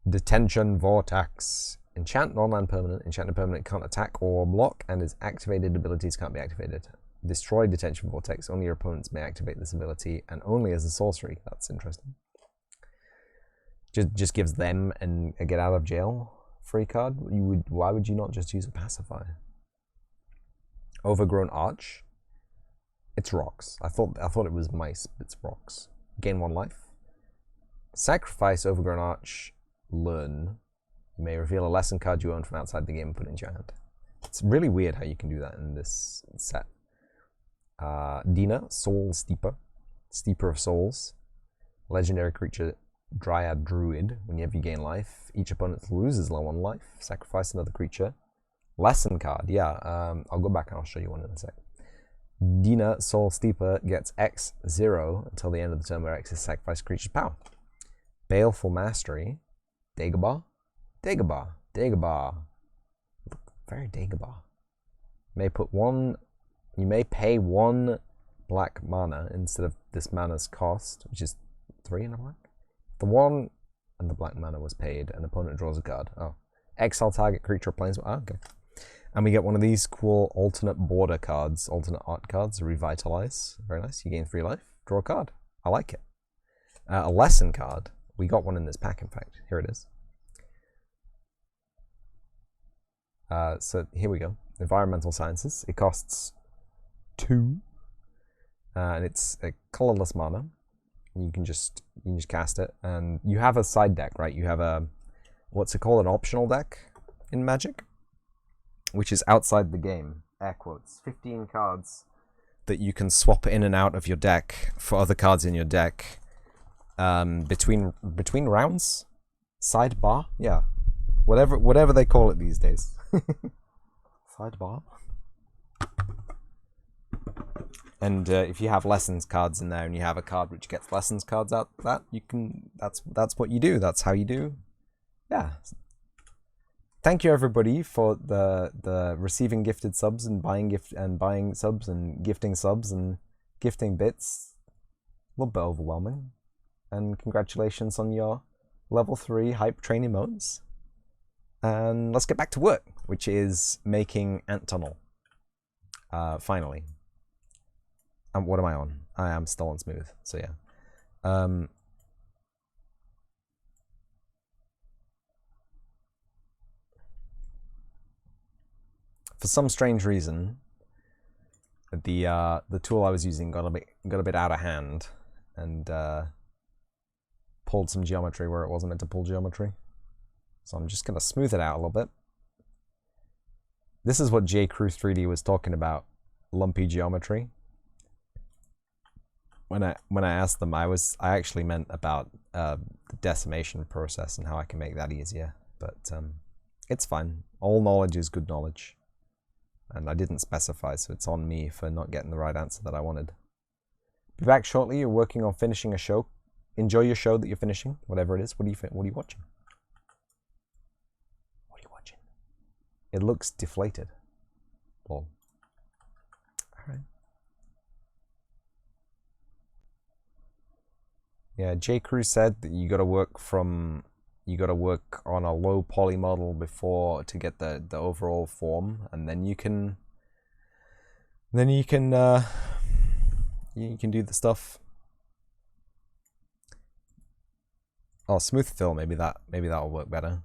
Detention Vortex. Enchant non-land permanent. Enchanted permanent can't attack or block, and its activated abilities can't be activated. Destroy Detention Vortex. Only your opponents may activate this ability, and only as a sorcery. That's interesting. Just gives them a get out of jail free card. Why would you not just use a pacifier? Overgrown Arch. It's rocks. I thought it was mice, but it's rocks. Gain 1 life. Sacrifice Overgrown Arch. Learn. You may reveal a lesson card you own from outside the game and put it into your hand. It's really weird how you can do that in this set. Dina, Soul Steeper. Steeper of Souls. Legendary creature, Dryad Druid. Whenever you gain life, each opponent loses low on life. Sacrifice another creature. Lesson card, yeah. I'll go back and I'll show you one in a sec. Dina, Soul Steeper gets X0 until the end of the turn where X is sacrificed creature's power. Baleful Mastery. Dagobah. Dagobah. Dagobah. Look, very Dagobah. You may pay 1 black mana instead of this mana's cost, which is 3 in a black. The 1 and the black mana was paid, an opponent draws a card. Oh. Exile target creature or planeswalker. Oh, okay. And we get one of these cool alternate border cards, alternate art cards, Revitalize. Very nice. You gain 3 life. Draw a card. I like it. A lesson card. We got one in this pack, in fact. Here it is. So here we go. Environmental Sciences. It costs 2. And it's a colorless mana. You can just cast it. And you have a side deck, right? You have a, what's it called? An optional deck in Magic? Which is outside the game. Air quotes. 15 cards that you can swap in and out of your deck for other cards in your deck. Between rounds? Sidebar? Yeah. Whatever they call it these days. Sidebar? And if you have lessons cards in there and you have a card which gets lessons cards out, that's what you do. That's how you do. Yeah. Thank you everybody for the receiving gifted subs and buying subs and gifting bits. A little bit overwhelming. And congratulations on your level 3 hype train emotes. And let's get back to work, which is making Ant Tunnel. Finally. What am I on? I am still on smooth, so yeah. For some strange reason, the tool I was using got a bit out of hand and pulled some geometry where it wasn't meant to pull geometry. So I'm just gonna smooth it out a little bit. This is what J. Crew 3D was talking about, lumpy geometry. When I asked them, I actually meant about the decimation process and how I can make that easier. But it's fine. All knowledge is good knowledge. And I didn't specify, so it's on me for not getting the right answer that I wanted. Be back shortly. You're working on finishing a show. Enjoy your show that you're finishing, whatever it is. What are you watching? What are you watching? It looks deflated. Lol. All right. Yeah, J. Crew said that you got to work on a low poly model before to get the overall form, and then you can do the stuff. Oh, smooth fill, maybe that'll work better.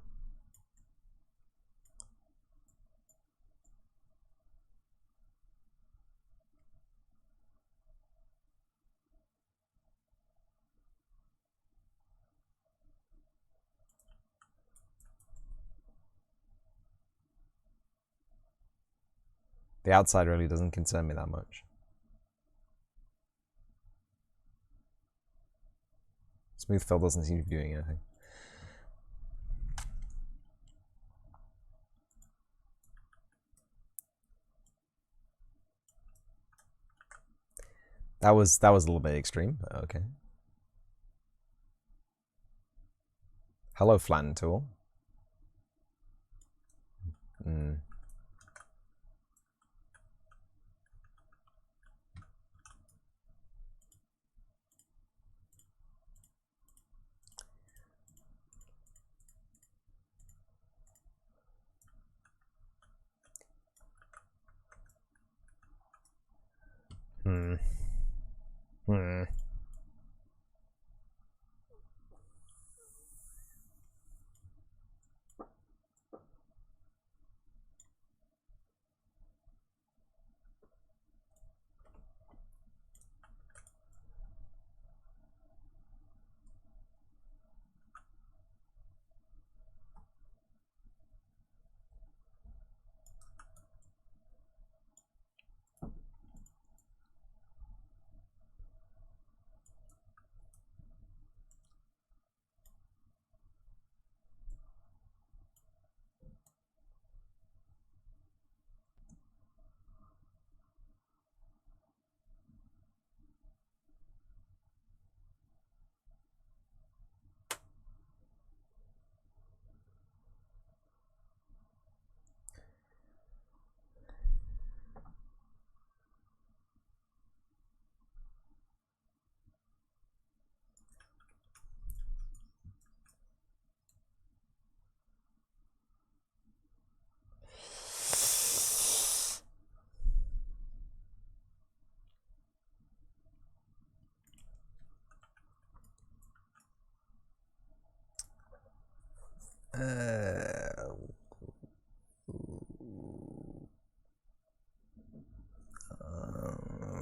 The outside really doesn't concern me that much. Smooth fill doesn't seem to be doing anything. That was a little bit extreme, but okay. Hello, flatten tool.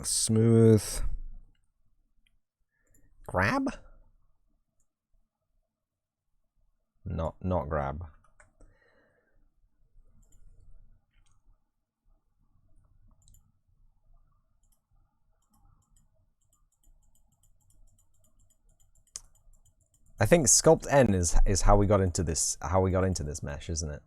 Smooth. Grab? Not grab. I think sculpt N is how we got into this mesh, isn't it?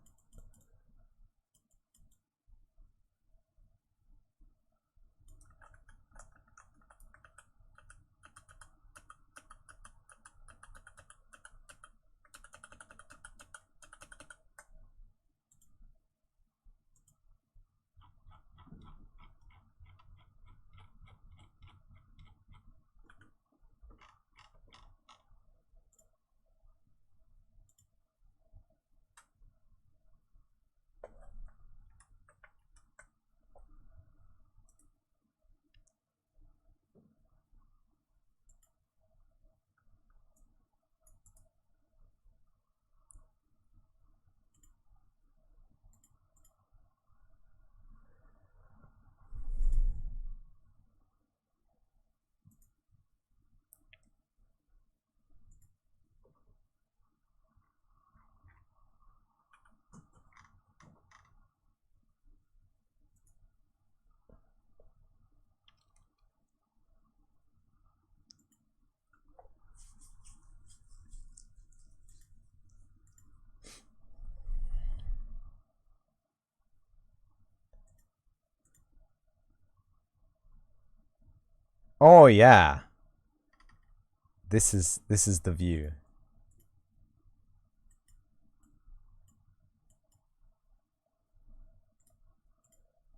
Oh yeah. This is the view.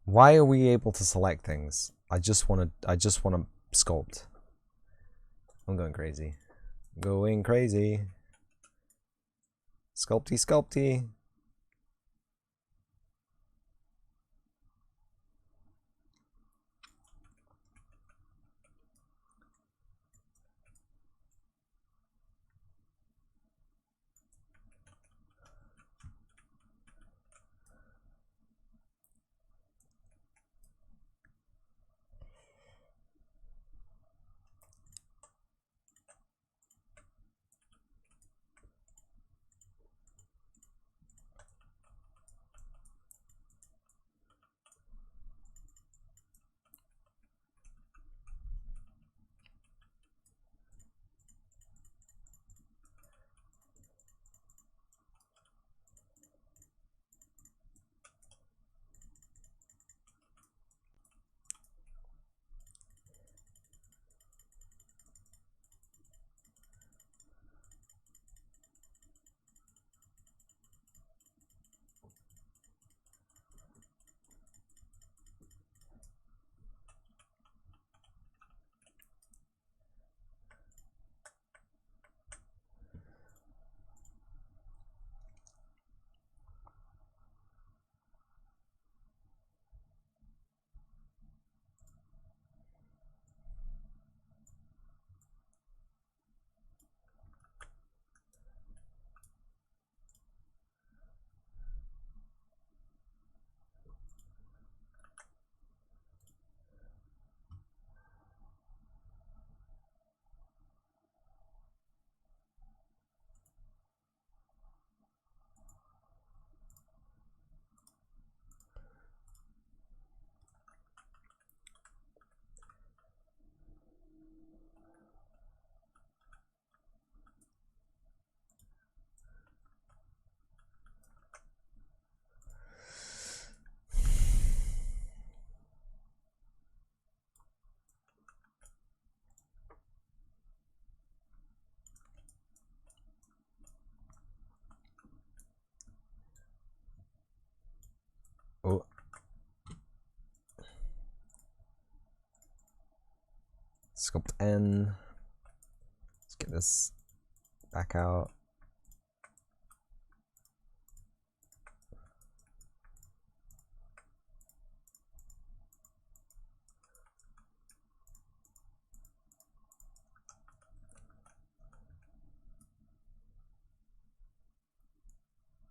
Why are we able to select things? I just wanna sculpt. I'm going crazy. Going crazy. Sculpty sculpty. Oh. Sculpt N. Let's get this back out.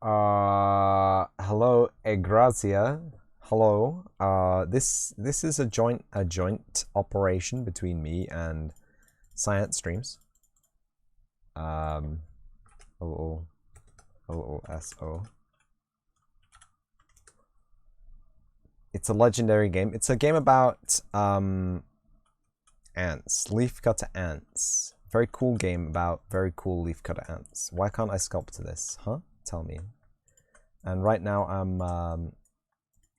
Hello, Egrazia. Hello. This is a joint operation between me and Science Streams. OOSO. It's a legendary game. It's a game about ants, leafcutter ants. Very cool game about very cool leafcutter ants. Why can't I sculpt this? Huh? Tell me. And right now I'm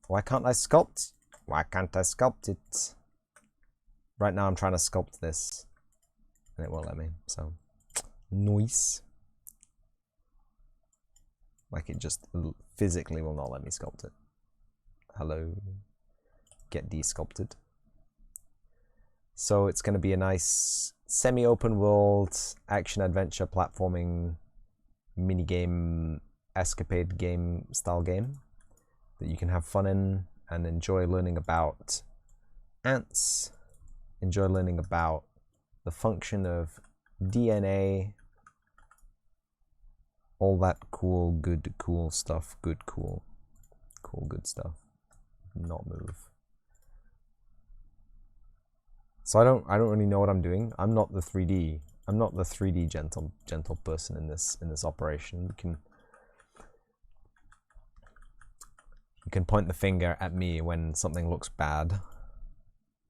why can't I sculpt? Why can't I sculpt it? Right now I'm trying to sculpt this and it won't let me. So noise. Like it just physically will not let me sculpt it. Hello. Get de-sculpted. So it's going to be a nice semi-open world action-adventure platforming minigame escapade game style game that you can have fun in and enjoy learning about ants, enjoy learning about the function of DNA, all that cool, good, cool stuff, good, cool, good stuff. Not move. So I don't really know what I'm doing. I'm not the 3D. I'm not the 3D gentle person in this operation. You can point the finger at me when something looks bad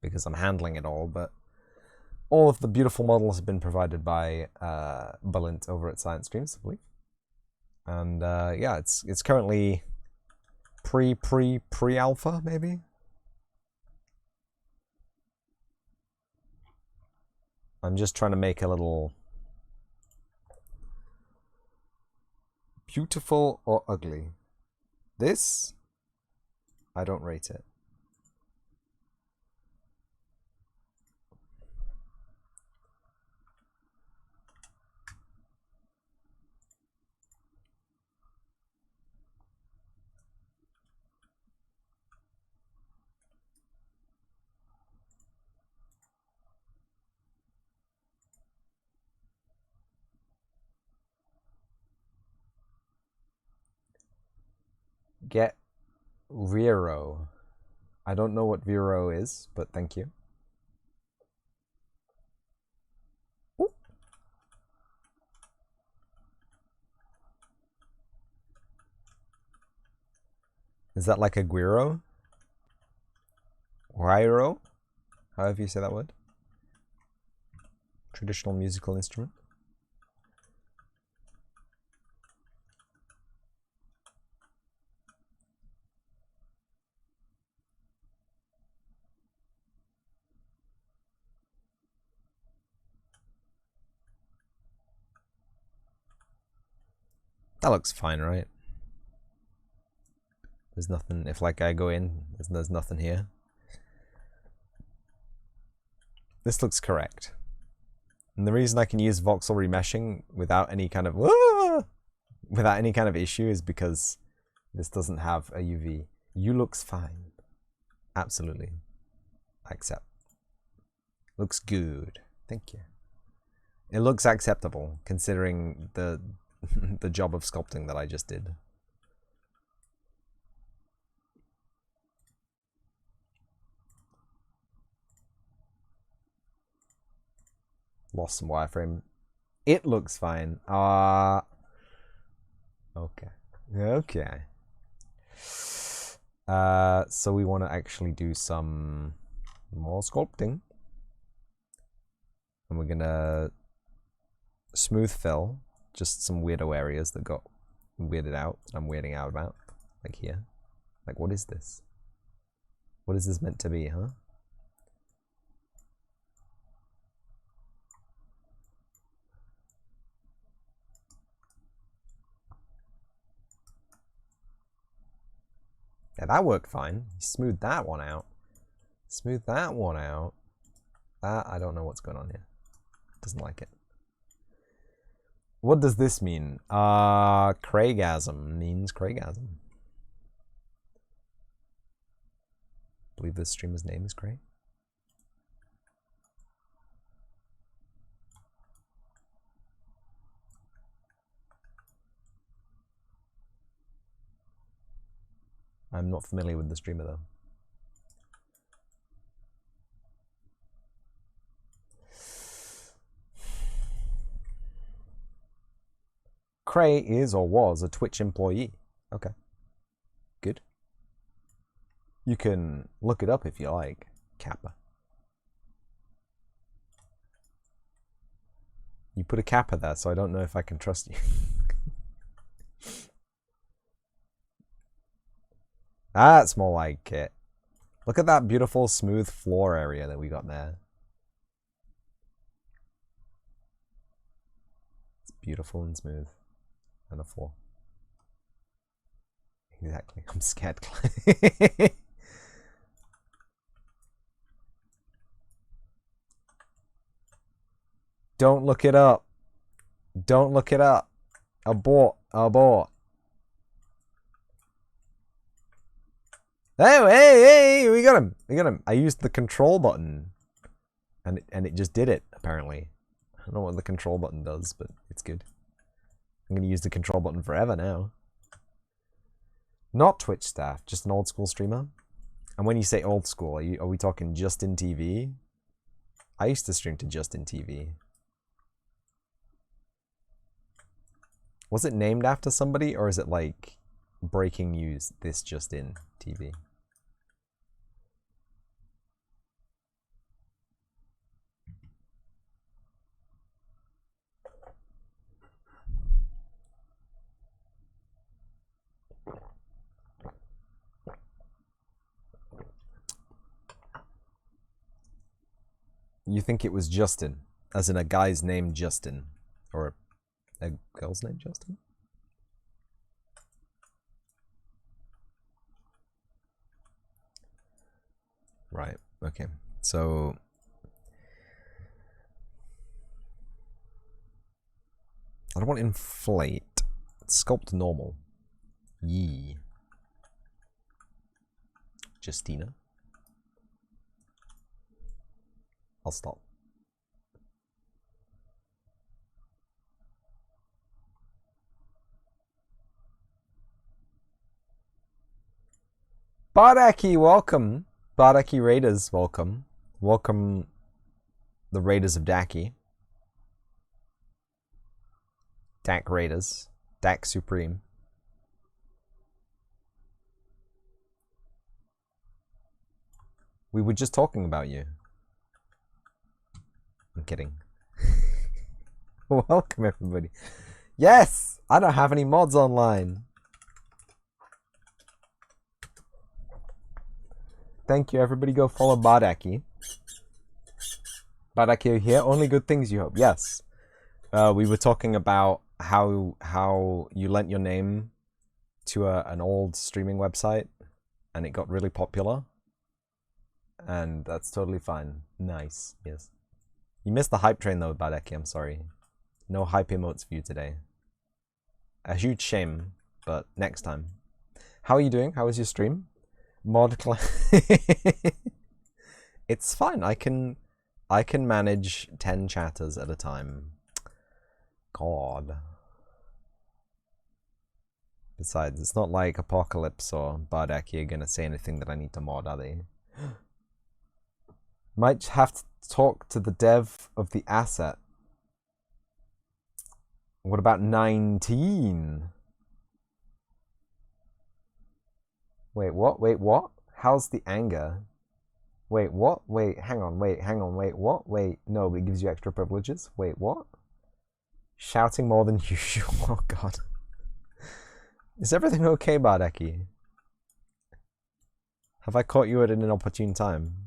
because I'm handling it all, but all of the beautiful models have been provided by Balint over at Science Streams, I believe. And yeah, it's currently pre-alpha maybe. I'm just trying to make a little beautiful or ugly. This, I don't rate it. Get Vero. I don't know what Vero is, but thank you. Ooh. Is that like a guiro? Guiro? However you say that word. Traditional musical instrument. That looks fine, right? There's nothing, if like I go in, there's nothing here. This looks correct. And the reason I can use voxel remeshing without any kind of issue is because this doesn't have a UV. You looks fine. Absolutely. Accept. Looks good. Thank you. It looks acceptable considering the the job of sculpting that I just did. Lost some wireframe. It looks fine. Okay. Okay. So we want to actually do some more sculpting. And we're gonna smooth fill just some weirdo areas that got weirded out. I'm weirding out about. Like here. Like, what is this? What is this meant to be, huh? Yeah, that worked fine. Smooth that one out. Smooth that one out. That, I don't know what's going on here. Doesn't like it. What does this mean? Craigasm means Craigasm. I believe this streamer's name is Craig. I'm not familiar with the streamer though. Cray is or was a Twitch employee. Okay. Good. You can look it up if you like, Kappa. You put a Kappa there, so I don't know if I can trust you. That's more like it. Look at that beautiful smooth floor area that we got there. It's beautiful and smooth. And a floor. Exactly. I'm scared. Don't look it up. Don't look it up. Abort. Abort. Oh, hey, we got him. We got him. I used the control button. And it just did it, apparently. I don't know what the control button does, but it's good. I'm going to use the control button forever now. Not Twitch staff, just an old school streamer. And when you say old school, are we talking Justin TV? I used to stream to Justin TV. Was it named after somebody, or is it like breaking news, this Justin TV? You think it was Justin, as in a guy's name Justin, or a girl's name Justin? Right, okay. So I don't want inflate. Sculpt normal. Yee. Justina. I'll stop. Badaki, welcome. Badaki Raiders, welcome. Welcome the Raiders of Daki. Dak Raiders. Dak Supreme. We were just talking about you. I'm kidding. Welcome, everybody. Yes! I don't have any mods online. Thank you, everybody. Go follow Badaki. Badaki here. Only good things, you hope. Yes. We were talking about how you lent your name to an old streaming website, and it got really popular. And that's totally fine. Nice. Yes. You missed the hype train though, Badeki. I'm sorry. No hype emotes for you today. A huge shame, but next time. How are you doing? How was your stream? Mod It's fine. I can manage 10 chatters at a time. God. Besides, it's not like Apocalypse or Badeki are gonna say anything that I need to mod, are they? Might have to talk to the dev of the asset. What about 19? Wait, what? Wait, what? How's the anger? Wait, what? Wait, hang on, wait, what? Wait, no, it gives you extra privileges? Wait, what? Shouting more than usual. Oh, God. Is everything okay, Badeki? Have I caught you at an inopportune time?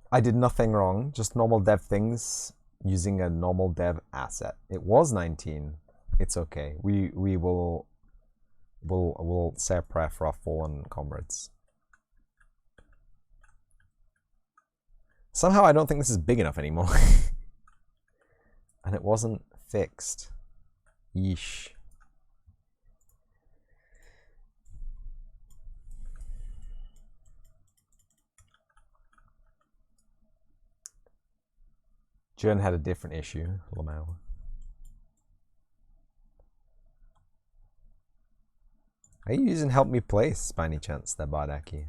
I did nothing wrong, just normal dev things using a normal dev asset. It was 19. It's okay. We'll say a prayer for our fallen comrades. Somehow I don't think this is big enough anymore. And it wasn't fixed. Yeesh. Jern had a different issue, Lamau. Are you using Help Me Place by any chance there, Bardaki?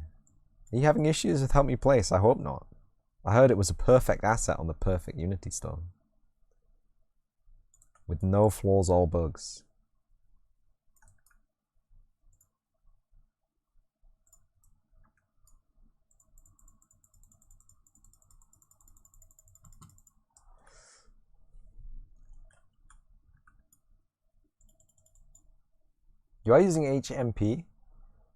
Are you having issues with Help Me Place? I hope not. I heard it was a perfect asset on the perfect Unity store. With no flaws or bugs. You are using HMP.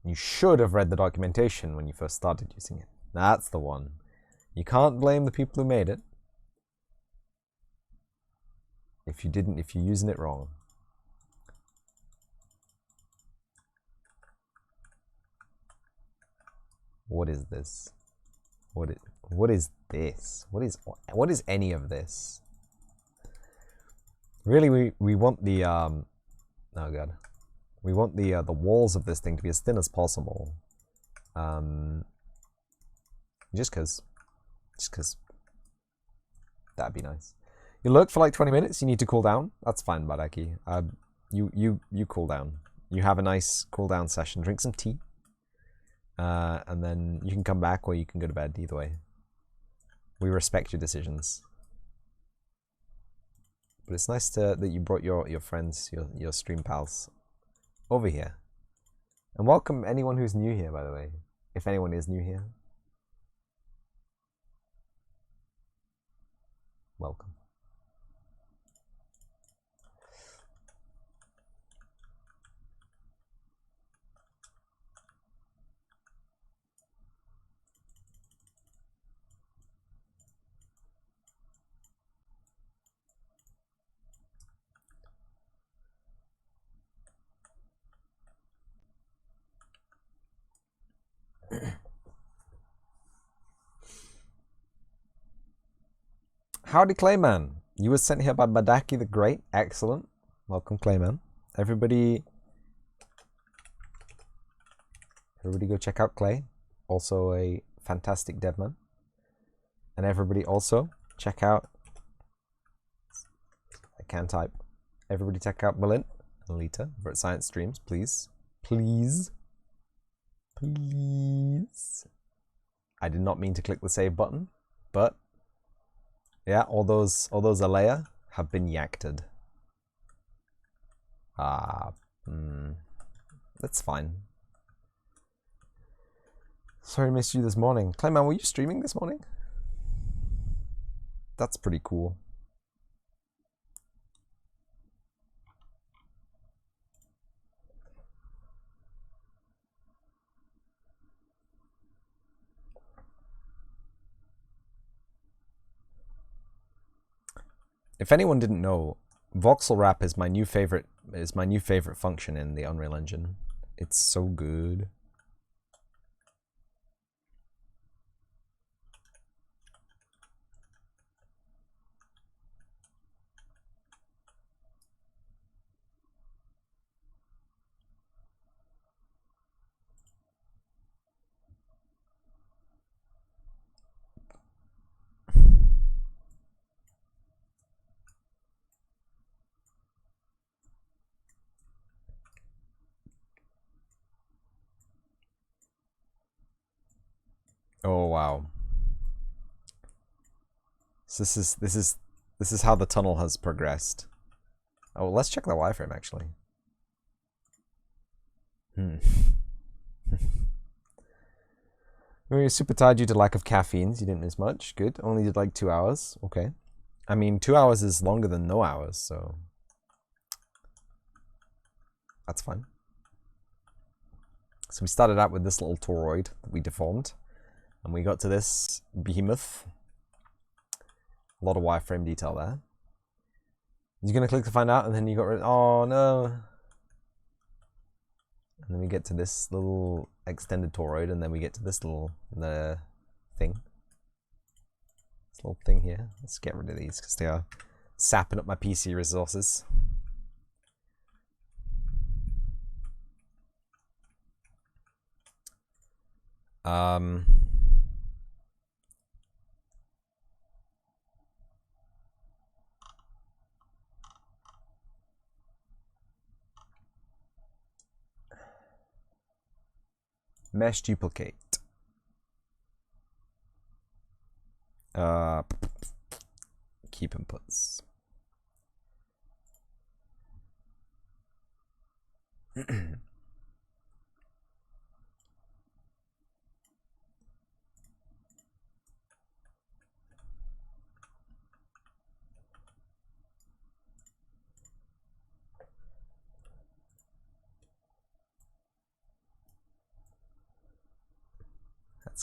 You should have read the documentation when you first started using it. That's the one. You can't blame the people who made it. If you're using it wrong. What is this? What is this? What is any of this? Really, we want the oh god. We want the walls of this thing to be as thin as possible. Just cause that'd be nice. You lurk for like 20 minutes, you need to cool down. That's fine, Badaki. You cool down. You have a nice cool down session, drink some tea. And then you can come back or you can go to bed, either way. We respect your decisions. But it's nice that you brought your friends, your stream pals over here. And welcome anyone who's new here, by the way. If anyone is new here. Welcome. Howdy, Clayman. You were sent here by Badaki the Great. Excellent. Welcome, Clayman. Everybody go check out Clay. Also a fantastic devman. And everybody also check out... I can't type. Everybody check out Malin and Lita over at Science Streams, please. Please. Please. I did not mean to click the save button, but... yeah, all those Alea have been yakted. That's fine. Sorry I missed you this morning. Clayman, were you streaming this morning? That's pretty cool. If anyone didn't know, voxel wrap is my new favorite function in the Unreal Engine. It's so good. Oh wow. So this is how the tunnel has progressed. Oh, let's check the wireframe actually. You're super tired due to lack of caffeines. You didn't miss much. Good. Only did like 2 hours. Okay. I mean, 2 hours is longer than no hours, so that's fine. So we started out with this little toroid that we deformed. And we got to this behemoth. A lot of wireframe detail there. You're gonna click to find out, and then you got rid. Oh no! And then we get to this little extended toroid, and then we get to this little thing. little thing here. Let's get rid of these because they are sapping up my PC resources. Mesh duplicate. Keep inputs.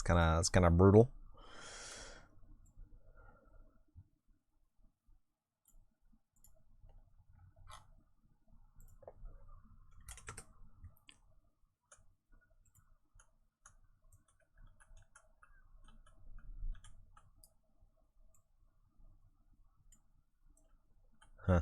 That's kind of brutal. Huh.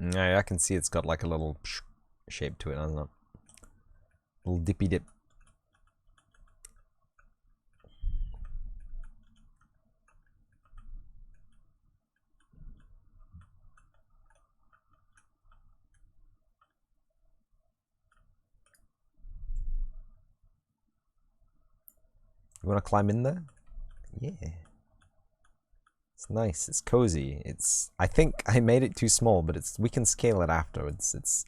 Yeah, I can see it's got like a little shape to it, doesn't it? Little dippy dip. You want to climb in there? Yeah. It's nice. It's cozy. I think I made it too small, but we can scale it afterwards. It's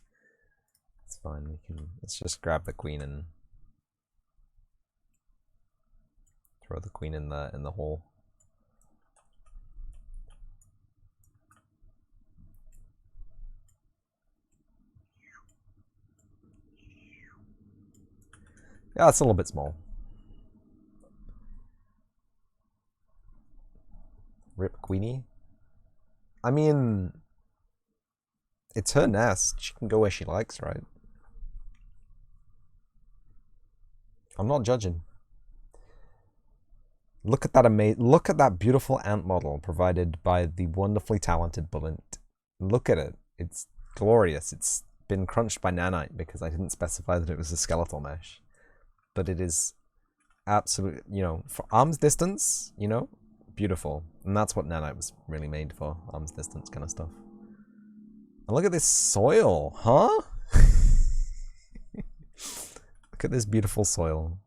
fine. Let's just grab the queen and throw the queen in the hole. Yeah, it's a little bit small. Rip Queenie. I mean, it's her nest. She can go where she likes, right? I'm not judging. Look at that beautiful ant model provided by the wonderfully talented Bullet. Look at it. It's glorious. It's been crunched by nanite because I didn't specify that it was a skeletal mesh. But it is absolutely, for arm's distance, beautiful. And that's what nanite was really made for, arm's distance kind of stuff. And look at this soil, huh? Look at this beautiful soil.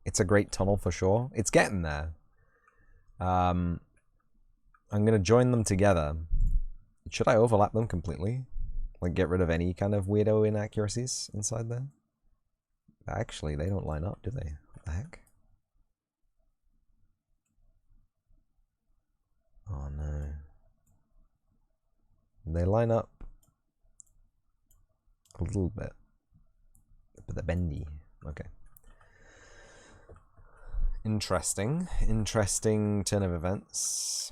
It's a great tunnel for sure. It's getting there. I'm going to join them together. Should I overlap them completely? Like get rid of any kind of weirdo inaccuracies inside there? Actually, they don't line up, do they? What the heck? Oh no. They line up a little bit. But they're bendy. Okay. Interesting. Interesting turn of events.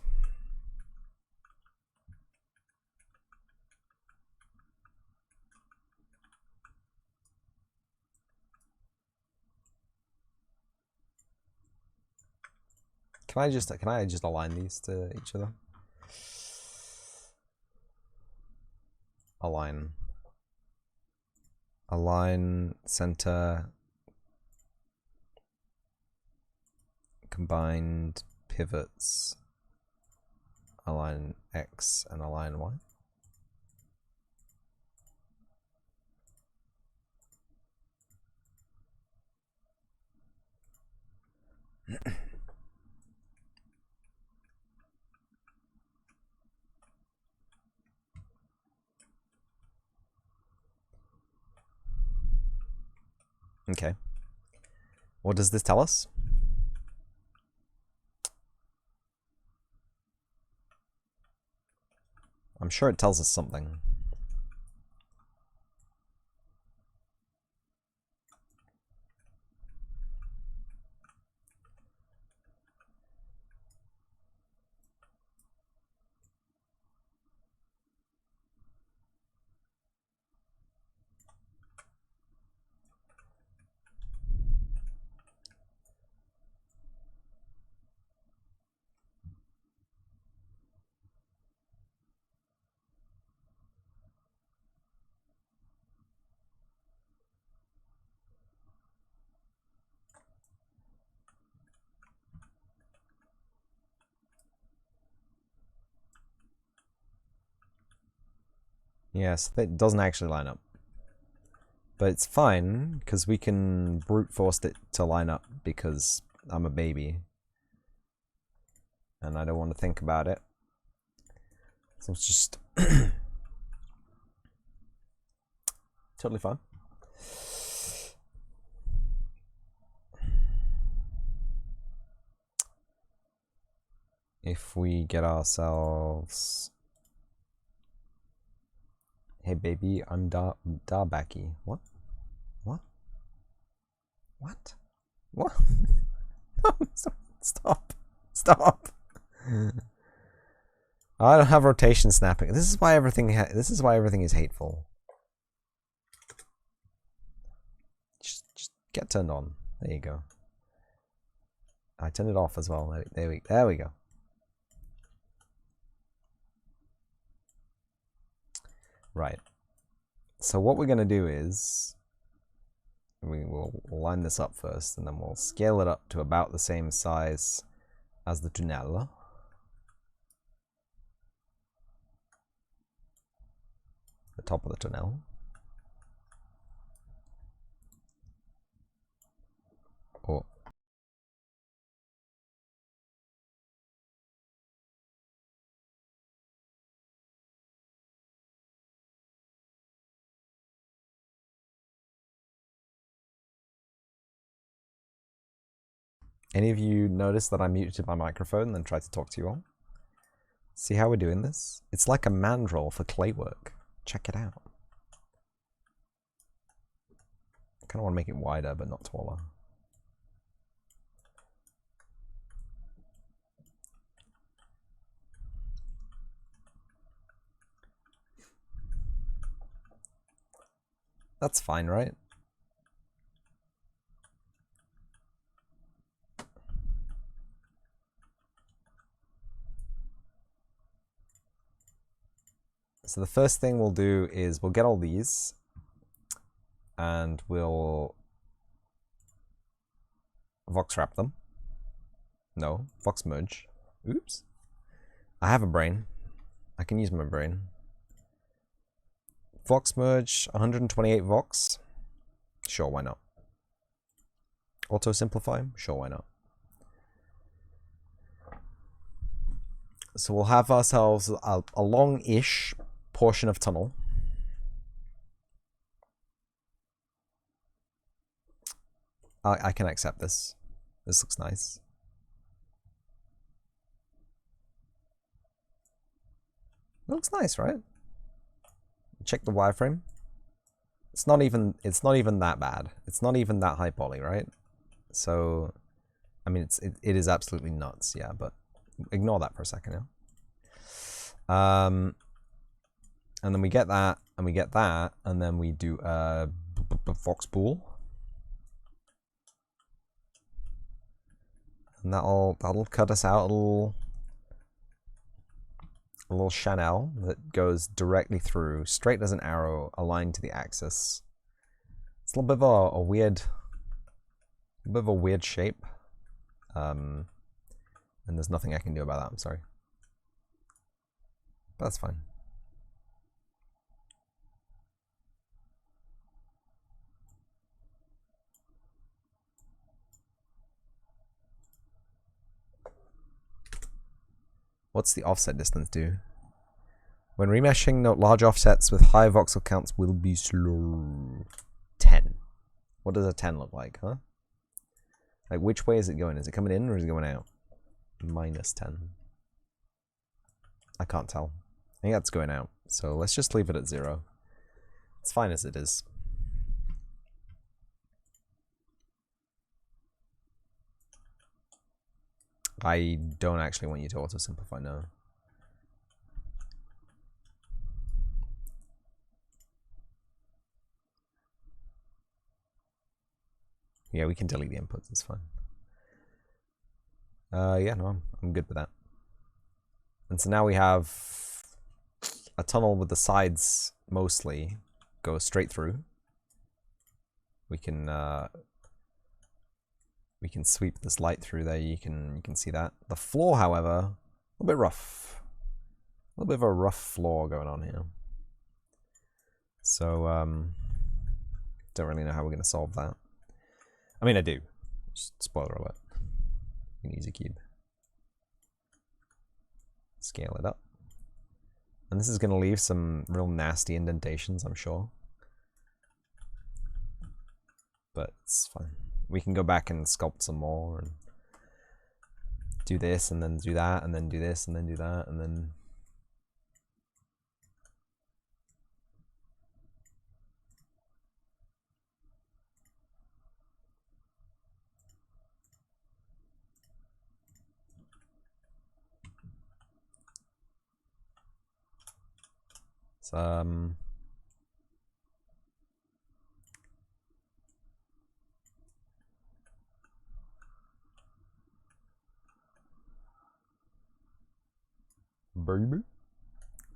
Can I just align these to each other? Align center combined pivots, align X and align Y. Okay. What does this tell us? I'm sure it tells us something. Yes, that doesn't actually line up. But it's fine, because we can brute force it to line up, because I'm a baby. And I don't want to think about it. So it's just... totally fine. If we get ourselves... Hey baby, I'm Darbaki. What? What? What? What? Stop. Stop. I don't have rotation snapping. This is why everything is hateful. Just get turned on. There you go. I turned it off as well. There we go. Right. So what we're gonna do is we will line this up first, and then we'll scale it up to about the same size as the tunnel. The top of the tunnel. Oh. Any of you notice that I muted my microphone and then tried to talk to you all? See how we're doing this? It's like a mandrel for clay work. Check it out. I kind of want to make it wider, but not taller. That's fine, right? So the first thing we'll do is we'll get all these and we'll vox wrap them. No, vox merge. Oops. I have a brain. I can use my brain. Vox merge, 128 vox. Sure, why not? Auto simplify? Sure, why not? So we'll have ourselves a long-ish portion of tunnel. I can accept this. This looks nice. It looks nice, right? Check the wireframe. It's not even that bad. It's not even that high poly, right? So, I mean, it is absolutely nuts, yeah. But ignore that for a second, yeah. And then we get that, and we get that, and then we do a vox pool. And that'll cut us out a little channel that goes directly through, straight as an arrow, aligned to the axis. It's a little bit of a weird shape. And there's nothing I can do about that, I'm sorry. But that's fine. What's the offset distance do? When remeshing, note large offsets with high voxel counts will be slow. 10. What does a 10 look like, huh? Like, which way is it going? Is it coming in or is it going out? -10. I can't tell. think that's going out. So let's just leave it at 0. It's fine as it is. I don't actually want you to auto-simplify now. Yeah, we can delete the inputs, it's fine. Yeah, no, I'm good with that. And so now we have a tunnel with the sides mostly go straight through. We can sweep this light through there. You can see that. The floor, however, a little bit rough. A little bit of a rough floor going on here. So don't really know how we're going to solve that. I mean, I do. Just spoiler alert. We can use a cube. Scale it up. And this is going to leave some real nasty indentations, I'm sure. But it's fine. We can go back and sculpt some more and do this and then do that and then do this and then do that and then... Baby?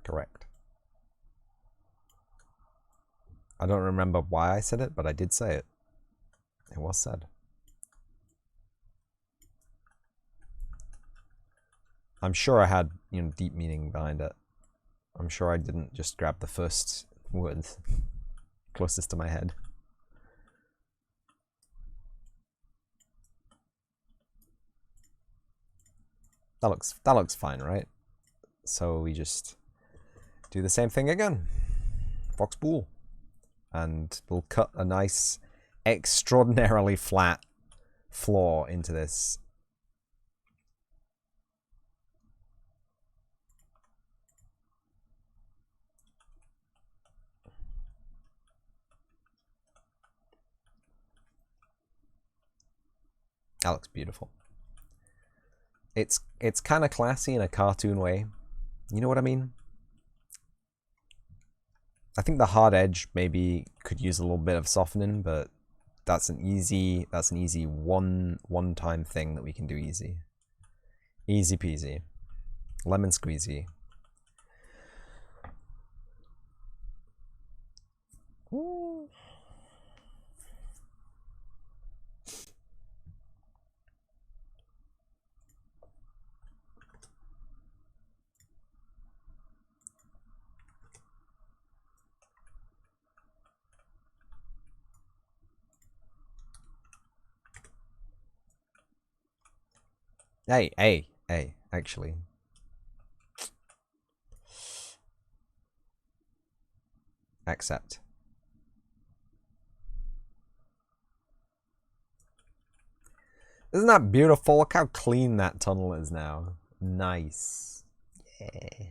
Correct. I don't remember why I said it, but I did say it. It was said. I'm sure I had, you know, deep meaning behind it. I'm sure I didn't just grab the first word closest to my head. That looks fine, right? So we just do the same thing again. Fox Bool. And we'll cut a nice, extraordinarily flat floor into this. That looks beautiful. It's kind of classy in a cartoon way. You know what I mean? I think the hard edge maybe could use a little bit of softening, but that's an easy one-time thing that we can do easy. Easy peasy. Lemon squeezy. Ooh. Hey, actually. Accept. Isn't that beautiful? Look how clean that tunnel is now. Nice. Yeah.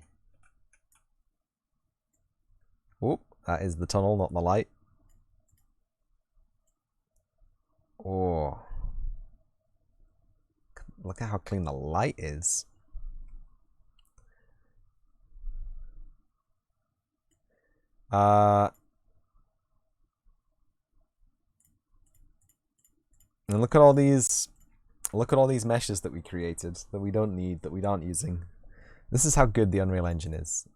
Whoop, that is the tunnel, not the light. Oh. Look at how clean the light is. And look at all these meshes that we created that we don't need, that we aren't using. This is how good the Unreal Engine is.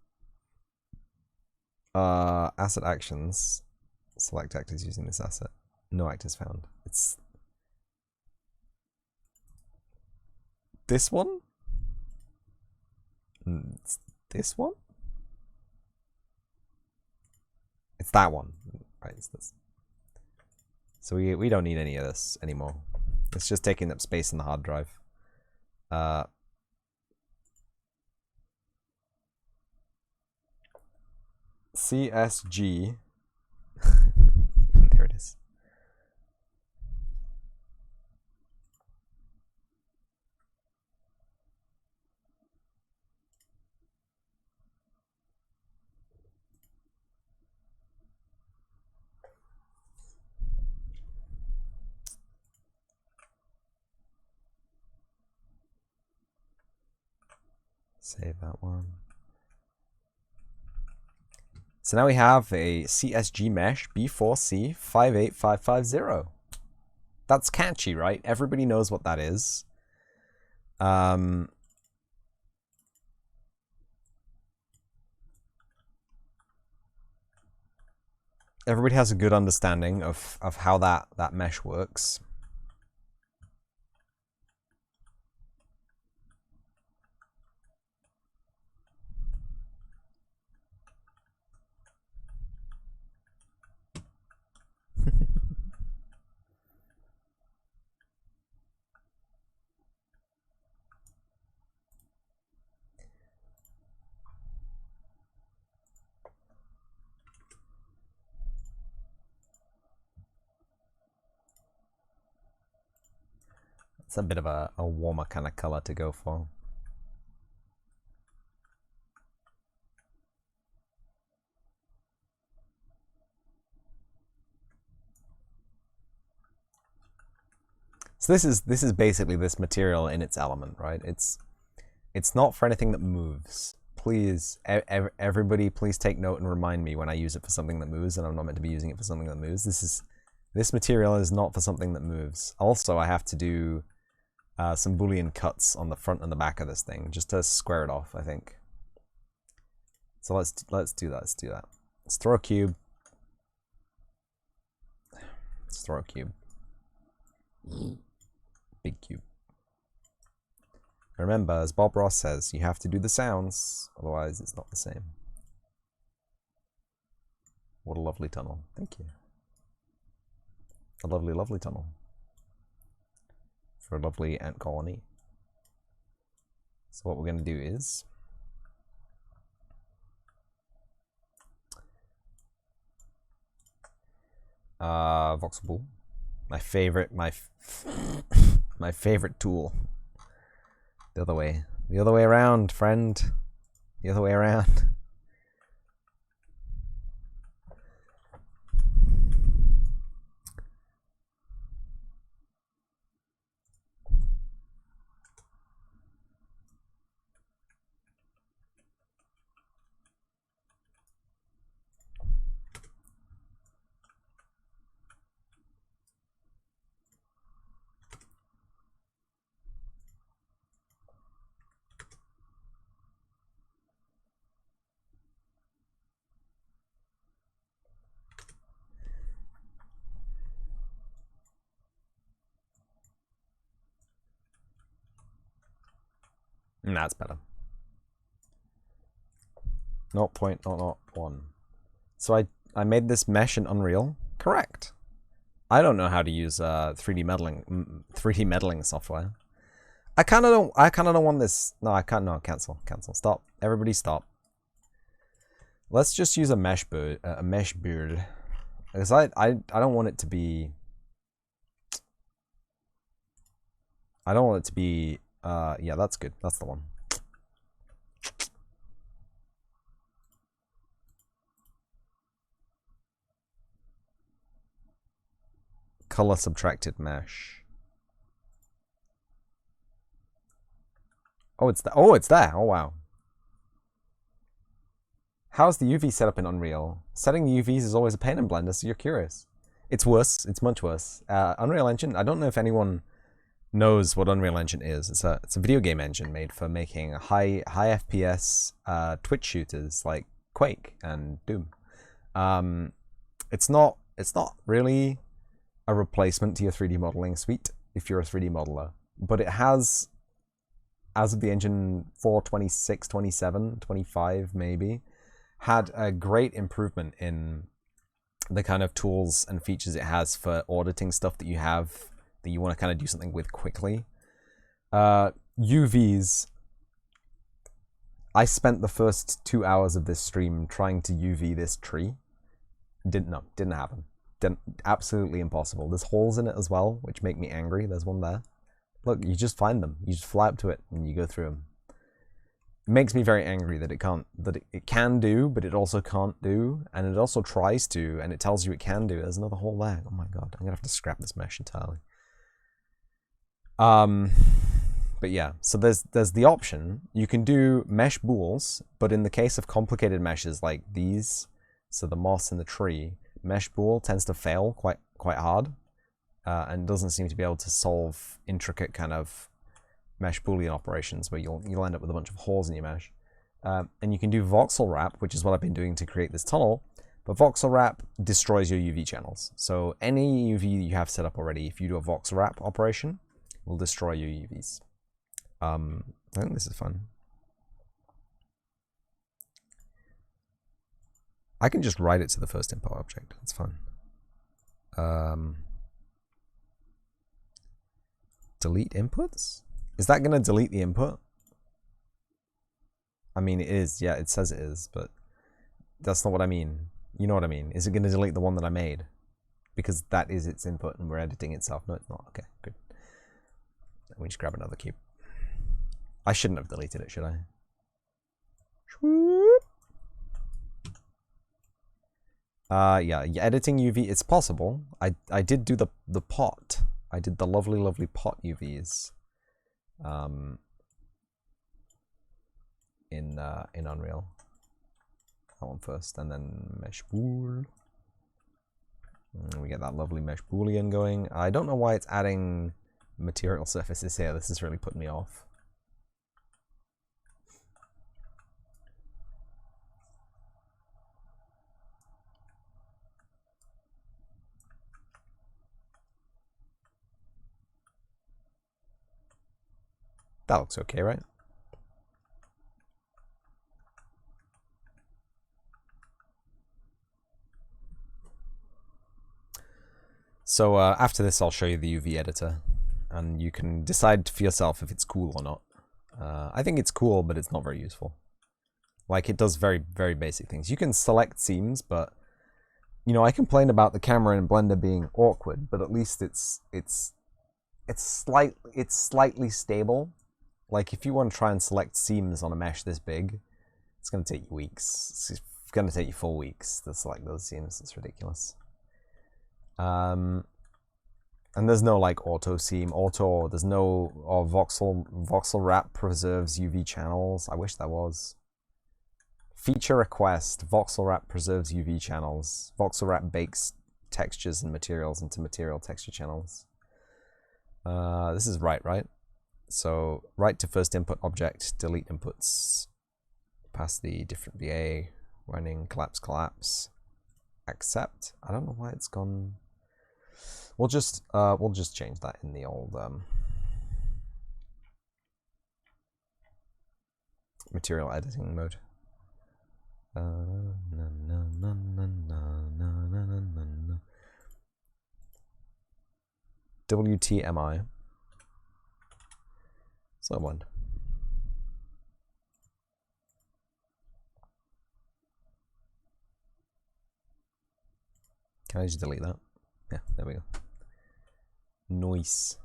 Asset actions. Select actors using this asset. No actors found. It's this one? It's this one? It's that one. Right, it's this. So we don't need any of this anymore. It's just taking up space in the hard drive. CSG. There it is. Save that one. So now we have a CSG mesh B4C 58550. That's catchy, right? Everybody knows what that is. Everybody has a good understanding of how that mesh works. It's a bit of a warmer kind of color to go for. So this is basically this material in its element, right? It's not for anything that moves. Please, everybody, please take note and remind me when I use it for something that moves, and I'm not meant to be using it for something that moves. This material is not for something that moves. Also, I have to do some Boolean cuts on the front and the back of this thing just to square it off, I think. So let's do that. Let's do that. Let's throw a cube. Let's throw a cube. Big cube. Remember, as Bob Ross says, you have to do the sounds, otherwise it's not the same. What a lovely tunnel. Thank you. A lovely, lovely tunnel. For a lovely ant colony. So what we're going to do is voxel, my favorite tool. The other way around, friend. The other way around. That's better. 0.001. So I made this mesh in Unreal. Correct. I don't know how to use 3D modeling software. I kind of don't want this. No, I can't. No, cancel. Stop. Everybody stop. Let's just use a mesh bird. Because I don't want it to be. I don't want it to be. Yeah, that's good. That's the one. Color subtracted mesh. Oh, it's there. Oh, it's there. Oh, wow. How's the UV setup in Unreal? Setting the UVs is always a pain in Blender, so you're curious. It's worse. It's much worse. Unreal Engine, I don't know if anyone knows what Unreal Engine is. It's a video game engine made for making high FPS Twitch shooters like Quake and Doom. It's not really a replacement to your 3D modeling suite if you're a 3D modeler, but it has, as of the engine 4.26, 27, 25 maybe, had a great improvement in the kind of tools and features it has for auditing stuff that you have that you want to kind of do something with quickly. UVs, I spent the first 2 hours of this stream trying to UV this tree. Didn't happen. Absolutely impossible. There's holes in it as well, which make me angry. There's one there. Look, you just find them. You just fly up to it and you go through them. It makes me very angry that it can do, but it also can't do, and it also tries to, and it tells you it can do. There's another hole there. Oh my god, I'm gonna have to scrap this mesh entirely. But yeah, so there's the option. You can do mesh bools, but in the case of complicated meshes like these, so the moss and the tree, mesh bool tends to fail quite hard, and doesn't seem to be able to solve intricate kind of mesh Boolean operations where you'll end up with a bunch of holes in your mesh. And you can do voxel wrap, which is what I've been doing to create this tunnel. But voxel wrap destroys your UV channels. So any UV you have set up already, if you do a voxel wrap operation, will destroy your UVs. I think this is fun. I can just write it to the first input object. That's fun. Delete inputs? Is that going to delete the input? I mean, it is. Yeah, it says it is, but that's not what I mean. You know what I mean. Is it going to delete the one that I made? Because that is its input and we're editing itself. No, it's not. Okay, good. Let me just grab another cube. I shouldn't have deleted it, should I? Yeah, editing UV, it's possible. I did do the pot. I did the lovely pot UVs. In Unreal. That one first, and then mesh bool. And we get that lovely mesh boolean going. I don't know why it's adding material surfaces here. This is really putting me off. That looks okay, right? So after this, I'll show you the UV editor, and you can decide for yourself if it's cool or not. I think it's cool, but it's not very useful. Like, it does very, very basic things. You can select seams, but, you know, I complain about the camera in Blender being awkward, but at least it's slightly stable. Like, if you want to try and select seams on a mesh this big, it's going to take you weeks. It's going to take you 4 weeks to select those seams. It's ridiculous. And there's no like auto seam, there's no voxel wrap preserves UV channels. I wish there was. Feature request, voxel wrap preserves UV channels. Voxel wrap bakes textures and materials into material texture channels. This is right? So write to first input object, delete inputs, pass the different VA, running collapse, accept. I don't know why it's gone. We'll just change that in the old material editing mode. WTMI. So one. Can I just delete that? Yeah, there we go. Nice.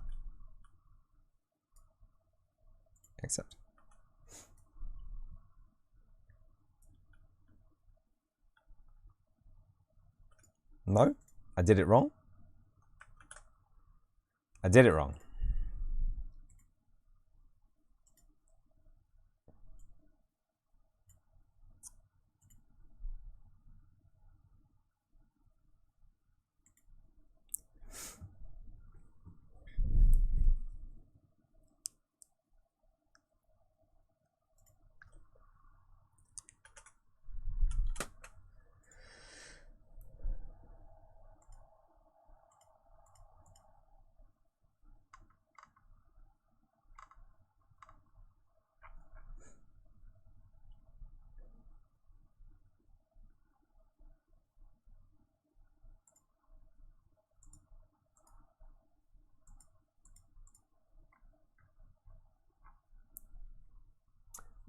Accept. No, I did it wrong. I did it wrong.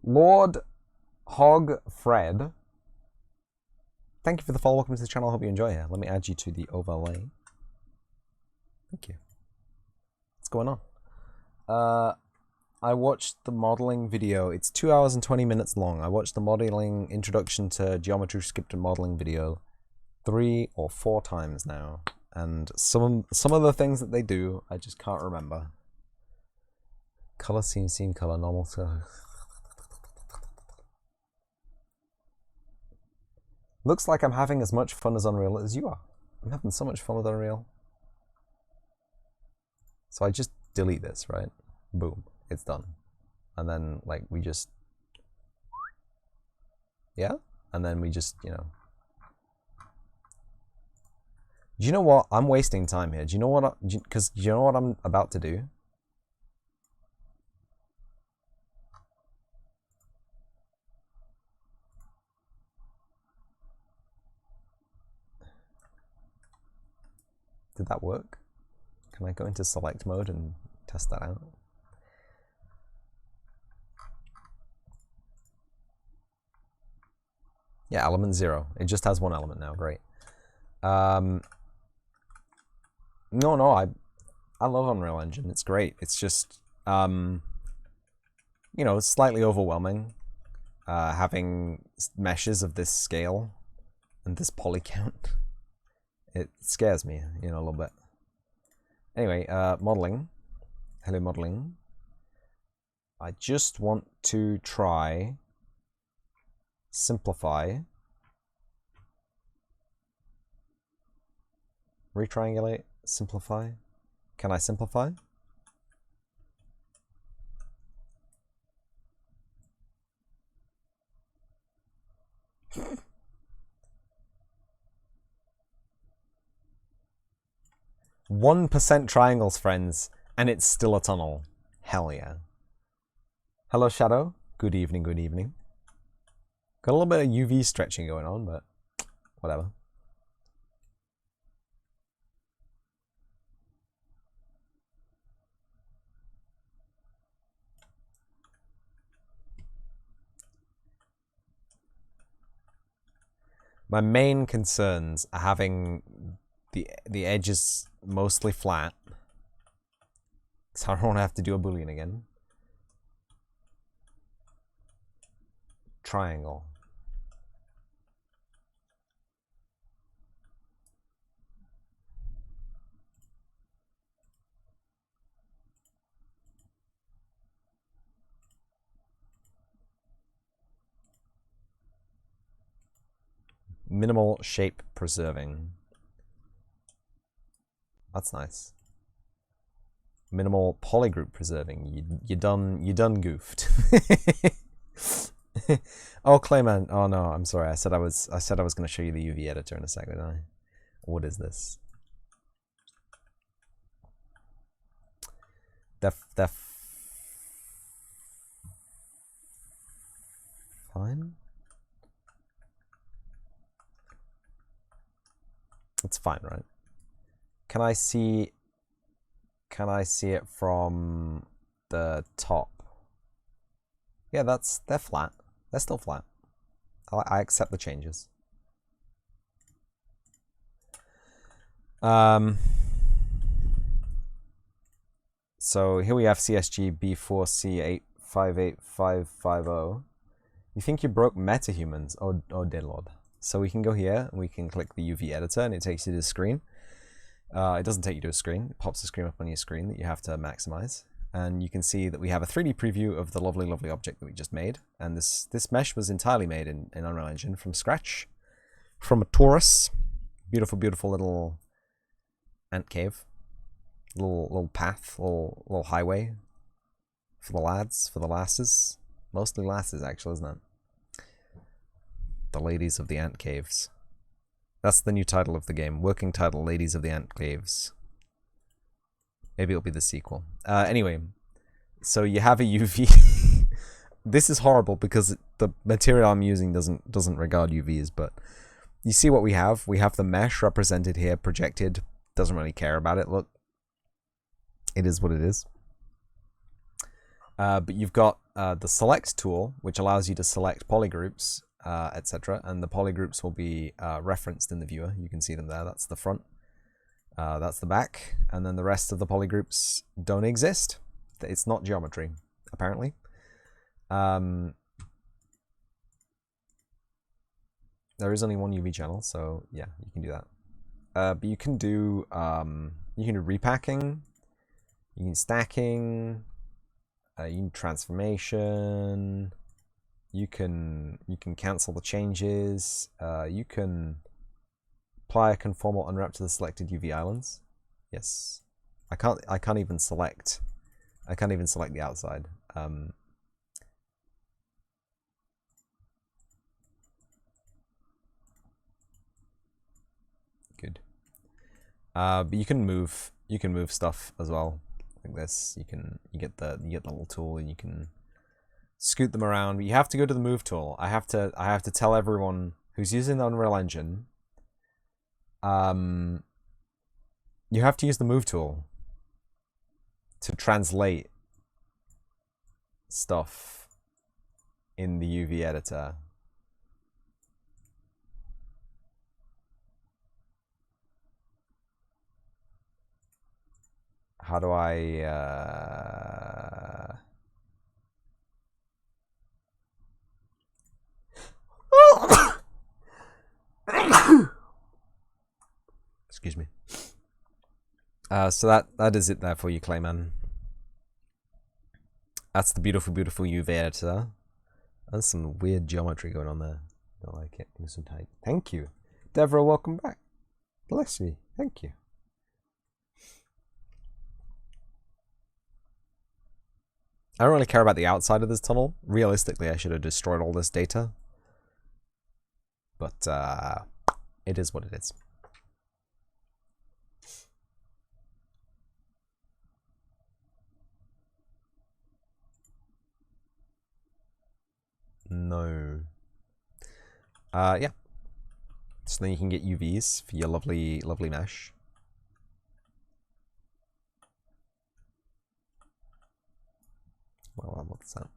Lord Hog Fred, thank you for the follow. Welcome to the channel. I hope you enjoy it. Let me add you to the overlay. Thank you. What's going on? I watched the modeling video. It's 2 hours and 20 minutes long. I watched the modeling introduction to geometry script modeling video 3 or 4 times now, and some of the things that they do I just can't remember. Color, scene, color, normal. Looks like I'm having as much fun as Unreal as you are. I'm having so much fun with Unreal. So I just delete this, right? Boom, it's done. And then like we just, yeah? And then we just, you know. Do you know what? I'm wasting time here. Do you know what? Because do you know what I'm about to do? Did that work? Can I go into select mode and test that out? Yeah, element 0. It just has one element now. Great. No, I love Unreal Engine. It's great. It's just, you know, it's slightly overwhelming having meshes of this scale and this poly count. It scares me, you know, a little bit. Anyway, modeling. Hello, modeling. I just want to try simplify. Retriangulate, simplify. Can I simplify? %1 triangles, friends, and it's still a tunnel. Hell yeah. Hello, Shadow. Good evening, good evening. Got a little bit of UV stretching going on, but whatever. My main concerns are having the edges mostly flat, so I don't want to have to do a boolean again. Triangle. Minimal shape preserving. That's nice. Minimal polygroup preserving. You done goofed. Oh, Clayman. Oh no, I'm sorry. I said I was going to show you the UV editor in a second. Didn't I? What is this? Fine. It's fine, right? Can I see it from the top? Yeah, they're flat. They're still flat. I accept the changes. So here we have CSG B4C858550. You think you broke metahumans? Oh dear lord. So we can go here and we can click the UV editor and it takes you to the screen. It doesn't take you to a screen. It pops a screen up on your screen that you have to maximize. And you can see that we have a 3D preview of the lovely, lovely object that we just made. And this mesh was entirely made in Unreal Engine from scratch. From a torus. Beautiful, beautiful little ant cave. Little path, little highway. For the lads, for the lasses. Mostly lasses, actually, isn't it? The ladies of the ant caves. That's the new title of the game. Working title, Ladies of the Ant Caves. Maybe it'll be the sequel. Anyway, so you have a UV. This is horrible because the material I'm using doesn't regard UVs, but you see what we have. We have the mesh represented here, projected. Doesn't really care about it. Look, it is what it is. But you've got the select tool, which allows you to select polygroups, etc. And the polygroups will be referenced in the viewer. You can see them there. That's the front. That's the back. And then the rest of the polygroups don't exist. It's not geometry, apparently. There is only one UV channel, so yeah, you can do that. But you can do repacking, you can stacking, You can transformation. You can cancel the changes. You can apply a conformal unwrap to the selected UV islands. Yes. I can't even select. I can't even select the outside. Good. But you can move stuff as well, like this. You get the little tool and you can scoot them around. But you have to go to the move tool. I have to tell everyone who's using the Unreal Engine. You have to use the move tool to translate stuff in the UV editor. How do I excuse me. So that is it there for you, Clayman. That's the beautiful, beautiful UV editor. There's some weird geometry going on there. Don't like it. Give some tight. Thank you. Deborah, welcome back. Bless me. Thank you. I don't really care about the outside of this tunnel. Realistically, I should have destroyed all this data. But it is what it is. No. Yeah. So then you can get UVs for your lovely, lovely mesh. Well, what's that?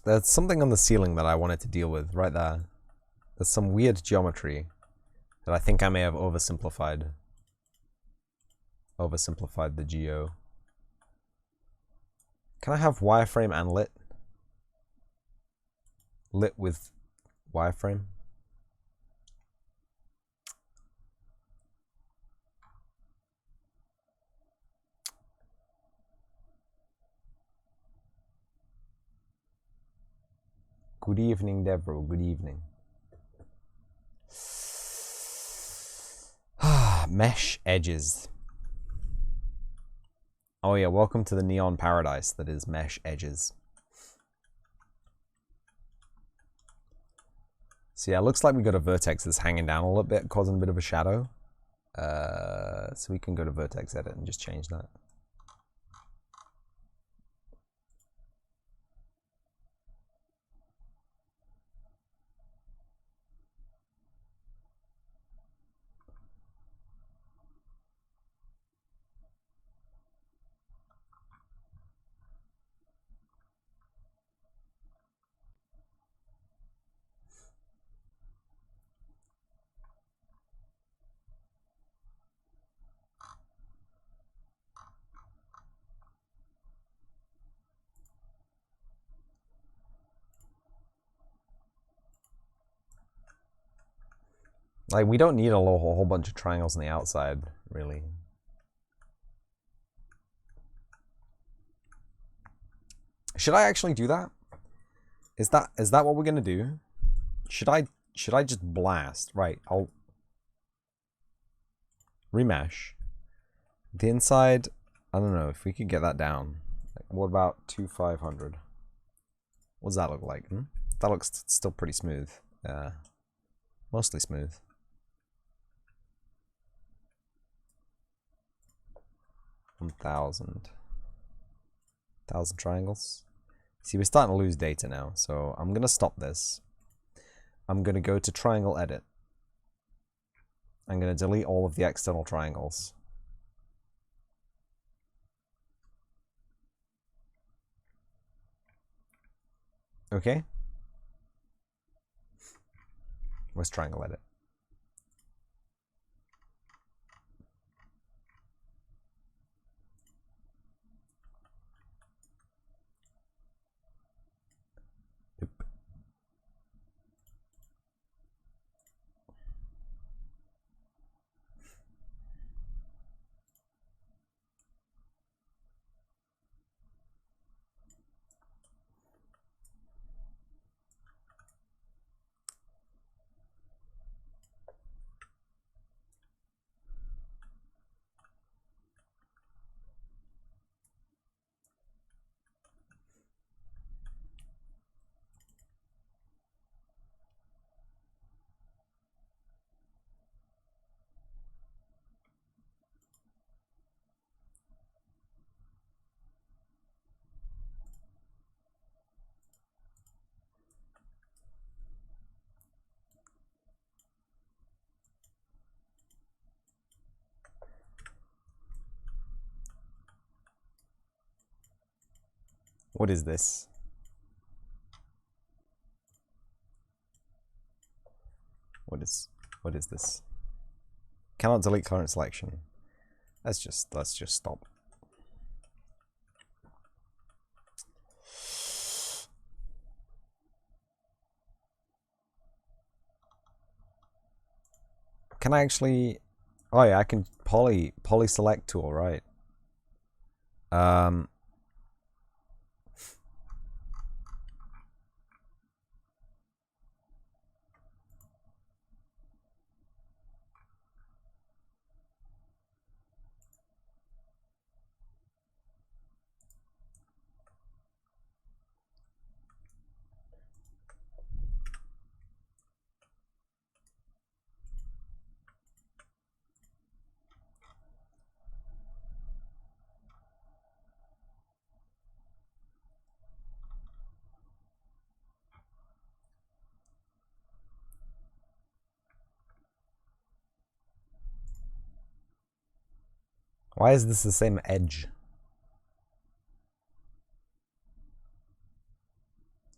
There's something on the ceiling that I wanted to deal with right there. There's some weird geometry that I think I may have oversimplified. Oversimplified the geo. Can I have wireframe and lit? Lit with wireframe? Good evening, Deborah. Good evening. Mesh edges. Oh yeah, welcome to the neon paradise that is mesh edges. So yeah, it looks like we got a vertex that's hanging down a little bit, causing a bit of a shadow. So we can go to vertex edit and just change that. Like, we don't need a whole bunch of triangles on the outside, really. Should I actually do that? Is that what we're gonna do? Should I just blast? Right, I'll remesh. The inside, I don't know if we could get that down. What about 2500? What does that look like? That looks still pretty smooth. Yeah, mostly smooth. 1,000 triangles. See, we're starting to lose data now, so I'm gonna stop this. I'm gonna go to triangle edit. I'm gonna delete all of the external triangles. Okay. Where's triangle edit? What is this? What is this? Cannot delete current selection. Let's just stop. Can I actually? Oh yeah, I can poly select tool, right? Why is this the same edge?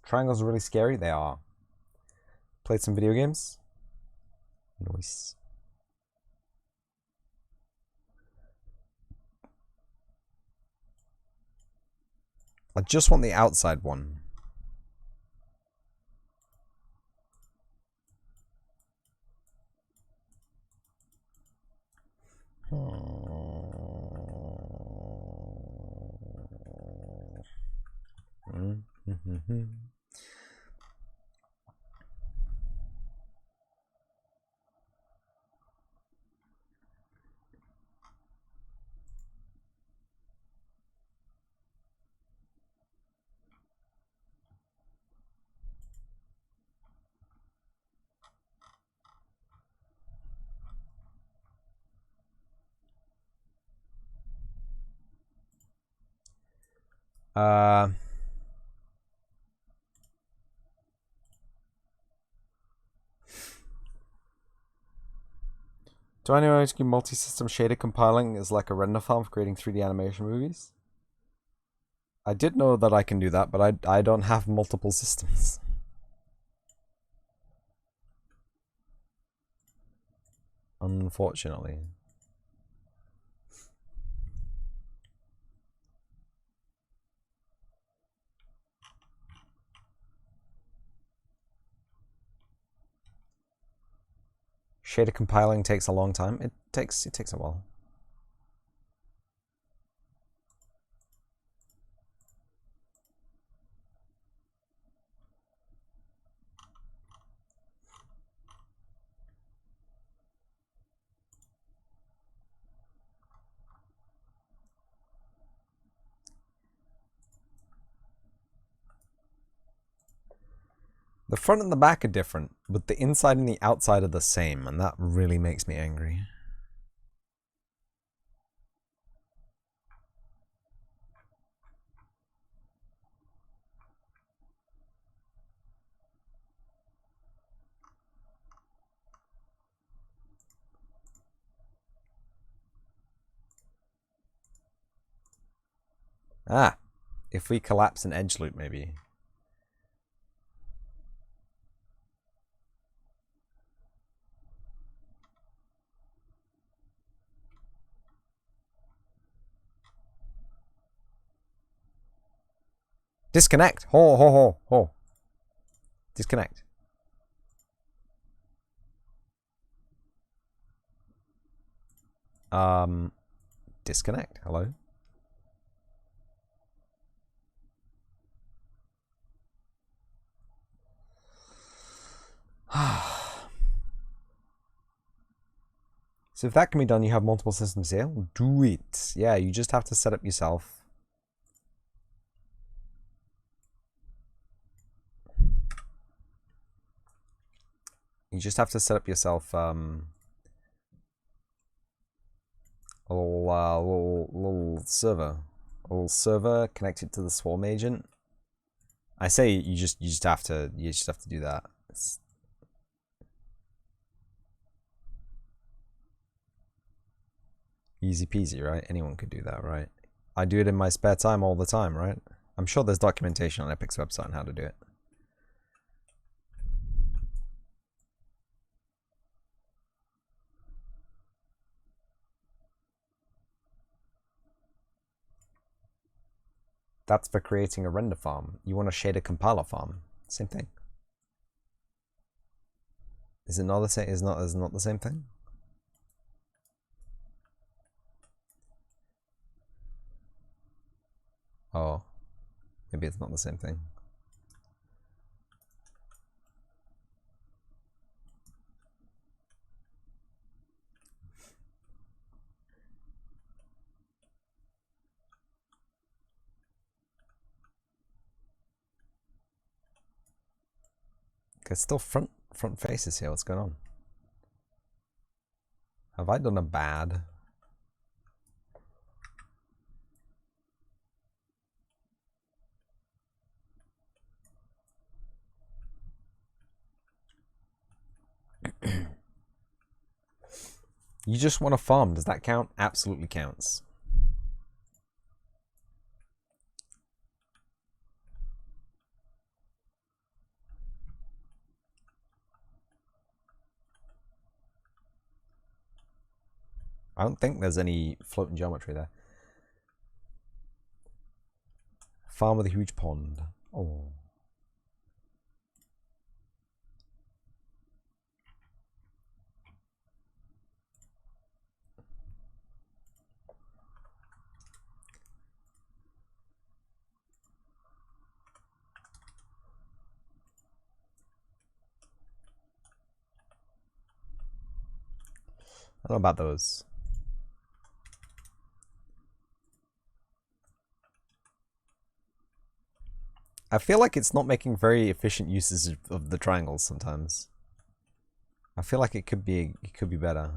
Triangles are really scary. They are. Played some video games. Nice. I just want the outside one. Do I know how to do multi-system shader compiling is like a render farm for creating 3D animation movies? I did know that I can do that, but I don't have multiple systems. Unfortunately. Shader compiling takes a long time. It takes a while. The front and the back are different, but the inside and the outside are the same, and that really makes me angry. Ah, if we collapse an edge loop, maybe. Disconnect. Ho, ho, ho, ho. Disconnect. Disconnect. Hello? So if that can be done, you have multiple systems here. Do it. Yeah, you just have to set up yourself. You just have to set up yourself a little server connected to the Swarm agent. I say you just have to do that. It's easy peasy, right? Anyone could do that, right? I do it in my spare time all the time, right? I'm sure there's documentation on Epic's website on how to do it. That's for creating a render farm. You want a shader compiler farm. Same thing. Is it not the same? Is not the same thing? Oh, maybe it's not the same thing. There's still front faces here. What's going on? Have I done a bad? You just want a farm. Does that count? Absolutely counts. I don't think there's any floating geometry there. Farm with a huge pond. Oh. I don't know about those. I feel like it's not making very efficient uses of the triangles sometimes. I feel like it could be better.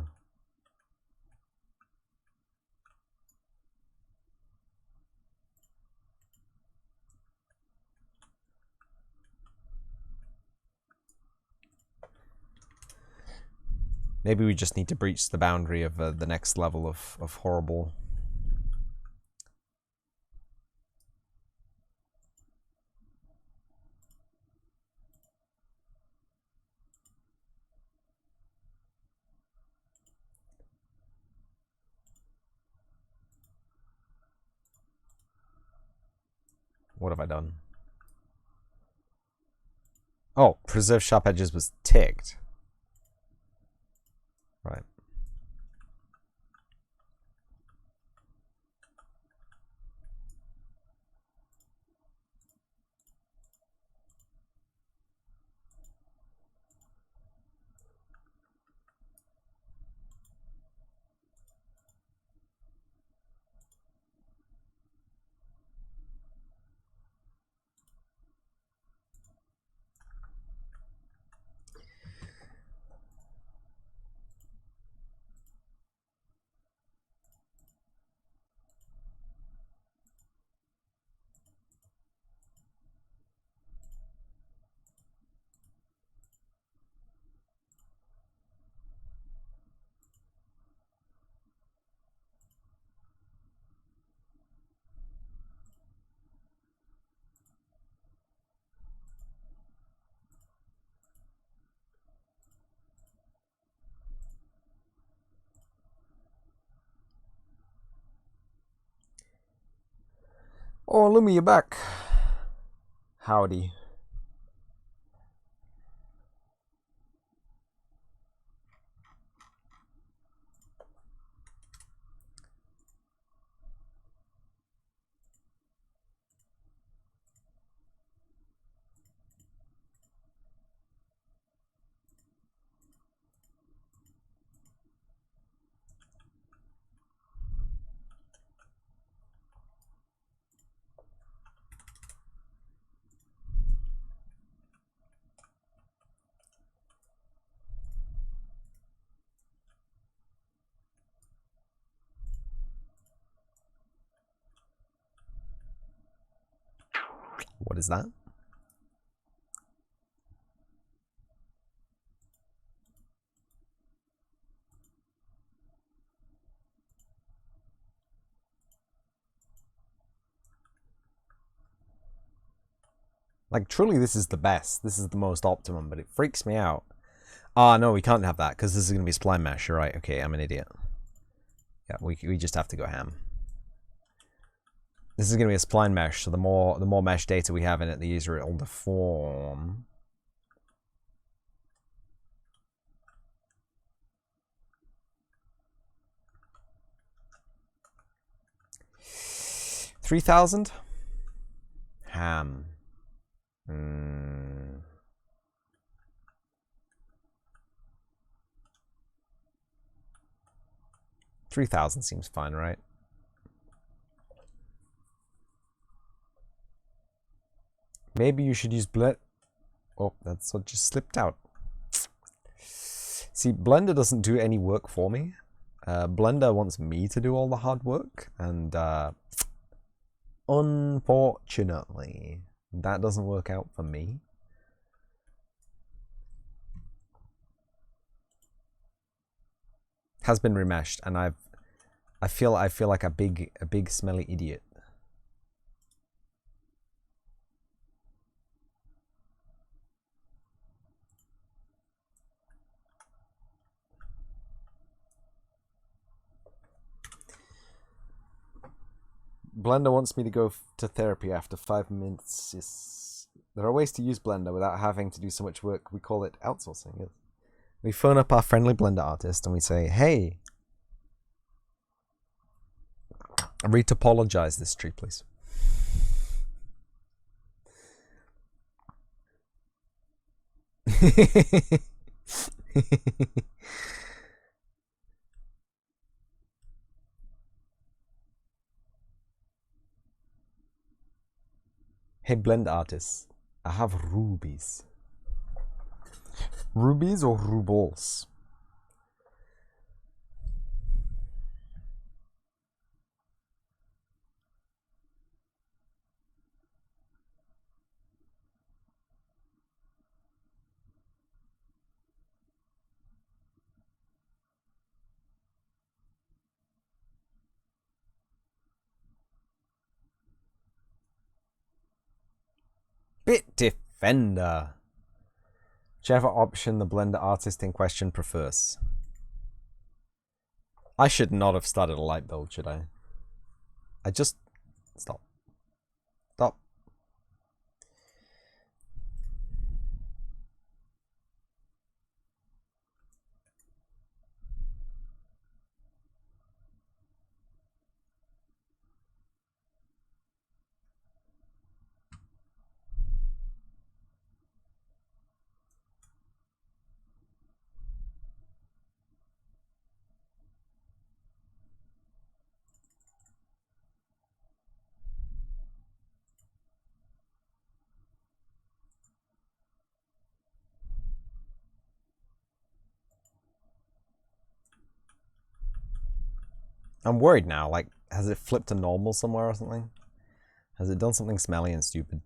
Maybe we just need to breach the boundary of the next level of horrible. What have I done? Oh, preserve sharp edges was ticked. Right. Oh, Lumi, you're back. Howdy. What is that? Like, truly, this is the best. This is the most optimum, but it freaks me out. Ah, no, we can't have that, because this is going to be spline mesh. You're right. Okay, I'm an idiot. Yeah, we just have to go ham. This is going to be a spline mesh, so the more mesh data we have in it, the easier it'll deform. $3,000? Ham. 3,000 seems fine, right? Maybe you should use blend. Oh, that's what just slipped out. See, Blender doesn't do any work for me. Blender wants me to do all the hard work, and unfortunately, that doesn't work out for me. Has been remeshed, and I feel like a big smelly idiot. Blender wants me to go to therapy after 5 minutes. Yes. There are ways to use Blender without having to do so much work. We call it outsourcing. Yes. We phone up our friendly Blender artist and we say, hey, retopologize this tree, please. Hey, blend artists, I have rubies. Rubies or rubles? Bit Defender. Whichever option the Blender artist in question prefers. I should not have started a light build, should I? I just... Stop. Stop. I'm worried now, like, has it flipped to normal somewhere or something? Has it done something smelly and stupid?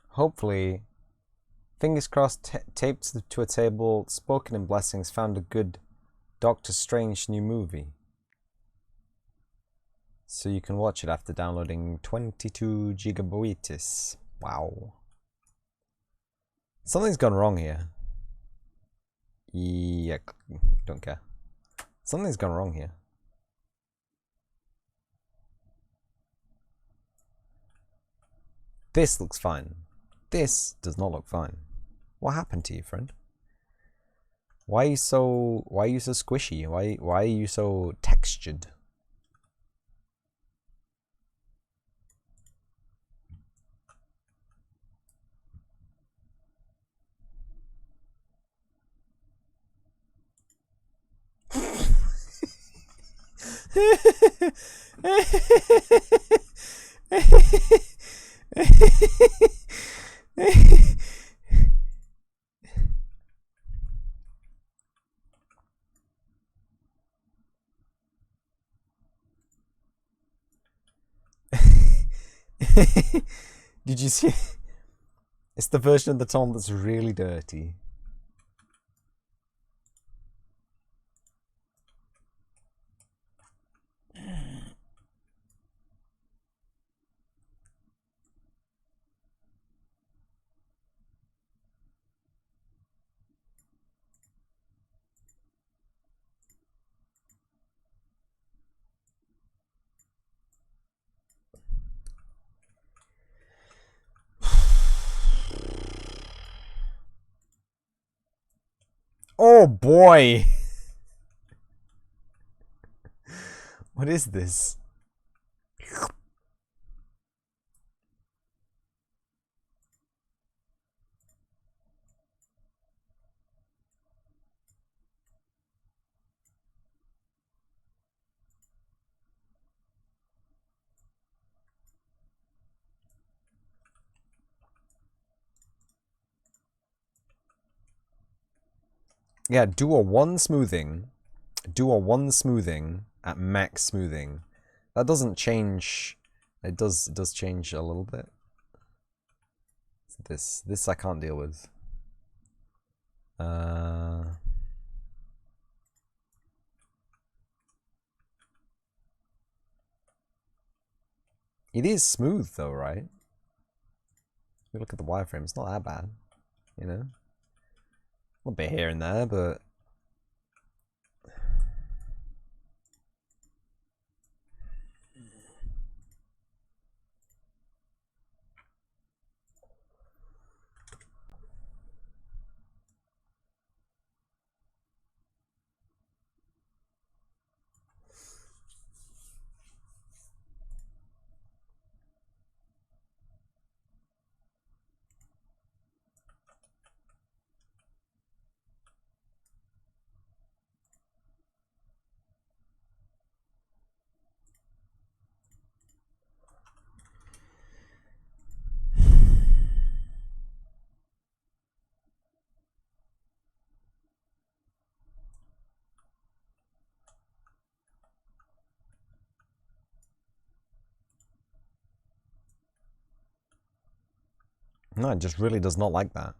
Hopefully, fingers crossed, taped to a table, spoken in blessings, found a good Doctor Strange new movie. So you can watch it after downloading 22 gigabytes. Wow. Something's gone wrong here. Yeah, don't care. Something's gone wrong here. This looks fine. This does not look fine. What happened to you, friend? Why are you so squishy? Why are you so textured? Did you see? It's the version of the Tom that's really dirty. Oh boy! What is this? Yeah, do a 1 smoothing. Do a 1 smoothing at max smoothing. That doesn't change. It does change a little bit. This I can't deal with. It is smooth though, right? If you look at the wireframe, it's not that bad, you know? A little bit here and there, but no, it just really does not like that.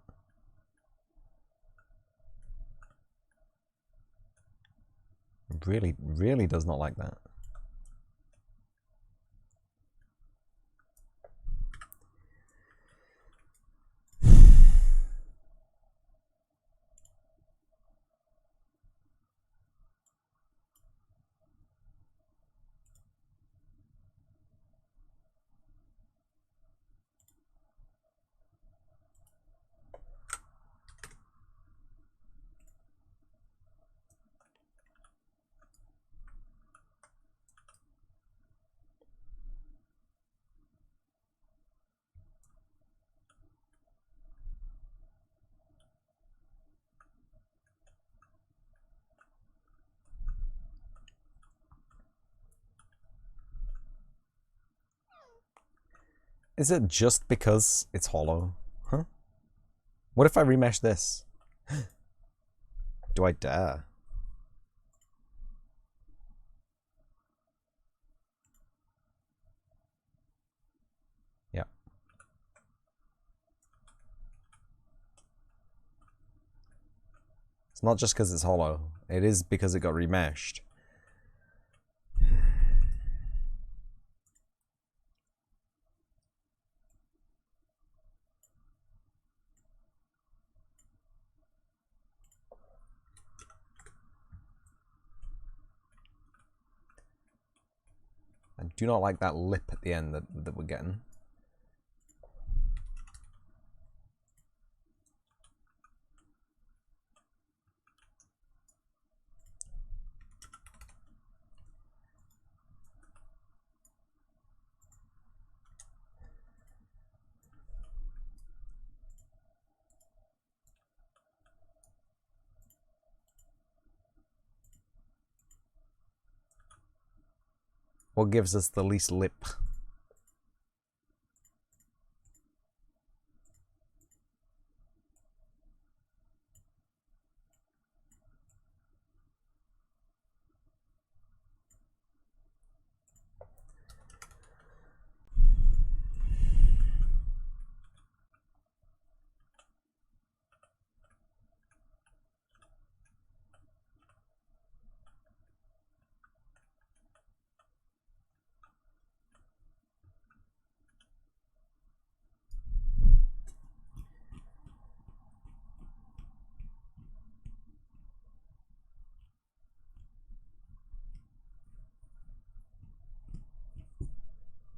Really, really does not like that. Is it just because it's hollow? Huh? What if I remesh this? Do I dare? Yeah. It's not just because it's hollow. It is because it got remeshed. I do not like that lip at the end that we're getting. What gives us the least lip?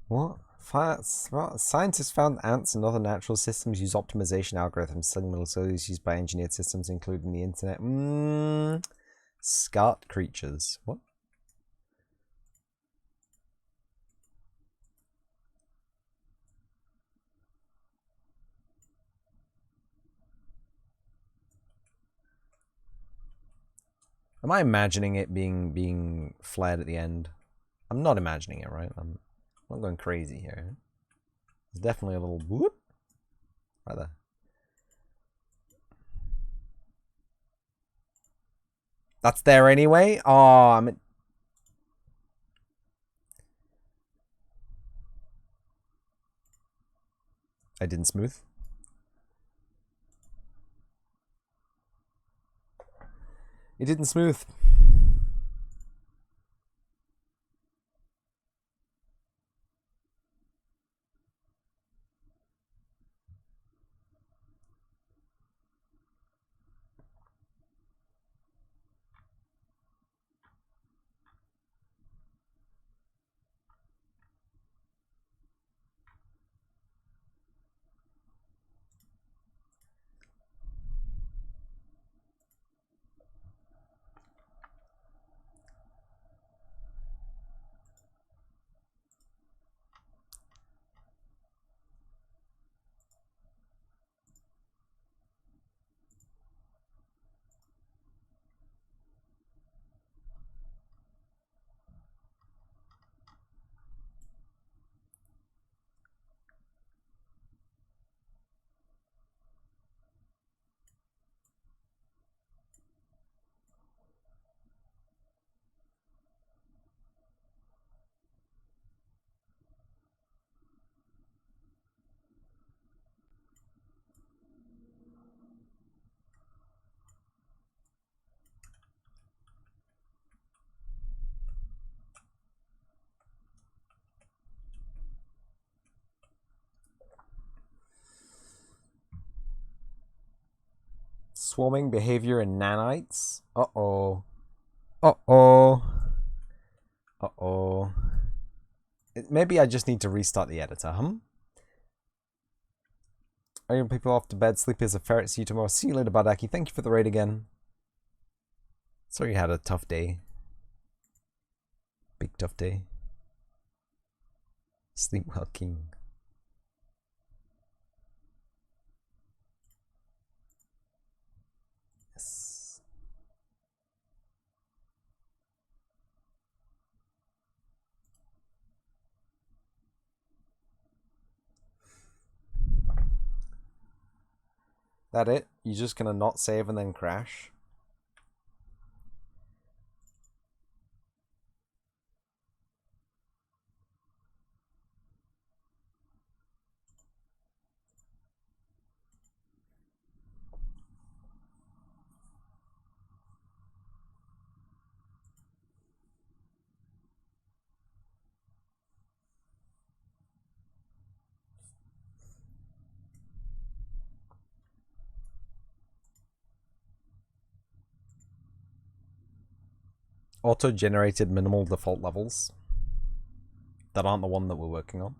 What? Scientists found ants and other natural systems use optimization algorithms similar to those used by engineered systems, including the internet. Scat creatures. What? Am I imagining it being flared at the end? I'm not imagining it, right? I'm not going crazy here. There's definitely a little whoop right there. That's there anyway? Oh, I didn't smooth. It didn't smooth. Swarming behavior in nanites. Uh-oh. Uh-oh. Uh-oh. Maybe I just need to restart the editor, Are you people off to bed? Sleep is a ferret. See you tomorrow. See you later, Badaki. Thank you for the raid again. Sorry you had a tough day. Big tough day. Sleep well, King. Yes. That it? You just gonna not save and then crash? Auto-generated minimal default levels that aren't the one that we're working on.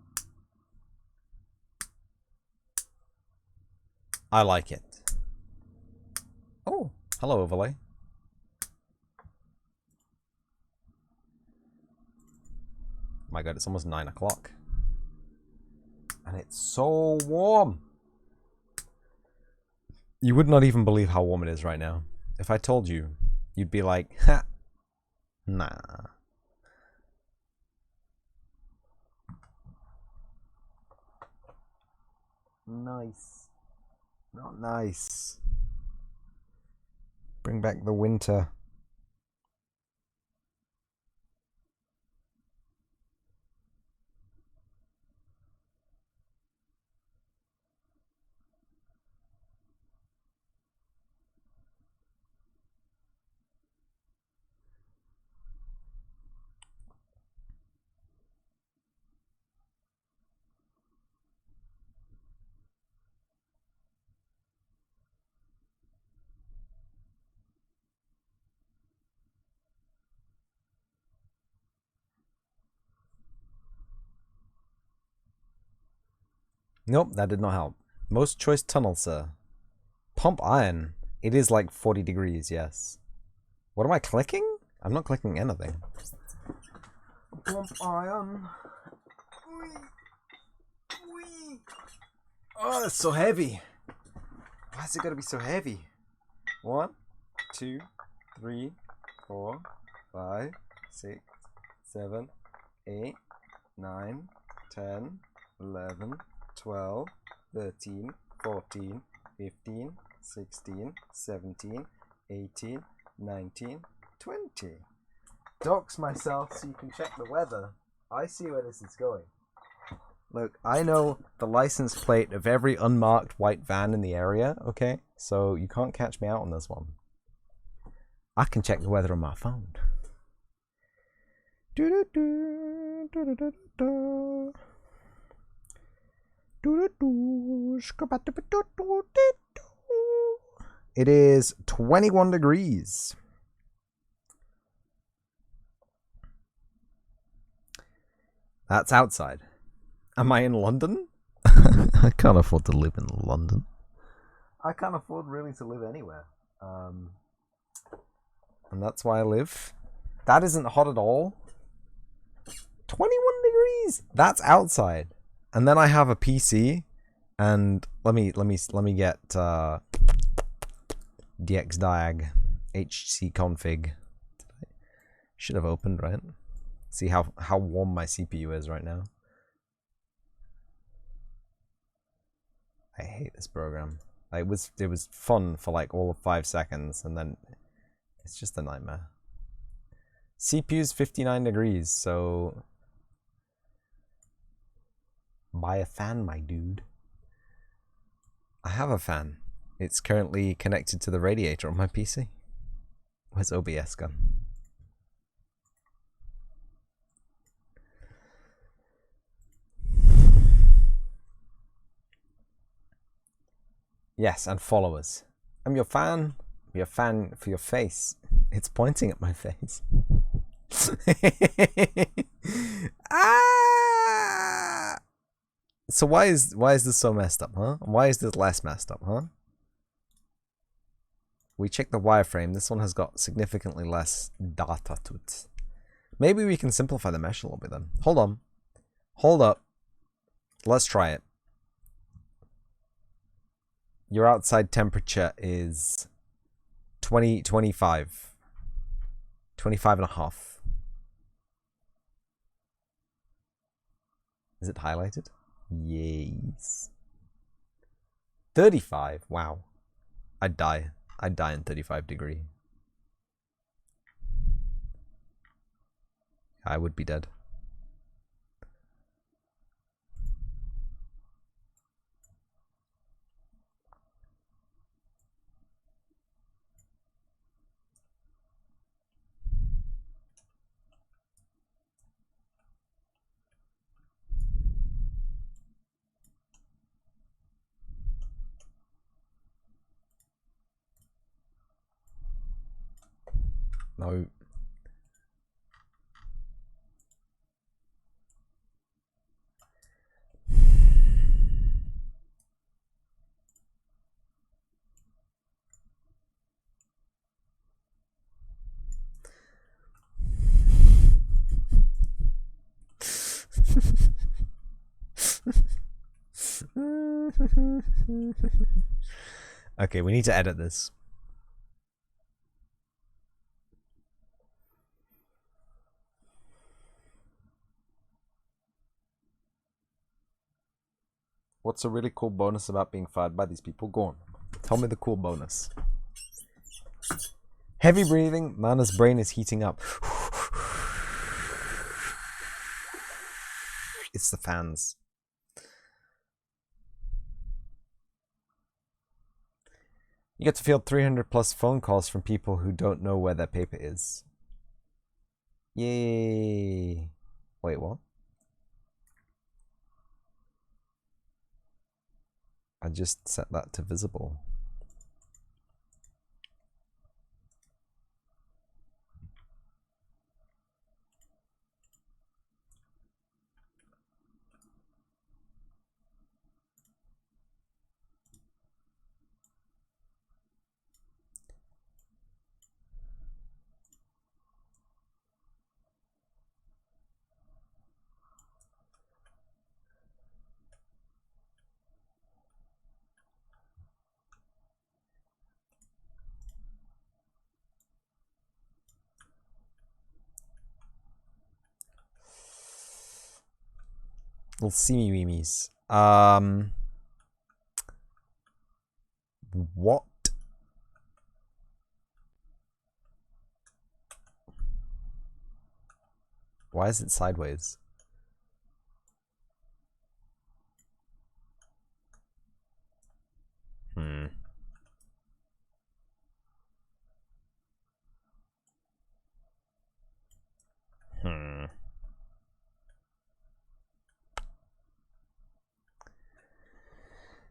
I like it. Oh, hello, overlay. My god, it's almost 9 o'clock. And it's so warm. You would not even believe how warm it is right now. If I told you, you'd be like, ha, nah. Nice. Not nice. Bring back the winter. Nope, that did not help. Most choice tunnel, sir. Pump iron. It is like 40 degrees, yes. What am I clicking? I'm not clicking anything. Pump iron. Wee. Oh, that's so heavy. Why is it gotta be so heavy? 1, 2, 3, 4, 5, 6, 7, 8, 9, 10, 11, 12, 13, 14, 15, 16, 17, 18, 19, 20. Dox myself so you can check the weather. I see where this is going. Look, I know the license plate of every unmarked white van in the area, okay? So you can't catch me out on this one. I can check the weather on my phone. It is 21 degrees. That's outside. Am I in London? I can't afford to live in London. I can't afford really to live anywhere. And that's why I live. That isn't hot at all. 21 degrees. That's outside. And then I have a PC, and let me get dxdiag hcconfig. Should have opened, right? See how warm my CPU is right now. I hate this program. It was fun for like all of 5 seconds, and then it's just a nightmare. CPU's 59 degrees, so buy a fan, my dude. I have a fan. It's currently connected to the radiator on my PC. Where's OBS gone? Yes, and followers. I'm your fan. I'm your fan for your face. It's pointing at my face. Ah! So why is this so messed up, huh? Why is this less messed up, huh? We check the wireframe. This one has got significantly less data to it. Maybe we can simplify the mesh a little bit then. Hold on. Hold up. Let's try it. Your outside temperature is 25. 25 and a half. Is it highlighted? Yes. 35. Wow. I'd die. I'd die in 35 degree. I would be dead. No. Okay, we need to edit this. What's a really cool bonus about being fired by these people? Go on. Tell me the cool bonus. Heavy breathing. Mana's brain is heating up. It's the fans. You get to field 300 plus phone calls from people who don't know where their paper is. Yay. Wait, what? I just set that to visible. Little seamy weemies. What? Why is it sideways?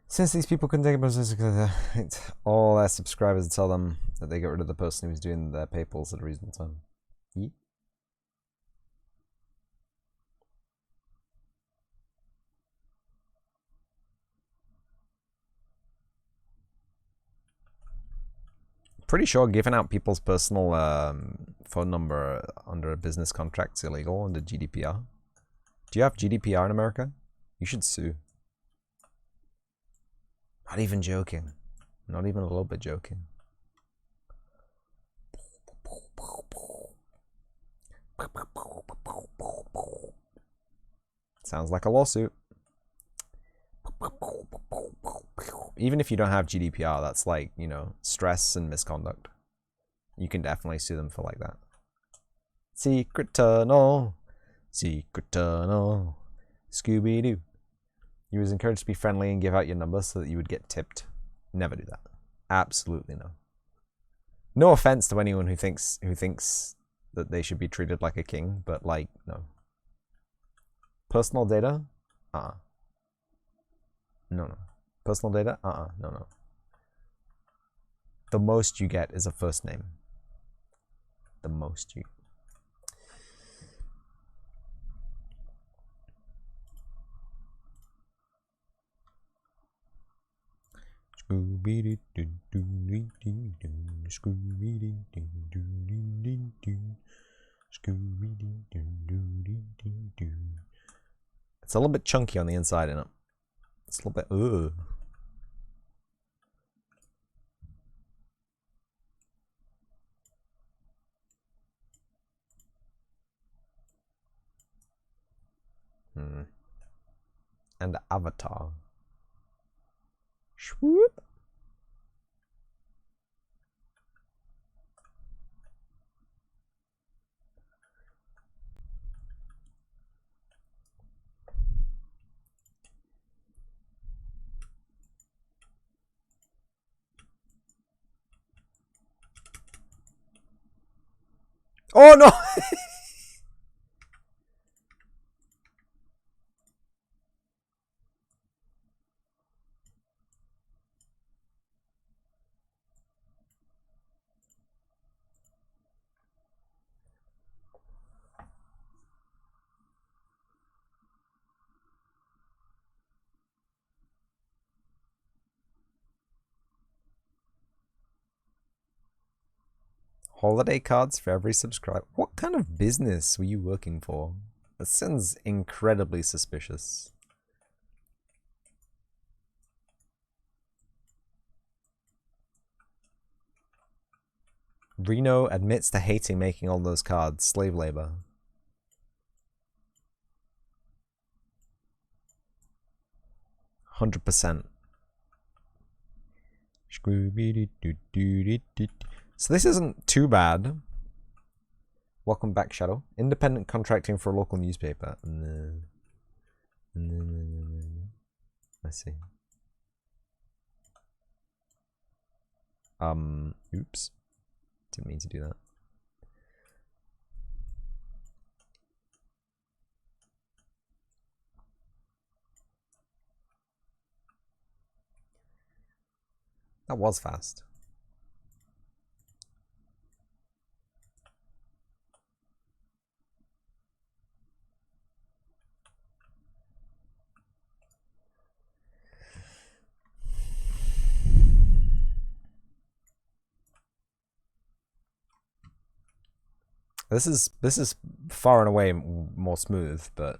Since these people couldn't take a business, all their subscribers and tell them that they get rid of the person who's doing their PayPals at a reasonable time. Yeah. Pretty sure giving out people's personal phone number under a business contract is illegal under GDPR. Do you have GDPR in America? You should sue. Not even joking. Not even a little bit joking. Sounds like a lawsuit. Even if you don't have GDPR, that's like, you know, stress and misconduct. You can definitely sue them for like that. Secret tunnel. Secret tunnel. Scooby-Doo. You was encouraged to be friendly and give out your number so that you would get tipped. Never do that. Absolutely no. No offense to anyone who thinks that they should be treated like a king, but like, no. Personal data? No. Personal data? No. The most you get is a first name. The most you. It's a little bit chunky on the inside, isn't it? It's a little bit, ugh. And avatar. Swoop. Oh no! Holiday cards for every subscriber. What kind of business were you working for? That sounds incredibly suspicious. Reno admits to hating making all those cards. Slave labor. 100%. So this isn't too bad. Welcome back, Shadow. Independent contracting for a local newspaper. I see. Oops. Didn't mean to do that. That was fast. This is far and away more smooth, but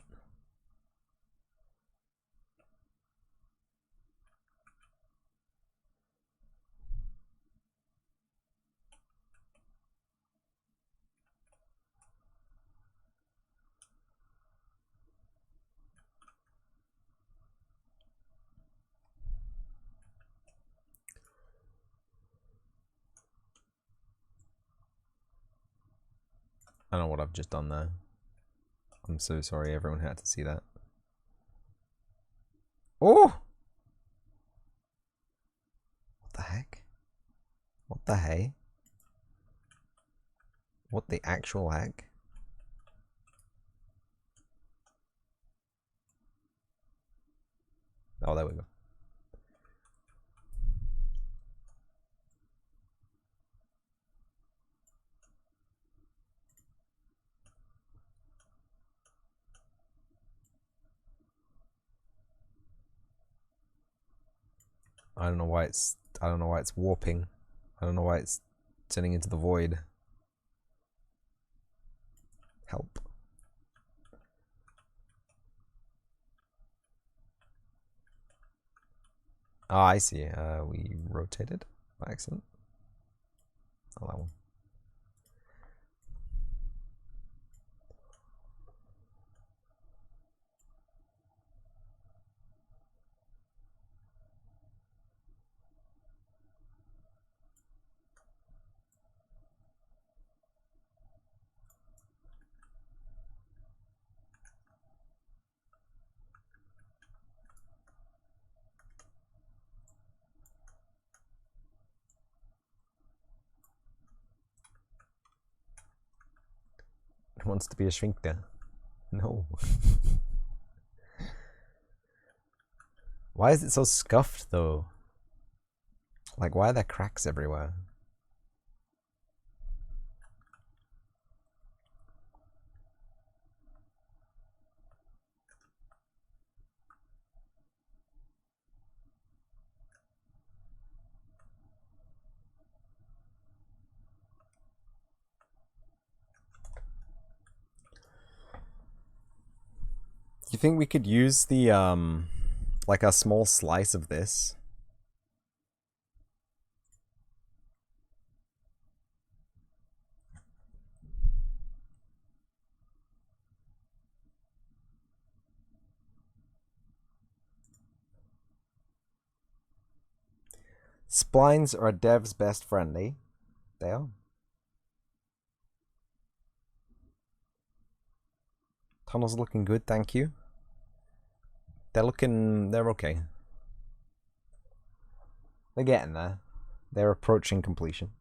I don't know what I've just done there. I'm so sorry everyone had to see that. Oh! What the heck? What the hey? What the actual heck? Oh, there we go. I don't know why it's warping. I don't know why it's turning into the void. Help. Ah, I see. We rotated by accident. Oh, that one. It wants to be a shrinkter. No. Why is it so scuffed though? Like, why are there cracks everywhere? Do you think we could use the, like a small slice of this? Splines are a dev's best friend, eh? They are. Tunnel's looking good, thank you. They're okay. They're getting there. They're approaching completion.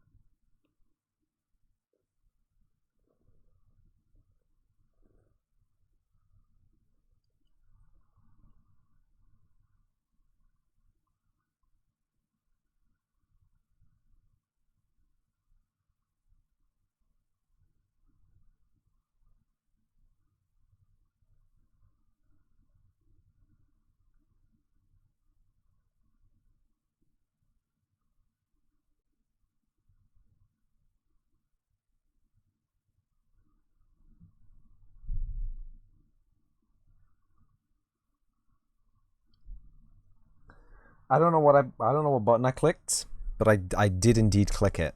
I don't know what button I clicked, but I did indeed click it.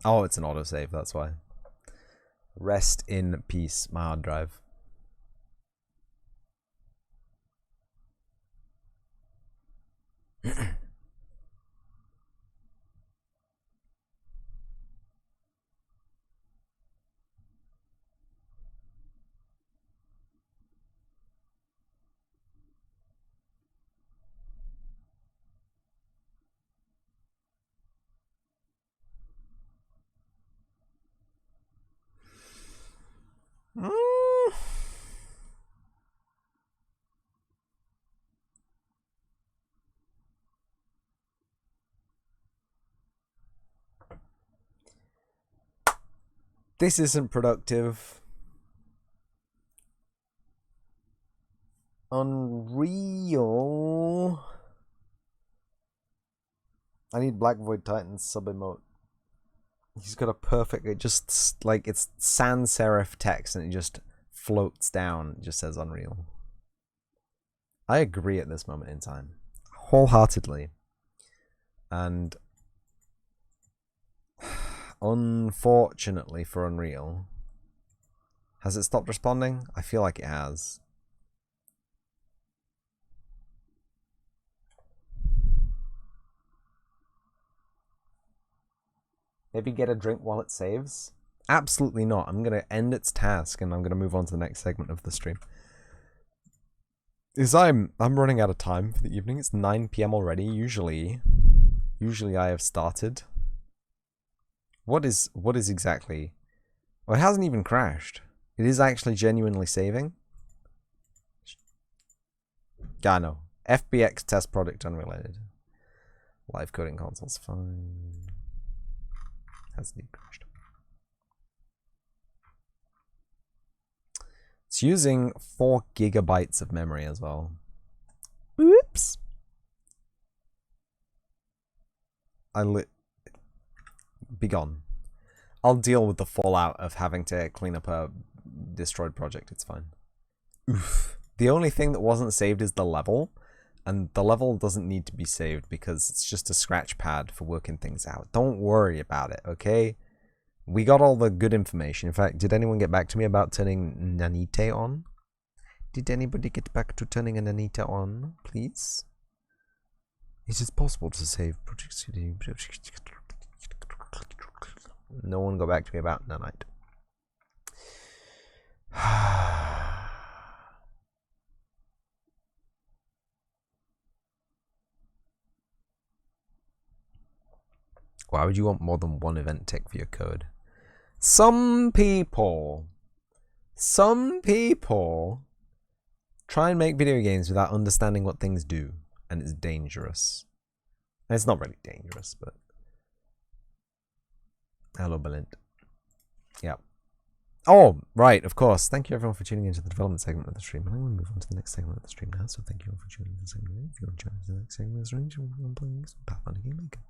Oh, it's an autosave, that's why. Rest in peace, my hard drive. This isn't productive. Unreal. I need Black Void Titan's sub-emote. He's got a perfect, it just, like, it's sans serif text and it just floats down. It just says Unreal. I agree at this moment in time. Wholeheartedly. And unfortunately for Unreal, has it stopped responding? I feel like it has. Maybe get a drink while it saves? Absolutely not. I'm going to end its task and I'm going to move on to the next segment of the stream. I'm running out of time for the evening. It's 9 PM already. Usually I have started. What is exactly? Well, it hasn't even crashed. It is actually genuinely saving. Yeah, no. FBX test product unrelated. Live coding consoles fine. Hasn't even crashed. It's using 4 gigabytes of memory as well. Oops. Be gone. I'll deal with the fallout of having to clean up a destroyed project. It's fine. Oof. The only thing that wasn't saved is the level. And the level doesn't need to be saved because it's just a scratch pad for working things out. Don't worry about it, okay? We got all the good information. In fact, did anyone get back to me about turning Nanite on? Did anybody get back to turning a Nanite on, please? Is it possible to save projects? No one got back to me about Nanite. Why would you want more than one event tick for your code? Some people try and make video games without understanding what things do, and it's dangerous. And it's not really dangerous, but... Hello, Belint. Yeah. Oh, right, of course. Thank you everyone for tuning into the development segment of the stream. I'm going to move on to the next segment of the stream now, so thank you all for tuning in to the segment. If you want to join us in the next segment of the stream, I'm playing some Pathfinder Game Maker.